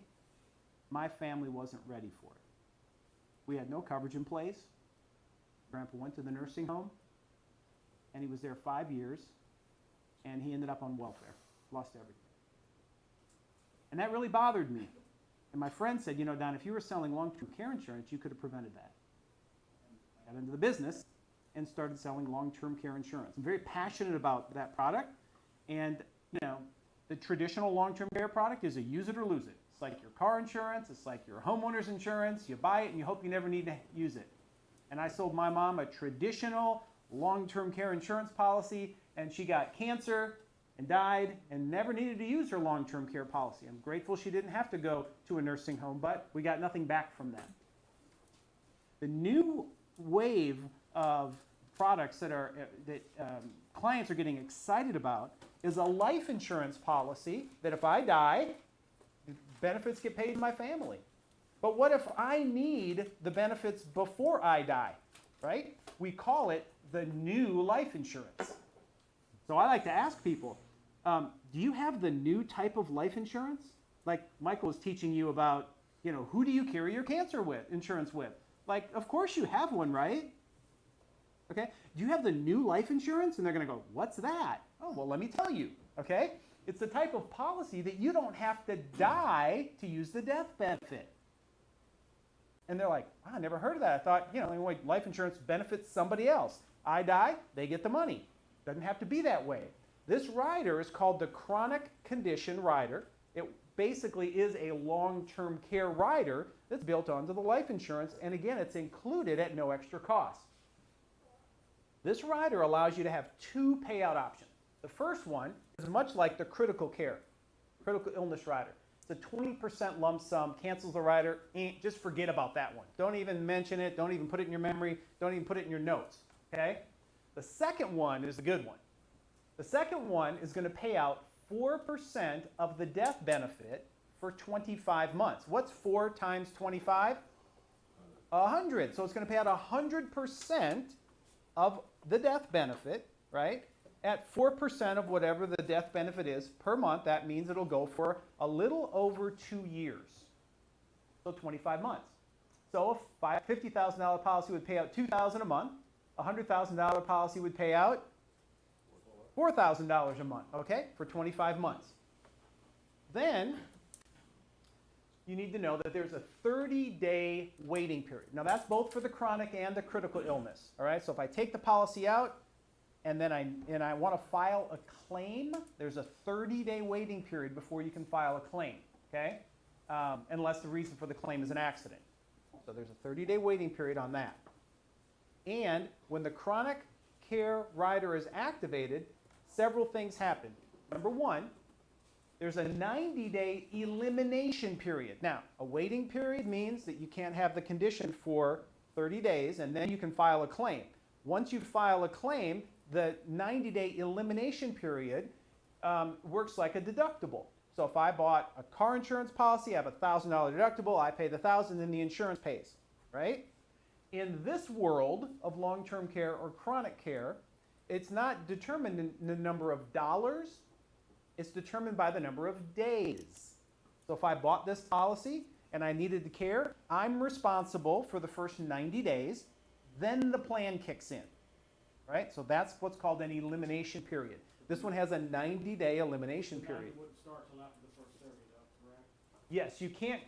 my family wasn't ready for it. We had no coverage in place. Grandpa went to the nursing home, and he was there 5 years, and he ended up on welfare, lost everything. And that really bothered me. And my friend said, you know, Don, if you were selling long-term care insurance, you could have prevented that. I got into the business and started selling long-term care insurance. I'm very passionate about that product. And, you know, the traditional long-term care product is a use it or lose it. It's like your car insurance. It's like your homeowner's insurance. You buy it and you hope you never need to use it. And I sold my mom a traditional long-term care insurance policy, and she got cancer and died and never needed to use her long-term care policy. I'm grateful she didn't have to go to a nursing home, but we got nothing back from that. The new wave of products that clients are getting excited about is a life insurance policy that if I die, benefits get paid to my family. But what if I need the benefits before I die, right? We call it the new life insurance. So I like to ask people, do you have the new type of life insurance? Like Michael was teaching you about, you know, who do you carry your cancer insurance with? Like, of course you have one, right? Okay, do you have the new life insurance? And they're going to go, what's that? Oh, well, let me tell you, okay? It's the type of policy that you don't have to die to use the death benefit. And they're like, I never heard of that. I thought, you know, life insurance benefits somebody else. I die, they get the money. Doesn't have to be that way. This rider is called the chronic condition rider. It basically is a long-term care rider that's built onto the life insurance. And again, it's included at no extra cost. This rider allows you to have 2 payout options. The first one is much like the critical illness rider. It's a 20% lump sum, cancels the rider, just forget about that one. Don't even mention it, don't even put it in your memory, don't even put it in your notes, okay? The second one is the good one. The second one is going to pay out 4% of the death benefit for 25 months. What's 4 times 25? 100. So it's going to pay out 100% of the death benefit, right? at 4% of whatever the death benefit is per month, that means it'll go for a little over 2 years. So 25 months. So a $50,000 policy would pay out $2,000 a month. A $100,000 policy would pay out $4,000 a month, okay, for 25 months. Then you need to know that there's a 30-day waiting period. Now that's both for the chronic and the critical illness, all right? So if I take the policy out and then I want to file a claim, there's a 30-day waiting period before you can file a claim, okay? Unless the reason for the claim is an accident. So there's a 30-day waiting period on that. And when the chronic care rider is activated, several things happen. Number one, there's a 90-day elimination period. Now, a waiting period means that you can't have the condition for 30 days, and then you can file a claim. Once you file a claim, the 90-day elimination period works like a deductible. So if I bought a car insurance policy, I have a $1,000 deductible, I pay the $1,000, and the insurance pays, right? In this world of long-term care or chronic care, it's not determined in the number of dollars, it's determined by the number of days. So if I bought this policy and I needed the care, I'm responsible for the first 90 days, then the plan kicks in, right? So that's what's called an elimination period. This one has a 90-day elimination period. Wouldn't start till after the first 30, though, correct? Yes, you can't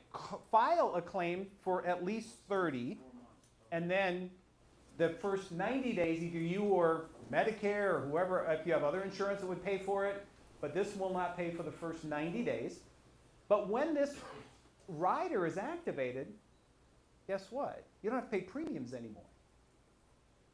file a claim for at least 30, and then the first 90 days, either you or Medicare or whoever, if you have other insurance that would pay for it, but this will not pay for the first 90 days. But when this rider is activated, guess what? You don't have to pay premiums anymore.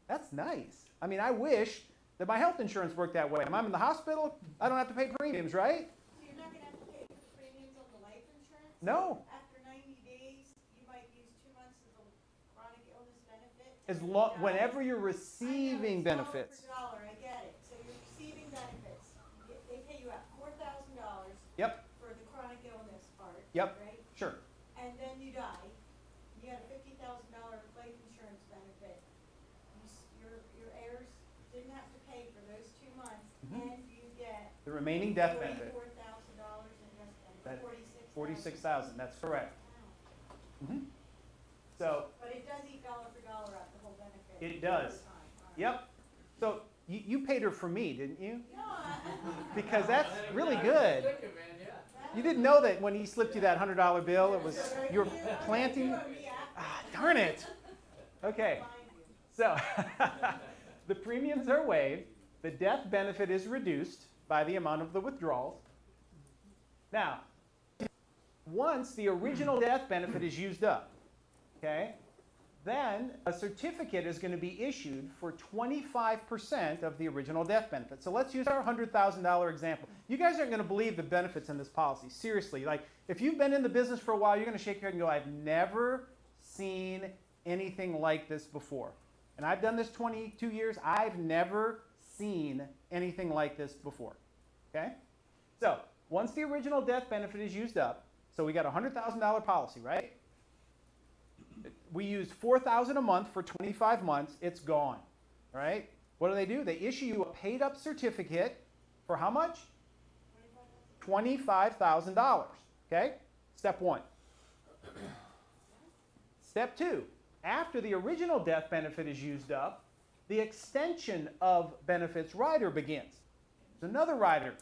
That's nice. I mean, I wish that my health insurance worked that way. If I'm in the hospital, I don't have to pay premiums, right? So you're not gonna have to pay for the premiums on the life insurance? No. After 90 days, you might use 2 months of the chronic illness benefit? As long, whenever you're receiving benefits. Dollar for dollar, I get it. So you're receiving benefits. They pay you out $4,000 Yep. for the chronic illness part, Yep. right? Sure. And then you die. You had a $50,000 life insurance benefit. Your heirs didn't have to pay for those 2 months, and you get The remaining death benefit. $44,000 in death That- benefit. 46,000. That's correct. So But it does eat dollar for dollar out the whole benefit. it does. over time. All right. Yep. So you paid her for me, didn't you? No, Because that's really good. You didn't know that when he slipped you that $100 bill, it was you were planting. Ah, darn it. Okay. So the premiums are waived. The death benefit is reduced by the amount of the withdrawals. Now, once the original death benefit is used up, okay, then a certificate is going to be issued for 25% of the original death benefit. So let's use our $100,000 example. You guys aren't going to believe the benefits in this policy. Seriously, like if you've been in the business for a while, you're going to shake your head and go, I've never seen anything like this before. And I've done this 22 years. I've never seen anything like this before. Okay? So once the original death benefit is used up, so we got a $100,000 policy, right? We use $4,000 a month for 25 months. It's gone, right? What do? They issue you a paid-up certificate for how much? $25,000. Okay? Step one. Step two. After the original death benefit is used up, the extension of benefits rider begins. There's another rider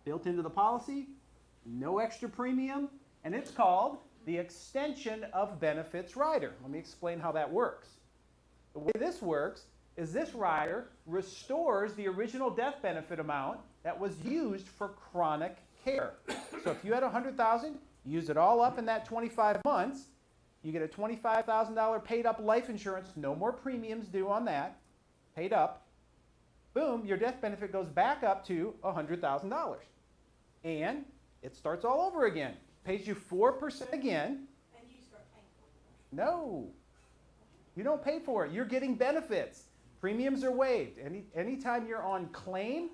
built into the policy, no extra premium, and it's called the extension of benefits rider. Let me explain how that works. The way this works is this rider restores the original death benefit amount that was used for chronic care. So if you had $100,000, use it all up in that 25 months, you get a $25,000 paid up life insurance, no more premiums due on that, paid up. Boom, your death benefit goes back up to $100,000. And it starts all over again. Pays you 4% again. And you start paying for it. No, you don't pay for it. You're getting benefits. Premiums are waived. Anytime you're on claim,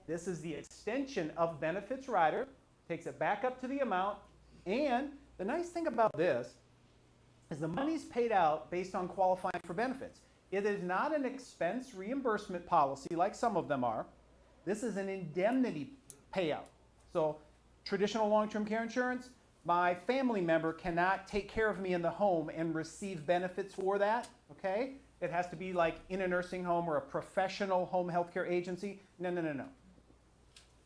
this is the extension of benefits rider. Takes it back up to the amount. And the nice thing about this is the money's paid out based on qualifying for benefits. It is not an expense reimbursement policy like some of them are. This is an indemnity payout. So traditional long-term care insurance, my family member cannot take care of me in the home and receive benefits for that, okay? It has to be like in a nursing home or a professional home health care agency. No, no, no, no.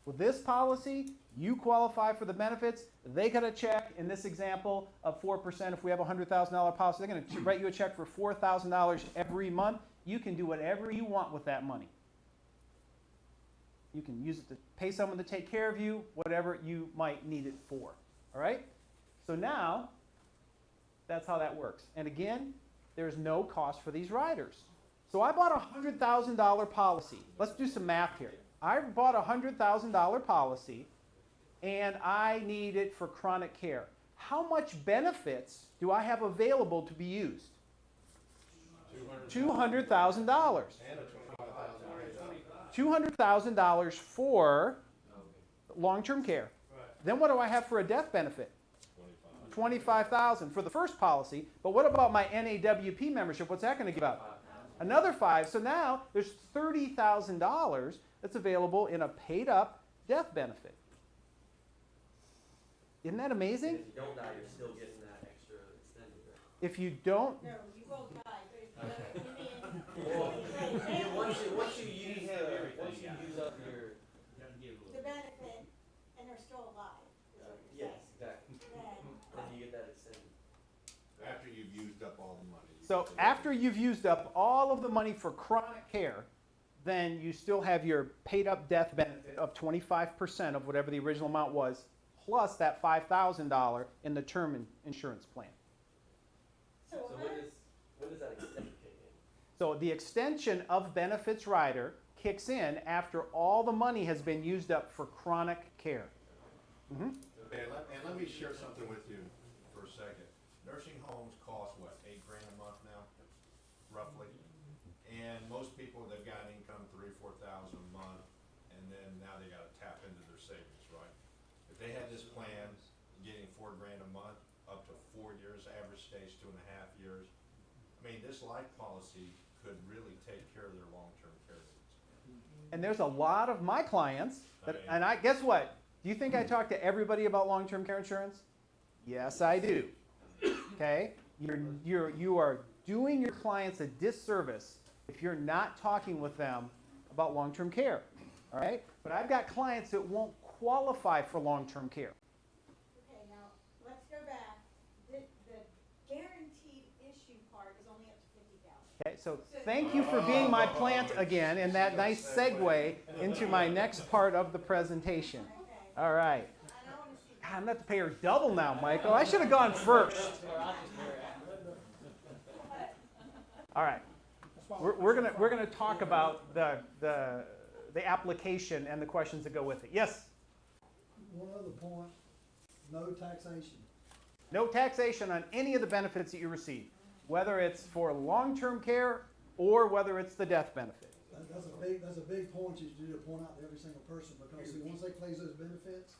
With this policy, you qualify for the benefits. They got a check, in this example, of 4%. If we have a $100,000 policy, they're going to write you a check for $4,000 every month. You can do whatever you want with that money. You can use it to pay someone to take care of you, whatever you might need it for. All right? So now, that's how that works. And again, there's no cost for these riders. So I bought a $100,000 policy. Let's do some math here. I bought a $100,000 policy, and I need it for chronic care. How much benefits do I have available to be used? $200,000. $200,000 for long-term care. Then what do I have for a death benefit? $25,000 for the first policy. But what about my NAWP membership? What's that going to give out? Another $5,000. So now there's $30,000 that's available in a paid-up death benefit. Isn't that amazing? If you don't die, you're still getting that extra extended. If you don't, No, you won't die, but if you Well, mean, once you use up your the benefit, and they're still alive, is what you're yes, saying. exactly. Then you get that extended. After you've used up all the money. so after you've used up all of the money for chronic care, then you still have your paid-up death benefit of 25% of whatever the original amount was, plus that $5,000 in the term insurance plan. So when does that extend kick in? So the extension of benefits rider kicks in after all the money has been used up for chronic care. And let me share something with you for a second. Nursing homes cost what, $8 grand a month now, roughly? And most people, they've got an income $3,000 or $4,000 a month, and then now they got to tap into their savings, right? If they had this plan, getting $4 grand a month, up to 4 years, average stays 2.5 years. I mean, this life policy could really take care of their long-term care needs. And there's a lot of my clients, and I guess what? Do you think I talk to everybody about long-term care insurance? Yes, I do. Okay? You are doing your clients a disservice if you're not talking with them about long-term care. All right? But I've got clients that won't qualify for long-term care. okay, now, let's go back. The guaranteed issue part is only up to $50,000. Okay, so thank you for being my plant again and that nice segue into my next part of the presentation. All right. God, I'm going to have to pay her double now, Michael. I should have gone first. All right. We're gonna talk about the application and the questions that go with it. Yes? One other point, no taxation. No taxation on any of the benefits that you receive, whether it's for long-term care or whether it's the death benefit. That's a big point you do to point out to every single person, because see, once they close those benefits,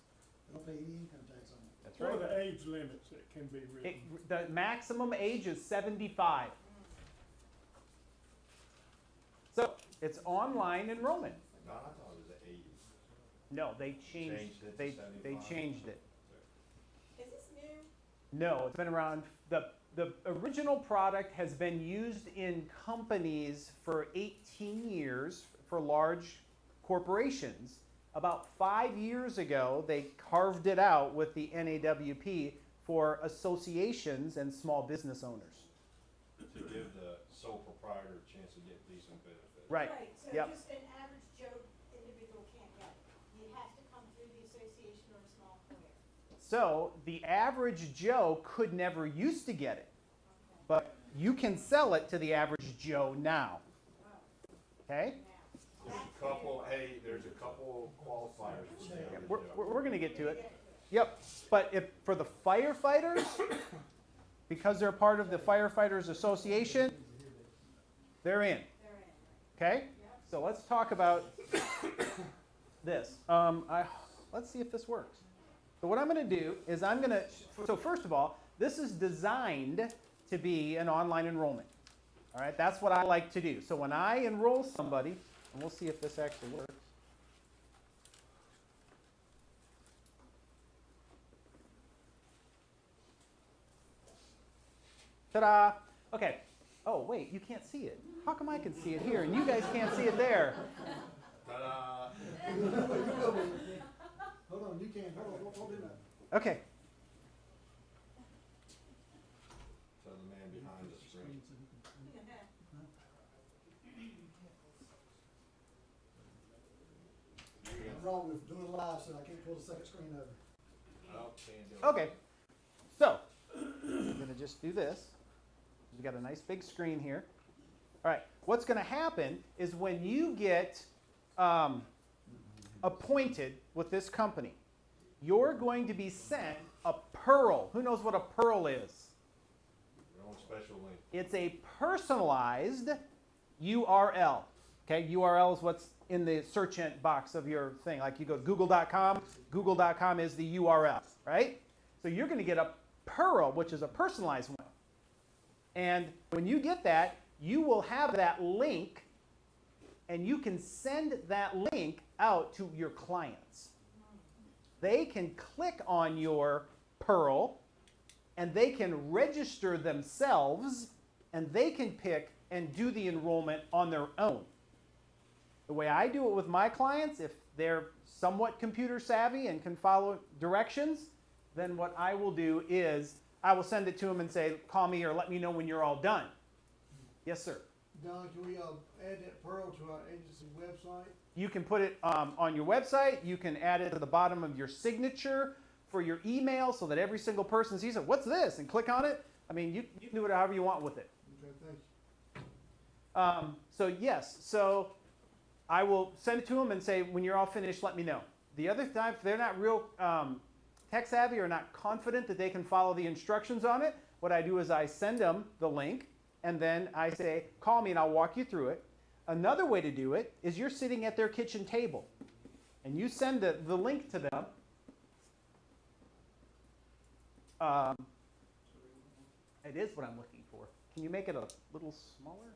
they don't pay any income tax on it. That's What right. are the age limits that can be written? The maximum age is 75. So it's online enrollment. No, I thought it was 80. No, they changed Changed it to they 75. changed it. Is this new? No, it's been around. The original product has been used in companies for 18 years for large corporations. About 5 years ago, they carved it out with the NAWP for associations and small business owners. To give the sole proprietor a chance to get decent benefits. Right. So Yep. just an average Joe individual can't get it. It has to come through the association or a small employer. So the average Joe could never used to get it, but you can sell it to the average Joe now. Okay? There's a couple qualifiers. for Yeah, that. we're going to get to it. Yep. But if for the firefighters, because they're part of the Firefighters Association, they're in. Okay? So let's talk about this. Let's see if this works. So what I'm going to do is so first of all, this is designed to be an online enrollment. All right, that's what I like to do. So when I enroll somebody, and we'll see if this actually works. Ta-da! Okay. Oh, wait, you can't see it. How come I can see it here and you guys can't see it there? Ta-da! Hold on, you can't, hold do that. Okay. So the man behind the screen. I'm wrong with doing live, so I can't pull the second screen over. Oh, can't do it. Okay. So, I'm going to just do this. We've got a nice big screen here. All right. What's going to happen is when you get appointed with this company, you're going to be sent a PURL. Who knows what a PURL is? Your own special link. It's a personalized URL. Okay, URL is what's in the search box of your thing. Like you go to google.com, google.com is the URL, right? So you're going to get a PURL, which is a personalized one. And when you get that, you will have that link, and you can send that link out to your clients. They can click on your PURL, and they can register themselves, and they can pick and do the enrollment on their own. The way I do it with my clients, if they're somewhat computer savvy and can follow directions, then what I will do is I will send it to them and say, call me or let me know when you're all done. Yes, sir. Don, can we add that PURL to our agency website? You can put it on your website. You can add it to the bottom of your signature for your email so that every single person sees it. What's this? And click on it. I mean, you can do it however you want with it. Okay, thank you. So yes, so I will send it to them and say, when you're all finished, let me know. The other time, if they're not real tech savvy or not confident that they can follow the instructions on it, what I do is I send them the link, and then I say, call me and I'll walk you through it. Another way to do it is you're sitting at their kitchen table, and you send the link to them. It is what I'm looking for. Can you make it a little smaller?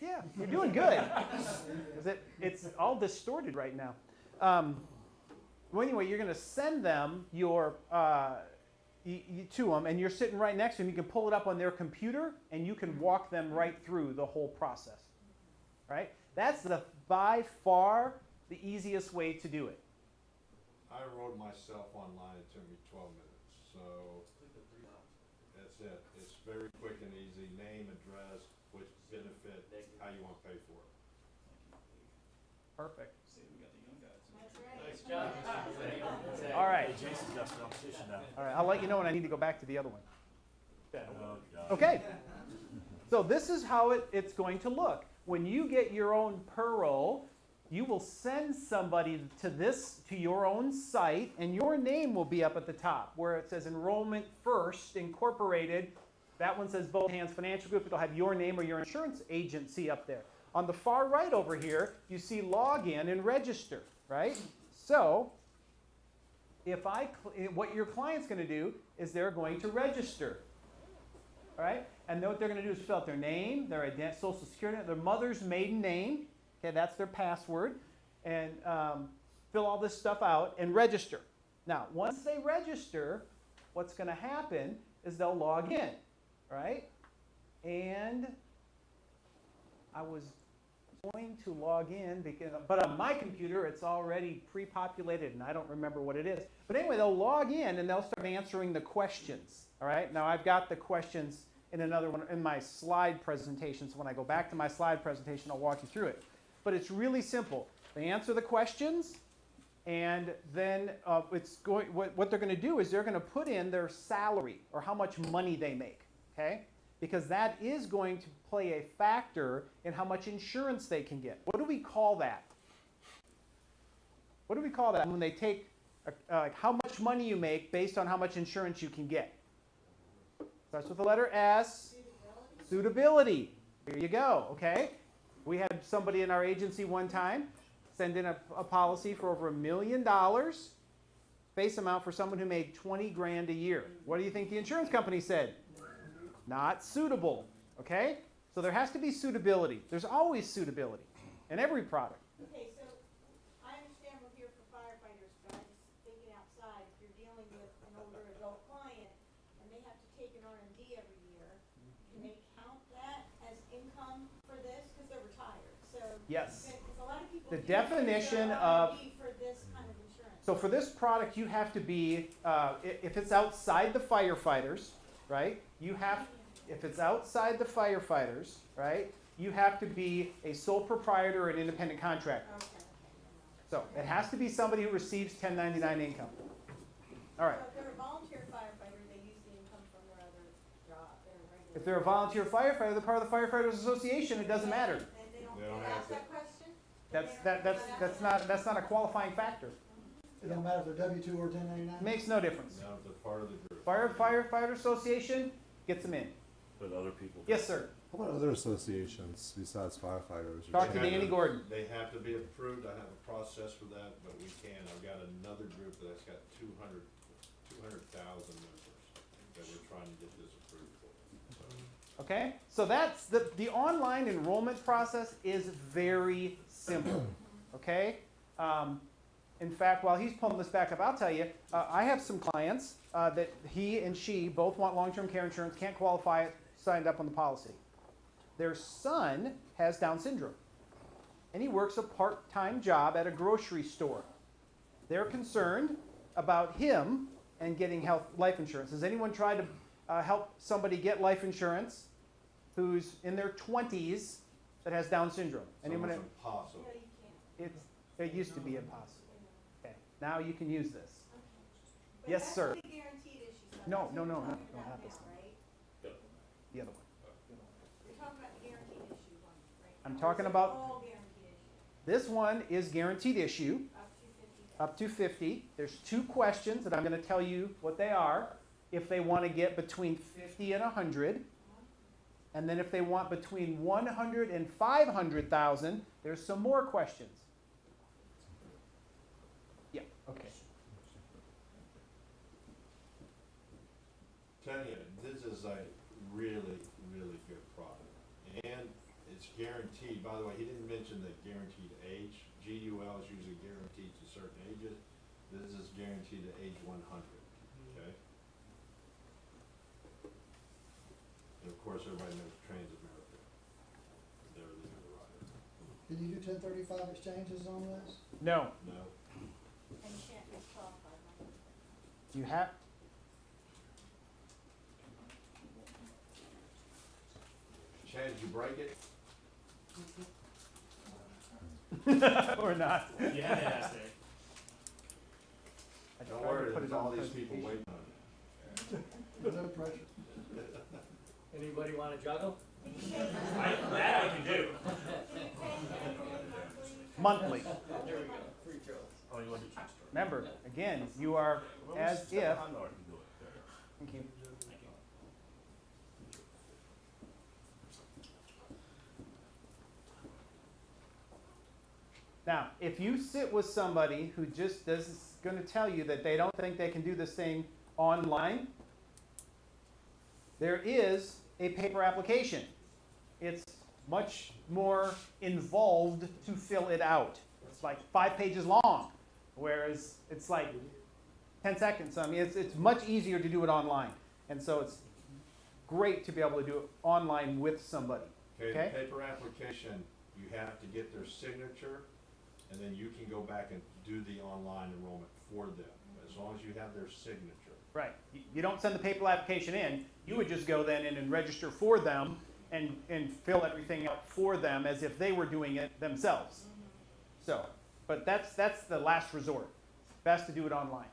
Yeah, you're doing good. It's all distorted right now. Well, anyway, you're going to send them your to them, and you're sitting right next to them. You can pull it up on their computer, and you can walk them right through the whole process. Right? That's by far the easiest way to do it. I enrolled myself online. It took me 12 minutes. So that's it. It's very quick and easy. Name, address, which benefit, how you want to pay for it. Perfect. That's right. All right. Jason's got some competition now. All right. I'll let you know when I need to go back to the other one. Okay. So this is how it's going to look. When you get your own PURL, you will send somebody to your own site, and your name will be up at the top where it says Enrollment First Incorporated. That one says Both Hands Financial Group. It'll have your name or your insurance agency up there. On the far right over here, you see Login and Register, right? So what your client's going to do is they're going to register. All right? And then what they're going to do is fill out their name, their social security, their mother's maiden name. Okay, that's their password. And fill all this stuff out and register. Now, once they register, what's going to happen is they'll log in. Right? And I was going to log in, but on my computer, it's already pre-populated, and I don't remember what it is. But anyway, they'll log in, and they'll start answering the questions. All right? Now, I've got the questions in another one in my slide presentation, so when I go back to my slide presentation, I'll walk you through it. But it's really simple. They answer the questions, and then what they're going to do is they're going to put in their salary or how much money they make, okay? Because that is going to play a factor in how much insurance they can get. What do we call that? What do we call that when they take how much money you make based on how much insurance you can get? Starts with the letter S. Suitability. Here you go, okay? We had somebody in our agency one time send in a policy for over $1 million, face amount for someone who made 20 grand a year. What do you think the insurance company said? Not suitable, okay? So there has to be suitability. There's always suitability in every product. Okay, so I understand we're here for firefighters, but I'm just thinking outside, if you're dealing with an older adult client and they have to take an R&D every year, can they count that as income for this? Because they're retired, so. Yes. Because a lot of people The do use their definition R&D for this kind of insurance. So for this product, you have to be, if it's outside the firefighters, right? If it's outside the firefighters, right? You have to be a sole proprietor or an independent contractor. Okay. So it has to be somebody who receives 1099 income. All right. So if they're a volunteer firefighter, they use the income from their other job, their regular. If they're a volunteer firefighter, they're part of the Firefighters Association. It doesn't matter. And they don't ask that question? That's not a qualifying factor. It don't matter if they're W-2 or 1099? Makes no difference. Now they're part of the group. Firefighter Association gets them in. But other people. Yes, sir. How about other associations besides firefighters? Talk to Danny Gordon. They have to be approved. I have a process for that, but we can. I've got another group that's got 200,000 members that we're trying to get this approved for. So. Okay? So that's the online enrollment process is very simple. Okay? In fact, while he's pulling this back up, I'll tell you, I have some clients that he and she both want long-term care insurance, can't qualify it, signed up on the policy. Their son has Down syndrome, and he works a part-time job at a grocery store. They're concerned about him and getting life insurance. Has anyone tried to help somebody get life insurance who's in their 20s that has Down syndrome? Anyone? It's impossible. It used to be impossible. Okay, now you can use this. But Yes, that's sir. the guaranteed issues. No, not Not this now, one. right? The other one. You're talking about the guaranteed issue one, right? I'm now, or talking is it about- all guaranteed issue, This one is guaranteed issue, up to 50,000? up to 50. There's 2 questions that I'm going to tell you what they are. If they want to get between 50 and 100, and then if they want between 100 and 500,000, there's some more questions. Yeah. Okay. Tell you, this is a really, really good product. And it's guaranteed. By the way, he didn't mention the guaranteed age. GUL is usually guaranteed to certain ages. This is guaranteed to age 100. Okay? And of course, everybody knows TransAmerica. They're the underwriter. Can you do 1035 exchanges on this? No. No. And you can't disqualify money. You have. Chad, did you break it? Or not. Yeah, sir. I Don't tried to worry, put there's it on all the these people presentation. waiting on it. No pressure. Anybody want to juggle? That I can do. Monthly. There we go. Free throws. Oh, you want to do transfer? Remember, again, you are as if. I know I can do it. Thank you. Now, if you sit with somebody who just is going to tell you that they don't think they can do this thing online, there is a paper application. It's much more involved to fill it out. It's like 5 pages long, whereas it's like 10 seconds. I mean, it's much easier to do it online. And so it's great to be able to do it online with somebody. Okay, Okay? the paper application, you have to get their signature, and then you can go back and do the online enrollment for them, as long as you have their signature. Right. You don't send the paper application in. You would just go then in and register for them and fill everything out for them as if they were doing it themselves. So, but that's the last resort. Best to do it online.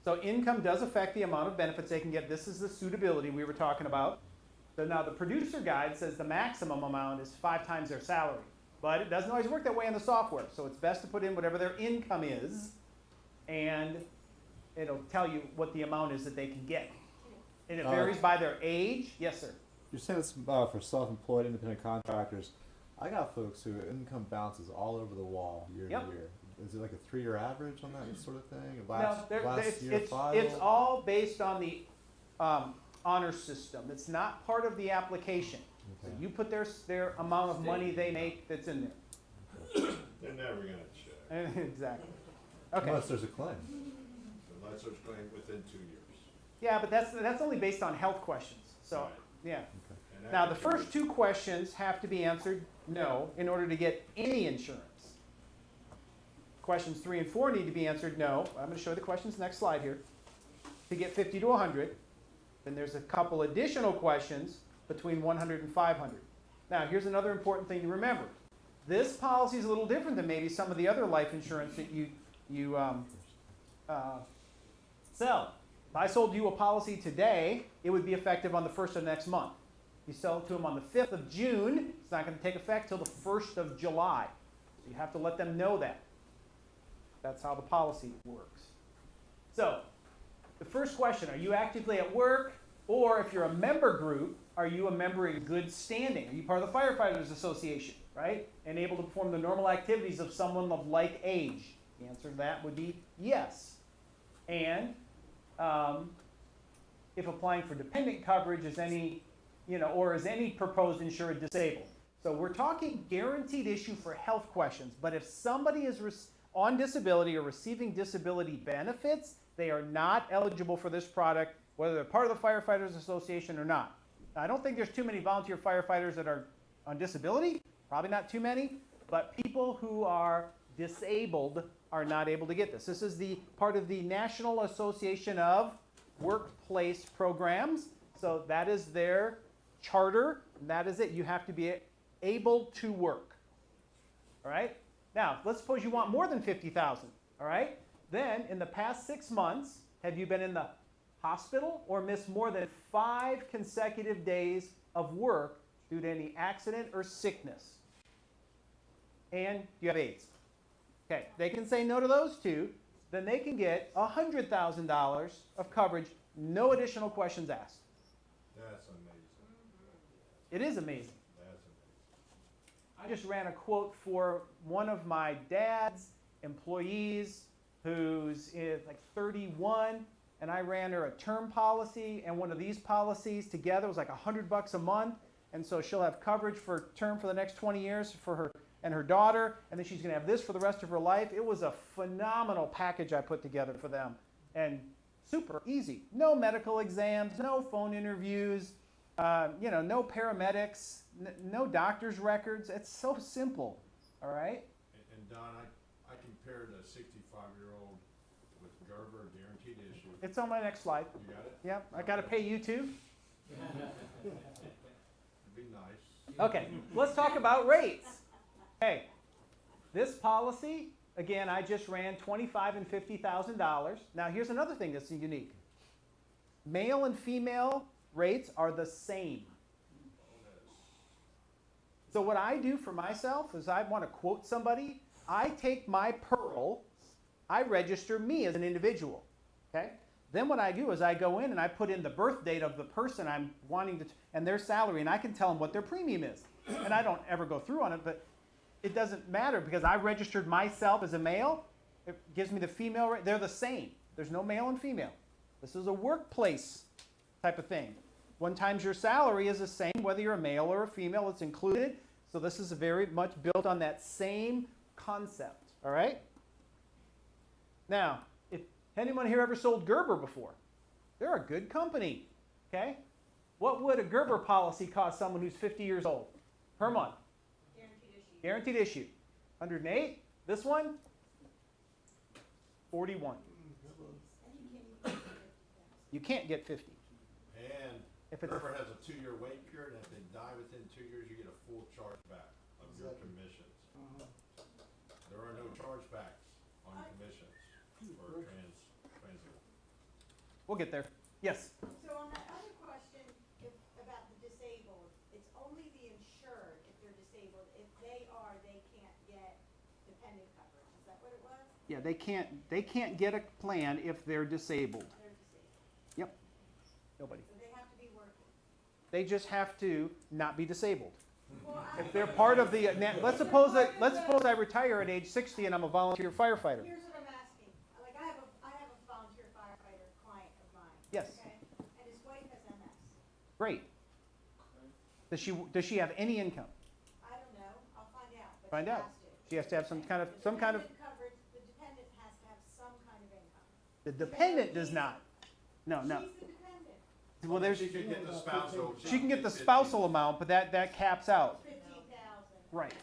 So income does affect the amount of benefits they can get. This is the suitability we were talking about. So now the producer guide says the maximum amount is 5 times their salary. But it doesn't always work that way in the software. So it's best to put in whatever their income is, and it'll tell you what the amount is that they can get. And it varies by their age. Yes, sir. You're saying it's for self-employed independent contractors. I got folks who income bounces all over the wall year Yep. to year. Is it like a 3-year average on that sort of thing? No, Last year filed? it's all based on the honor system. It's not part of the application. So you put their amount of money they make that's in there. They're never gonna check. Exactly. Okay. Unless there's a claim. Unless there's claim within 2 years. Yeah, but that's only based on health questions. So, Right. yeah. And that Now, the can be- first 2 questions have to be answered no in order to get any insurance. Questions 3 and 4 need to be answered no. I'm going to show you the questions next slide here. To get 50 to 100. Then there's a couple additional questions between 100 and 500. Now, here's another important thing to remember. This policy is a little different than maybe some of the other life insurance that you sell. If I sold you a policy today, it would be effective on the 1st of next month. You sell it to them on the 5th of June, it's not going to take effect till the 1st of July. So you have to let them know that. That's how the policy works. So, the first question, are you actively at work? Or if you're a member group, are you a member in good standing? Are you part of the Firefighters Association, right? And able to perform the normal activities of someone of like age? The answer to that would be yes. And if applying for dependent coverage is any, or is any proposed insured disabled. So we're talking guaranteed issue for health questions, but if somebody is on disability or receiving disability benefits, they are not eligible for this product, whether they're part of the Firefighters Association or not. Now, I don't think there's too many volunteer firefighters that are on disability, probably not too many, but people who are disabled are not able to get this. This is the part of the National Association of Workplace Programs. So that is their charter, and that is it. You have to be able to work. All right? Now, let's suppose you want more than $50,000. All right? Then, in the past 6 months, have you been in the hospital or missed more than 5 consecutive days of work due to any accident or sickness? And you have AIDS. Okay, they can say no to those 2. Then they can get $100,000 of coverage, no additional questions asked. That's amazing. It is amazing. That's amazing. I just ran a quote for one of my dad's employees who's like 31, and I ran her a term policy and one of these policies together was like $100 a month, and so she'll have coverage for term for the next 20 years for her and her daughter, and then she's going to have this for the rest of her life. It was a phenomenal package I put together for them, and super easy. No medical exams, no phone interviews, no paramedics, no doctor's records. It's so simple, all right? And Don, I compared a 65-year-old with Gerber, guaranteed issue. It's on my next slide. You got it? Yep, I got to pay you too. It'd be nice. Okay, let's talk about rates. Okay, this policy, again, I just ran $25,000 and $50,000. Now, here's another thing that's unique. Male and female rates are the same. So what I do for myself is I want to quote somebody, I take my Pearl, I register me as an individual, okay? Then what I do is I go in and I put in the birth date of the person I'm wanting to, and their salary, and I can tell them what their premium is. And I don't ever go through on it, but it doesn't matter because I registered myself as a male. It gives me the female rate. They're the same. There's no male and female. This is a workplace type of thing. 1 times your salary is the same whether you're a male or a female. It's included. So this is very much built on that same concept. All right? Now, if anyone here ever sold Gerber before, they're a good company. Okay? What would a Gerber policy cost someone who's 50 years old per month? Guaranteed issue. 108. This one, 41. You can't get 50. And if it's Gerber has a 2-year wait period, and if they die within 2 years, you get a full charge back of your commissions. There are no chargebacks on commissions for transit. We'll get there. Yes? So on that other question about the disabled, it's only the insured if they're disabled. If they are, they can't get dependent coverage. Is that what it was? Yeah, they can't get a plan if they're disabled. They're disabled. Yep. Nobody. So they have to be working. They just have to not be disabled. Well, If they're part of the, let's suppose I retire at age 60 and I'm a volunteer firefighter. Here's what I'm asking. Like I have a volunteer firefighter client of mine. Yes. Okay? And his wife has MS. Great. Does she have any income? I don't know, I'll find out, but Find she out. has to. She has to have some kind of The dependent coverage, the dependent has to have some kind of income. The dependent does not. No. She's the dependent. Well, there's. She could get the spousal. She can get the spousal amount, but that caps out. 15,000. Right.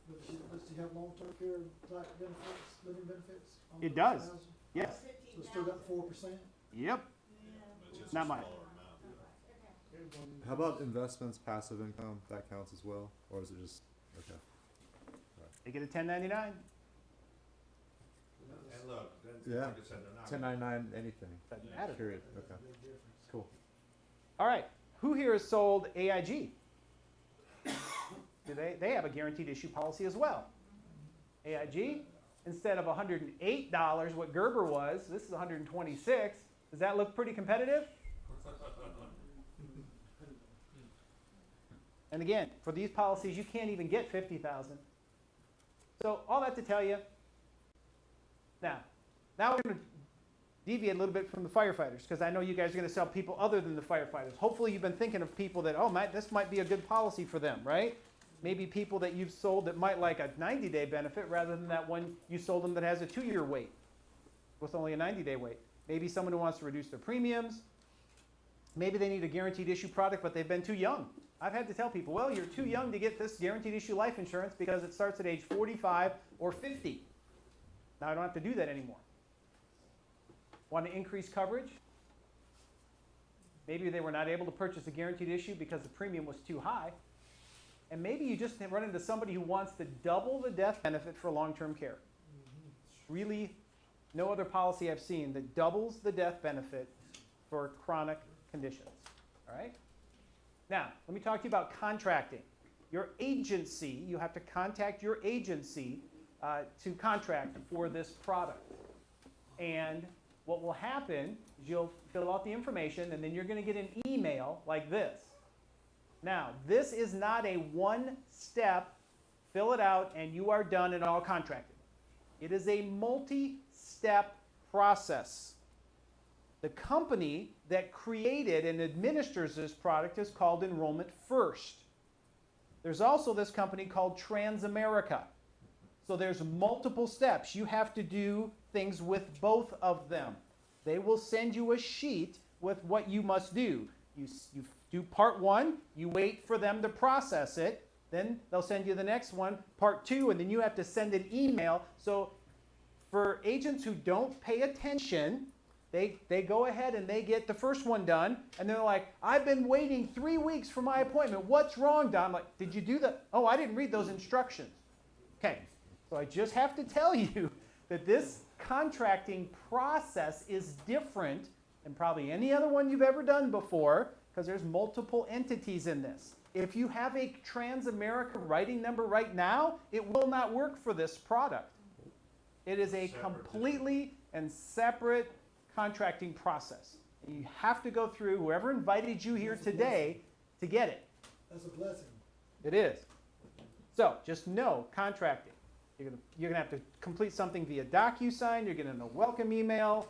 Does she have long-term care type benefits, living benefits? on It those does. 1,000? Yes. So it's still got the 4%? Yep. Not much. How about investments, passive income? That counts as well, or is it just okay? They get a 1099. And look, Yeah. like I said, they're not. 1099 anything. Doesn't matter. Period. Okay. Cool. All right. Who here has sold AIG? Do they have a guaranteed issue policy as well? AIG, instead of $108, what Gerber was, this is $126. Does that look pretty competitive? And again, for these policies, you can't even get $50,000. So all that to tell you, now we're going to deviate a little bit from the firefighters, because I know you guys are going to sell people other than the firefighters. Hopefully you've been thinking of people that, oh, this might be a good policy for them, right? Maybe people that you've sold that might like a 90-day benefit rather than that one you sold them that has a 2-year wait with only a 90-day wait. Maybe someone who wants to reduce their premiums. Maybe they need a guaranteed issue product, but they've been too young. I've had to tell people, well, you're too young to get this guaranteed issue life insurance because it starts at age 45 or 50. Now I don't have to do that anymore. Want to increase coverage? Maybe they were not able to purchase a guaranteed issue because the premium was too high. And maybe you just run into somebody who wants to double the death benefit for long-term care. Really, no other policy I've seen that doubles the death benefit for chronic conditions. All right? Now, let me talk to you about contracting. Your agency, you have to contact your agency to contract for this product. And what will happen is you'll fill out the information, and then you're going to get an email like this. Now, this is not a one-step, fill it out, and you are done and all contracted. It is a multi-step process. The company that created and administers this product is called Enrollment First. There's also this company called TransAmerica. So there's multiple steps. You have to do things with both of them. They will send you a sheet with what you must do. You do part 1, you wait for them to process it, then they'll send you the next one, part 2, and then you have to send an email. So for agents who don't pay attention, they go ahead and they get the first one done, and they're like, I've been waiting 3 weeks for my appointment. What's wrong, Don? I'm like, did you do that? Oh, I didn't read those instructions. Okay, so I just have to tell you that this contracting process is different than probably any other one you've ever done before, because there's multiple entities in this. If you have a TransAmerica writing number right now, it will not work for this product. It is a completely and separate contracting process. And you have to go through whoever invited you here today to get it. That's a blessing. It is. So just know contracting. You're gonna have to complete something via DocuSign. You're getting a welcome email.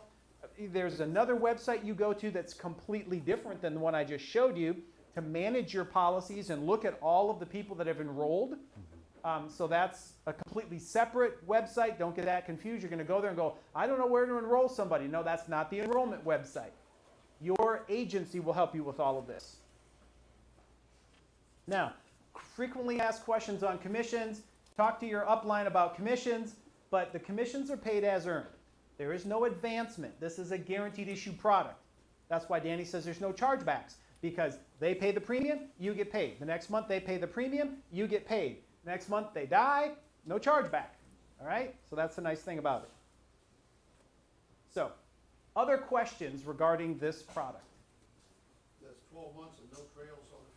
There's another website you go to that's completely different than the one I just showed you to manage your policies and look at all of the people that have enrolled. So that's a completely separate website. Don't get that confused. You're going to go there and go, I don't know where to enroll somebody. No, that's not the enrollment website. Your agency will help you with all of this. Now, frequently asked questions on commissions. Talk to your upline about commissions, but the commissions are paid as earned. There is no advancement. This is a guaranteed issue product. That's why Danny says there's no chargebacks, because they pay the premium, you get paid. The next month they pay the premium, you get paid. Next month they die, no chargeback. All right? So that's the nice thing about it. So, other questions regarding this product? That's 12 months and no trails on the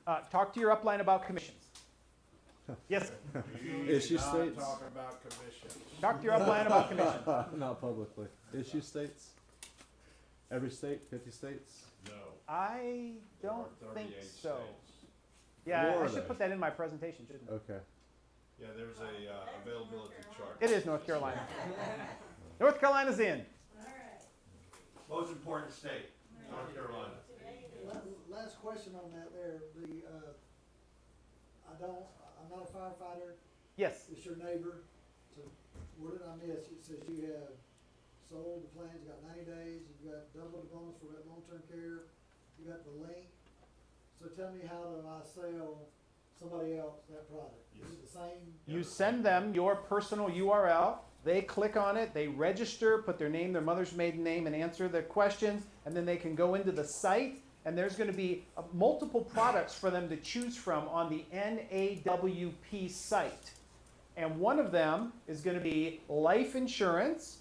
commissions. Talk to your upline about commissions. Yes? Issue states? Talk about commissions. Talk to your upline about commissions. Not publicly. Issue states? Every state? 50 states? No. I don't think 38 so. states. Yeah, More I of should those. put that in my presentation, shouldn't I? Okay. Yeah, there's a availability chart. It is North Carolina. North Carolina's in. Most important state, North Carolina. question on that there, I'm not a firefighter. Yes. It's your neighbor. So what did I miss? It says you have sold the plans, you got 90 days, you've got double the bonus for that long-term care, you got the link. So tell me, how do I sell somebody else that product? Is it the same? You send them your personal URL. They click on it, they register, put their name, their mother's maiden name, and answer the questions, and then they can go into the site, and there's going to be multiple products for them to choose from on the NAWP site. And one of them is going to be life insurance,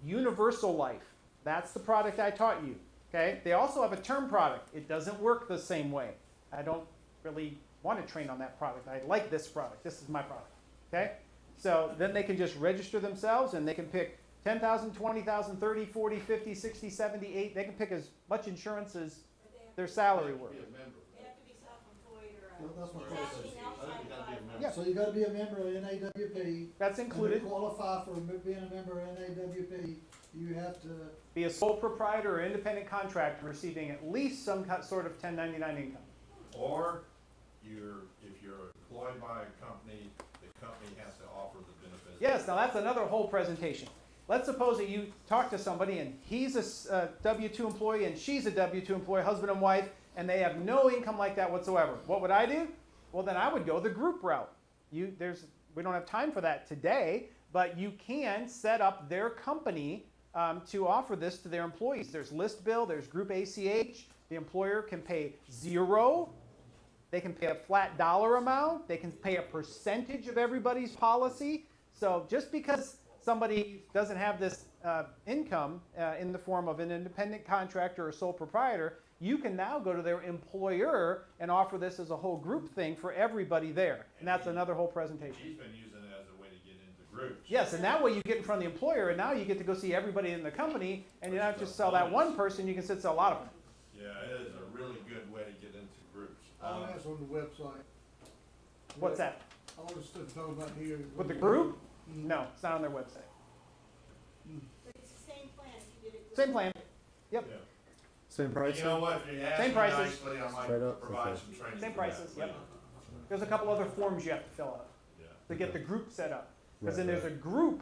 universal life. That's the product I taught you. Okay? They also have a term product. It doesn't work the same way. I don't really want to train on that product. I like this product. This is my product. Okay? So then they can just register themselves, and they can pick 10,000, 20,000, 30, 40, 50, 60, 70, 80. They can pick as much insurance as their salary worth. They have to be self-employed or Well, that's my acting question. outside of Yeah. So you gotta be a member of NAWP. That's included. And to qualify for being a member of NAWP, you have to, Be a sole proprietor or independent contractor receiving at least some sort of 1099 income. Or if you're employed by a company, the company has to offer the benefits. Yes, now that's another whole presentation. Let's suppose that you talk to somebody and he's a W-2 employee and she's a W-2 employee, husband and wife, and they have no income like that whatsoever. What would I do? Well, then I would go the group route. We don't have time for that today, but you can set up their company to offer this to their employees. There's list bill, there's group ACH. The employer can pay 0. They can pay a flat dollar amount. They can pay a percentage of everybody's policy. So just because somebody doesn't have this income in the form of an independent contractor or sole proprietor, you can now go to their employer and offer this as a whole group thing for everybody there. And that's another whole presentation. He's been using it as a way to get into groups. Yes, and that way you get in front of the employer, and now you get to go see everybody in the company, and you don't have to just sell that one person, you can sell a lot of them. Yeah, it is a really good way to get into groups. Oh, that's on the website. What's that? All the stuff talking about here. With the group? No, it's not on their website. But it's the same plan if you did it. Same plan. Yep. Yeah. Same price? You know what, if you ask Same me prices. nicely, I Straight might up? provide Okay. some training. Same for that, prices, but, yep. There's a couple other forms you have to fill out Yeah. to get the group set up. Because Right, then there's right. a group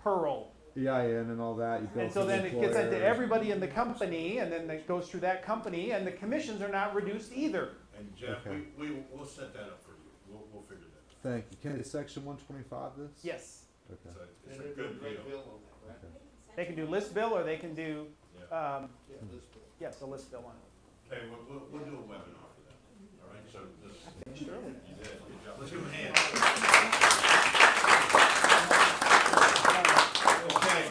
PEARL. EIN and all that. You bill And so for the then it gets into employer. everybody in the company, and then it goes through that company, and the commissions are not reduced either. And Jeff, Okay. we'll set that up for you. We'll figure that out. Thank you. Can is section 125 this? Yes. Okay. It's a good deal. They can do list bill, or they can do, Yeah. yes, a list bill one. Okay, we'll do a webinar for that. All right, so this. Finished early. You did, good job. Let's give him a hand. Okay,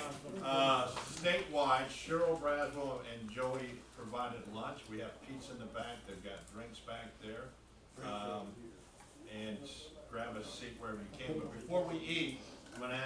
statewide, Cheryl Braswell and Joey provided lunch. We have pizza in the back. They've got drinks back there. And grab a seat wherever you can. But before we eat, I'm gonna ask